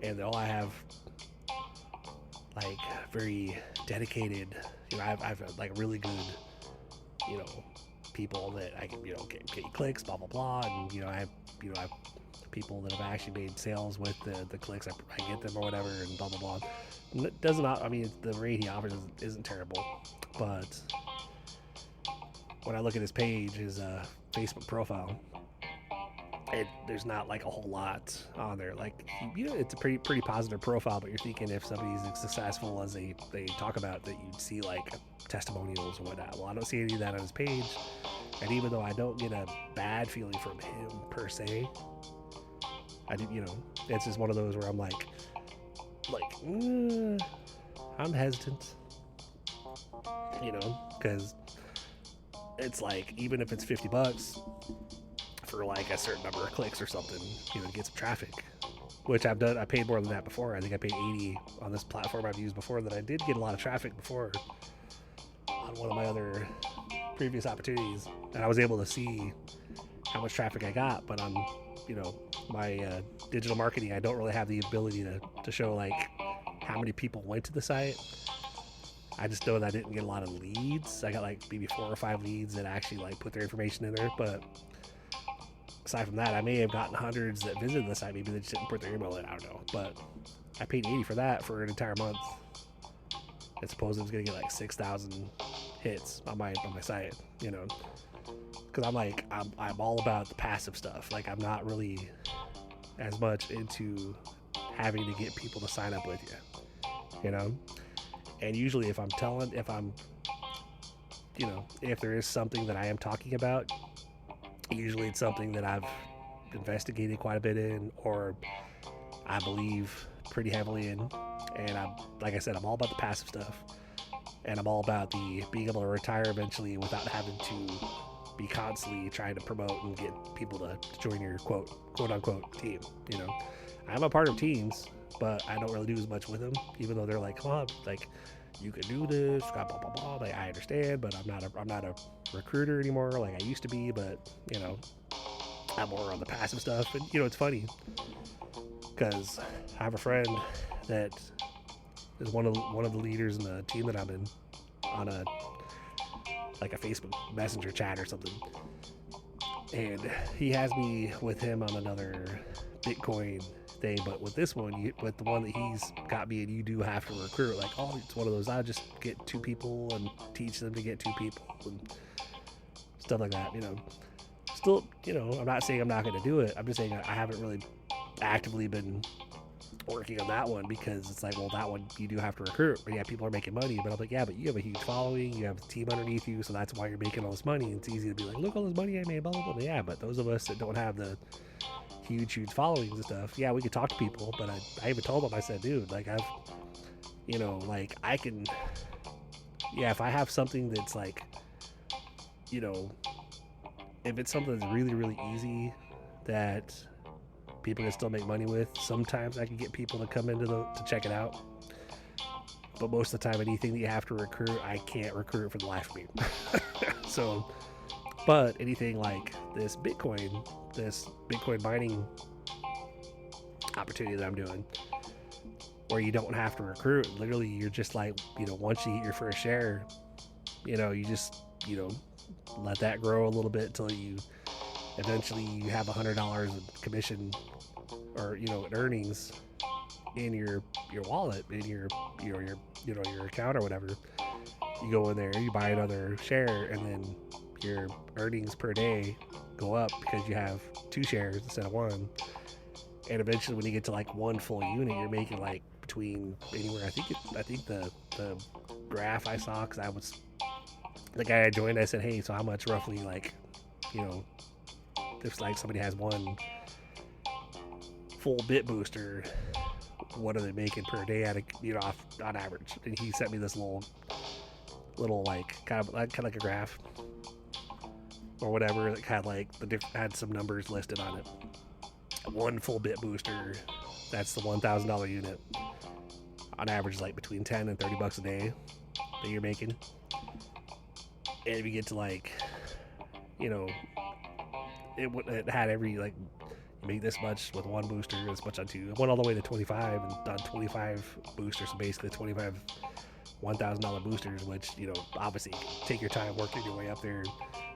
And all I have, like, very dedicated, I've like really good, people that I can, get clicks, blah, blah, blah. And, I have people that have actually made sales with the clicks. I get them or whatever, and blah, blah, blah. And it doesn't, the rate he offers isn't terrible, but when I look at his page, his Facebook profile, there's not like a whole lot on there. Like, it's a pretty positive profile, but you're thinking if somebody's as successful as they talk about, that you'd see like testimonials or whatnot. Well, I don't see any of that on his page. And even though I don't get a bad feeling from him per se, I do, it's just one of those where I'm like, I'm hesitant, because it's like, even if it's $50 for like a certain number of clicks or something, to get some traffic, which I've done. I paid more than that before. I think I paid $80 on this platform I've used before, that I did get a lot of traffic before on one of my other previous opportunities, and I was able to see how much traffic I got. But on, my digital marketing, I don't really have the ability to show like how many people went to the site. I just know that I didn't get a lot of leads. I got like maybe 4 or 5 leads that actually like put their information in there. But aside from that, I may have gotten hundreds that visited the site. Maybe they just didn't put their email in. I don't know. But I paid $80 for that for an entire month. I suppose I was gonna get like 6,000 hits on my site, you know, because I'm all about the passive stuff. Like, I'm not really as much into having to get people to sign up with you know. And usually, if there is something that I am talking about, usually it's something that I've investigated quite a bit in, or I believe pretty heavily in. And like I said, I'm all about the passive stuff, and I'm all about the being able to retire eventually without having to be constantly trying to promote and get people to join your quote unquote team. You know, I'm a part of teams, but I don't really do as much with them, even though they're like, come on, like, you can do this, blah blah blah blah. Like, I understand, but I'm not a recruiter anymore like I used to be. But you know, I'm more on the passive stuff. And you know, it's funny because I have a friend that is one of the leaders in the team that I'm in, on a Facebook Messenger chat or something, and he has me with him on another Bitcoin thing. But with this one, with the one that he's got me, and you do have to recruit. Like, oh, it's one of those, I just get 2 people and teach them to get 2 people and stuff like that. You know, still, you know, I'm not saying I'm not going to do it. I'm just saying I haven't really actively been working on that one, because it's like, well, that one you do have to recruit, but yeah, people are making money. But I'm like, yeah, but you have a huge following, you have a team underneath you, so that's why you're making all this money. It's easy to be like, look, all this money I made, blah blah blah. Yeah, but those of us that don't have the huge followings and stuff, yeah, we could talk to people. But I even told them, I said, dude, like, I've, you know, like, I can, yeah, if I have something that's like, you know, if it's something that's really really easy that people can still make money with, sometimes I can get people to come into to check it out. But most of the time, anything that you have to recruit, I can't recruit for the life of me. So, but anything like this Bitcoin mining opportunity that I'm doing, where you don't have to recruit, literally you're just like, you know, once you get your first share, you know, you just, you know, let that grow a little bit till you eventually you have $100 in commission, or, you know, in earnings in your wallet, in your account or whatever. You go in there, you buy another share, and then your earnings per day go up because you have 2 shares instead of 1. And eventually, when you get to like 1 full unit, you're making like between anywhere. I think the graph I saw, because I was the guy I joined, I said, hey, so how much roughly, like, you know, if like somebody has 1 full bit booster, what are they making per day at on average? And he sent me this little like kind of like a graph or whatever that had like had some numbers listed on it. 1 full bit booster, that's the $1,000 unit. On average, like between $10 and $30 a day that you're making. And if you get to like, you know, it had every, like, you make this much with 1 booster, this much on 2. It went all the way to 25 and done 25 boosters, so basically 25 $1,000 boosters, which, you know, obviously take your time working your way up there,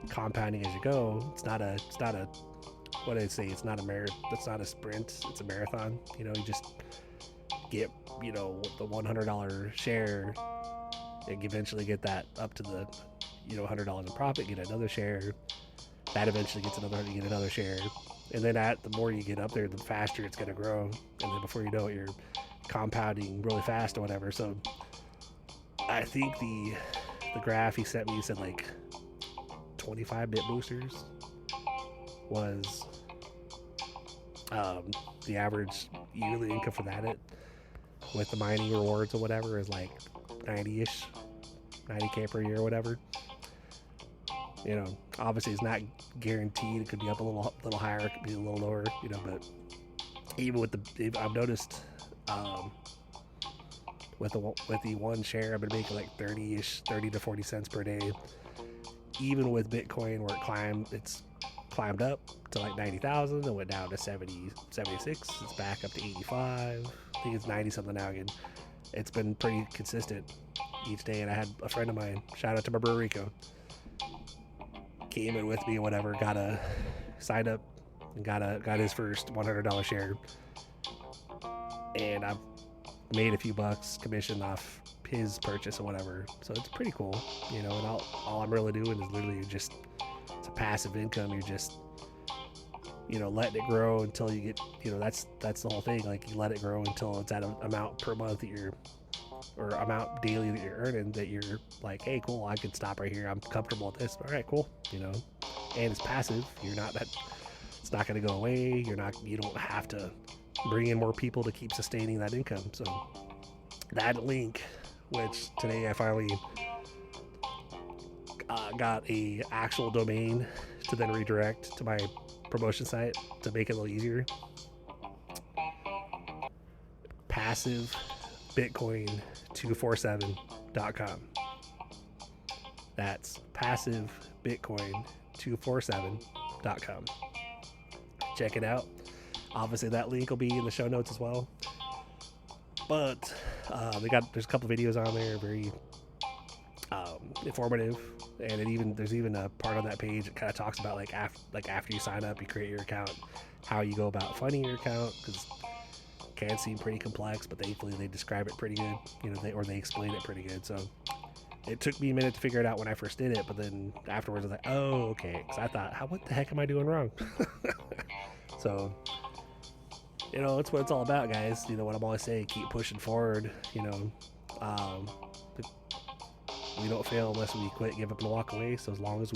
compounding as you go. It's not a what did I say? It's not a sprint. It's a marathon. You know, you just get, you know, the $100 share and eventually get that up to the, you know, $100 in profit, get another share. That eventually gets you get another share. And then the more you get up there, the faster it's going to grow. And then before you know it, you're compounding really fast or whatever. So I think the graph he sent me, he said like 25 bit boosters was the average yearly income for that, with the mining rewards or whatever, is like 90K per year or whatever. You know, obviously it's not guaranteed. It could be up a little higher, it could be a little lower, you know, but even I've noticed with the 1 share, I've been making like 30 to 40 cents per day. Even with Bitcoin, where it's climbed up to like 90,000 and went down to 70, 76. It's back up to 85. I think it's 90 something now again. It's been pretty consistent. each day. And I had a friend of mine, shout out to my brother Ricco, came in with me or whatever, got a signed up and got his first $100 share. And I've made a few bucks commission off his purchase or whatever. So it's pretty cool, you know, and all I'm really doing is literally just, it's a passive income. You're just, you know, letting it grow until you get, you know, that's the whole thing. Like, you let it grow until it's at an amount per month that you're, or amount daily that you're earning, that you're like, hey, cool, I can stop right here. I'm comfortable with this. All right, cool. You know, and it's passive. You're not that, it's not going to go away. You don't have to bring in more people to keep sustaining that income. So that link, which today I finally got a actual domain to then redirect to my promotion site to make it a little easier. PassiveBitcoin247.com. That's PassiveBitcoin247.com. Check it out. Obviously, that link will be in the show notes as well. But there's a couple videos on there, very informative, and there's even a part on that page that kind of talks about like after you sign up, you create your account, how you go about funding your account, because it can seem pretty complex, but thankfully they describe it pretty good, you know, they explain it pretty good. So it took me a minute to figure it out when I first did it, but then afterwards I was like, oh, okay, because I thought, what the heck am I doing wrong? So, you know, that's what it's all about, guys. You know what I'm always saying, keep pushing forward. You know, we don't fail unless we quit, give up, and walk away. So as long as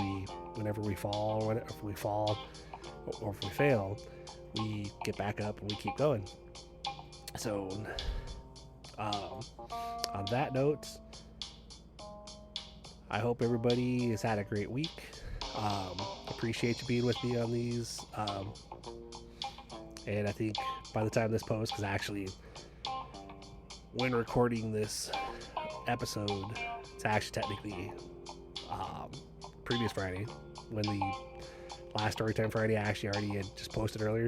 whenever we fall, or if we fail, we get back up and we keep going. So, on that note, I hope everybody has had a great week. Appreciate you being with me on these. And I think by the time this posts, because actually, when recording this episode, it's actually technically previous Friday, when the last Storytime Friday I actually already had just posted earlier.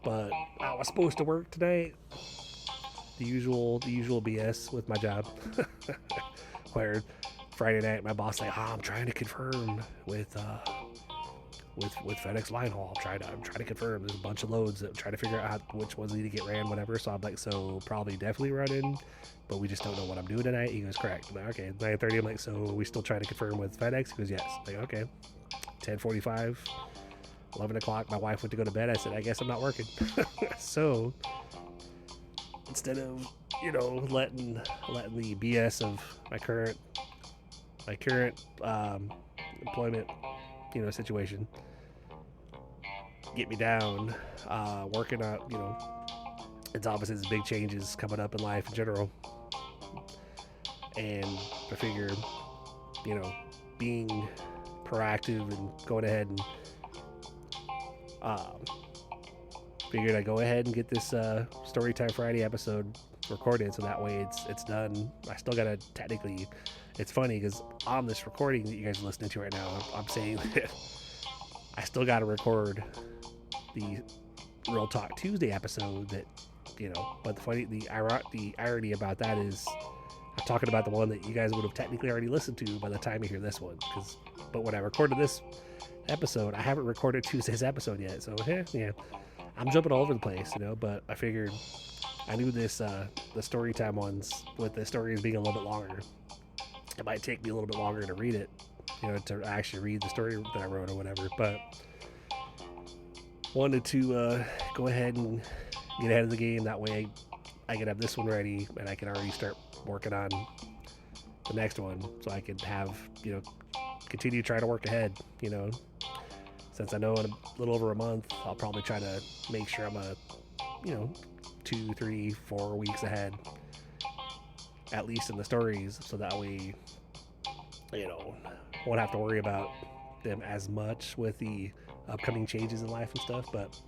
But I was supposed to work tonight. The usual BS with my job. Where Friday night my boss like, I'm trying to confirm with FedEx line haul. I'm trying to confirm. There's a bunch of loads that I'm trying to figure out which ones need to get ran, whatever. So I'm like, so probably definitely running, but we just don't know what I'm doing tonight. He goes, correct. I'm like, okay, 9:30. I'm like, so are we still trying to confirm with FedEx? He goes, yes. I'm like, okay. 10:45, 11 o'clock. My wife went to go to bed. I said, I guess I'm not working. So instead of, you know, letting the BS of my current employment, you know, situation get me down, working on, you know, it's obviously there's big changes coming up in life in general, and I figure, you know, being proactive and going ahead and figured I'd go ahead and get this Storytime Friday episode recorded, so that way it's done. I still gotta technically, it's funny because on this recording that you guys are listening to right now, I'm saying that I still gotta record the Real Talk Tuesday episode, that, you know, but the irony about that is I'm talking about the one that you guys would have technically already listened to by the time you hear this one, but when I recorded this episode, I haven't recorded Tuesday's episode yet, so yeah, I'm jumping all over the place, you know, but I figured I knew this the Storytime ones, with the stories being a little bit longer, it might take me a little bit longer to read it, you know, to actually read the story that I wrote or whatever, but wanted to go ahead and get ahead of the game. That way I can have this one ready and I can already start working on the next one, so I can have, you know, continue trying to work ahead, you know, since I know in a little over a month I'll probably try to make sure I'm 2, 3, 4 weeks ahead at least in the stories, so that way, you know, won't have to worry about them as much with the upcoming changes in life and stuff. But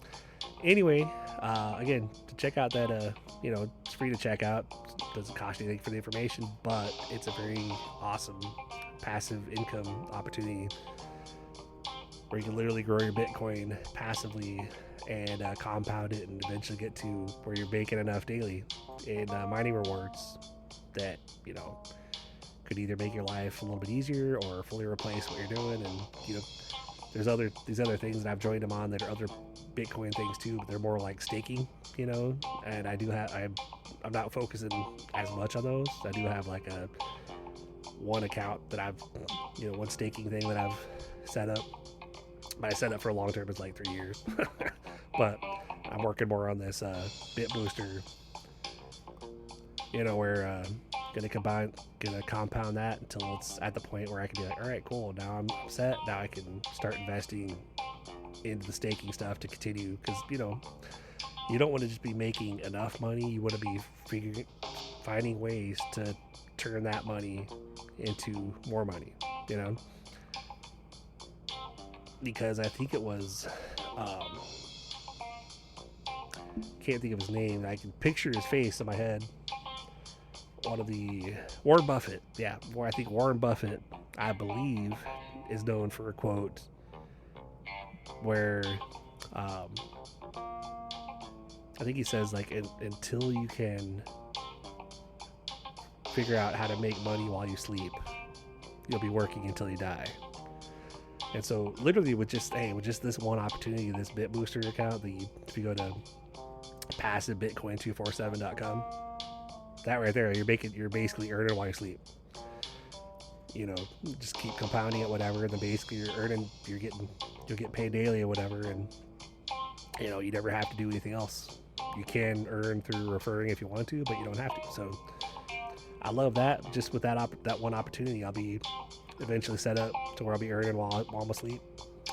anyway, again, to check out that, you know, it's free to check out, doesn't cost you anything for the information, but it's a very awesome passive income opportunity where you can literally grow your Bitcoin passively and compound it and eventually get to where you're making enough daily in mining rewards that, you know, could either make your life a little bit easier or fully replace what you're doing. And there's these other things that I've joined them on that are other Bitcoin things too, but they're more like staking, and I'm not focusing as much on those. I do have like one account that I've, one staking thing that I've set up, but I set up for a long term. It's like 3 years, but I'm working more on this bit booster, where gonna compound that until it's at the point where I can be like, all right, cool, now I'm set. Now I can start investing into the staking stuff to continue, because you don't want to just be making enough money. You want to be finding ways to turn that money into more money, because I think it was can't think of his name. I can picture his face in my head. One of the Warren Buffett, I think Warren Buffett, I believe, is known for a quote where I think he says, like, until you can figure out how to make money while you sleep, you'll be working until you die. And so literally with just this one opportunity, this Bit Booster account, if you go to passivebitcoin247.com, that right there, you're basically earning while you sleep. Just keep compounding it, whatever, and then basically you'll get paid daily or whatever, and you never have to do anything else. You can earn through referring if you want to, but you don't have to. So I love that. Just with that one opportunity, I'll be eventually set up to where I'll be earning while I'm asleep,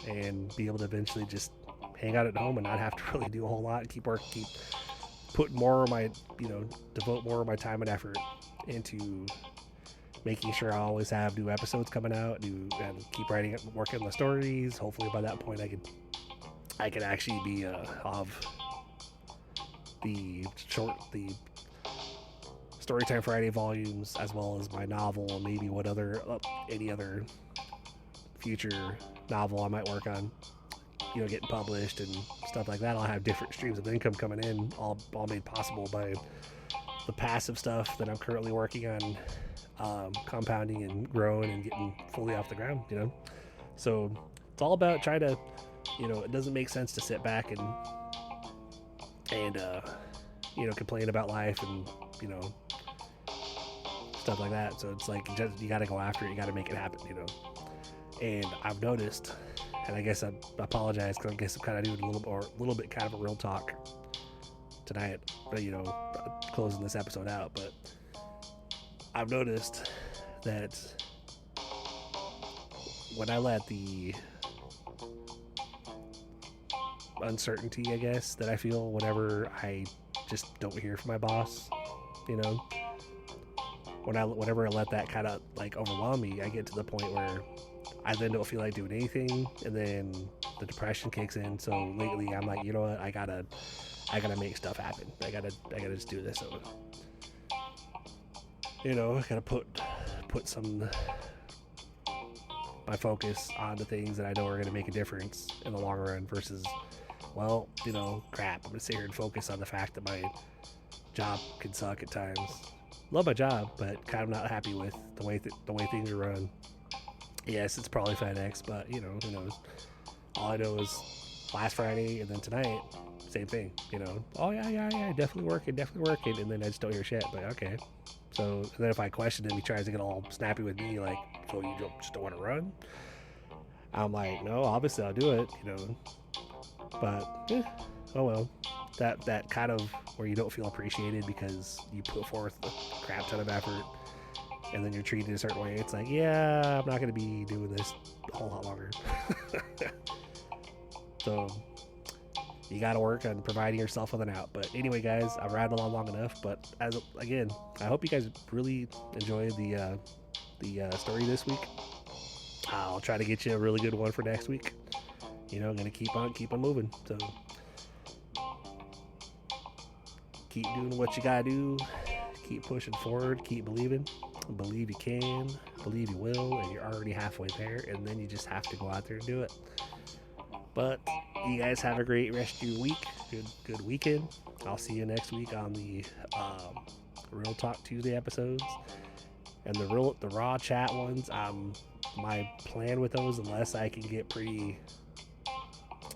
and be able to eventually just hang out at home and not have to really do a whole lot, and keep putting more of my, devote more of my time and effort into making sure I always have new episodes coming out, and keep writing, working on the stories. Hopefully by that point I could actually be of the Storytime Friday volumes, as well as my novel, and maybe any other future novel I might work on, getting published and stuff like that. I'll have different streams of income coming in, all made possible by the passive stuff that I'm currently working on, compounding and growing and getting fully off the ground, So it's all about trying to, it doesn't make sense to sit back and complain about life and, stuff like that. So it's like, you got to go after it. You got to make it happen, And I've noticed, and I guess I apologize, because I guess I'm kind of doing a little bit kind of a real talk tonight, but closing this episode out. But I've noticed that when I let the uncertainty, I guess, that I feel whenever I just don't hear from my boss, whenever I let that kind of like overwhelm me, I get to the point where I then don't feel like doing anything, and then the depression kicks in. So lately I'm like, you know what, I gotta make stuff happen. I gotta just do this. So, I gotta put some my focus on the things that I know are gonna make a difference in the long run, versus, well, crap, I'm gonna sit here and focus on the fact that my job can suck at times. Love my job, but kind of not happy with the way things are run. Yes, it's probably FedEx, but who knows? All I know is last Friday and then tonight, same thing. Oh yeah, definitely working, and then I just don't hear shit. But okay, so and then if I question him, he tries to get all snappy with me, like, so you just don't want to run? I'm like, no, obviously I'll do it, but oh well. That kind of where you don't feel appreciated because you put forth a crap ton of effort, and then you're treated a certain way. It's like, yeah, I'm not going to be doing this a whole lot longer. So you got to work on providing yourself with an out. But anyway, guys, I've rattled on long enough. But again, I hope you guys really enjoyed the story this week. I'll try to get you a really good one for next week. I'm going to keep on moving. So keep doing what you gotta do, keep pushing forward, keep believing, believe you can, believe you will, and you're already halfway there, and then you just have to go out there and do it. But you guys have a great rest of your week, good weekend. I'll see you next week on the Real Talk Tuesday episodes, And the raw chat ones, my plan with those, unless I can get pretty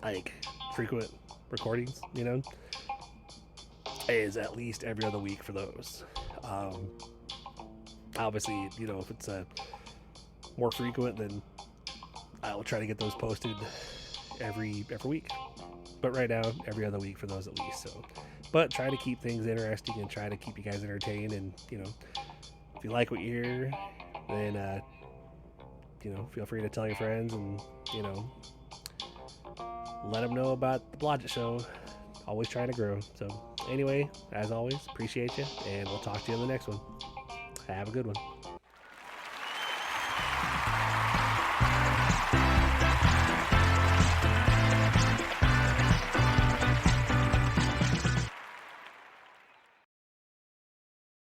like frequent recordings, is at least every other week for those. Obviously, if it's more frequent, then I will try to get those posted every week. But right now, every other week for those at least. So, but try to keep things interesting and try to keep you guys entertained. And if you like what you hear, then feel free to tell your friends and let them know about the Blodgett Show. Always trying to grow. So anyway, as always, appreciate you, and we'll talk to you in the next one. Have a good one.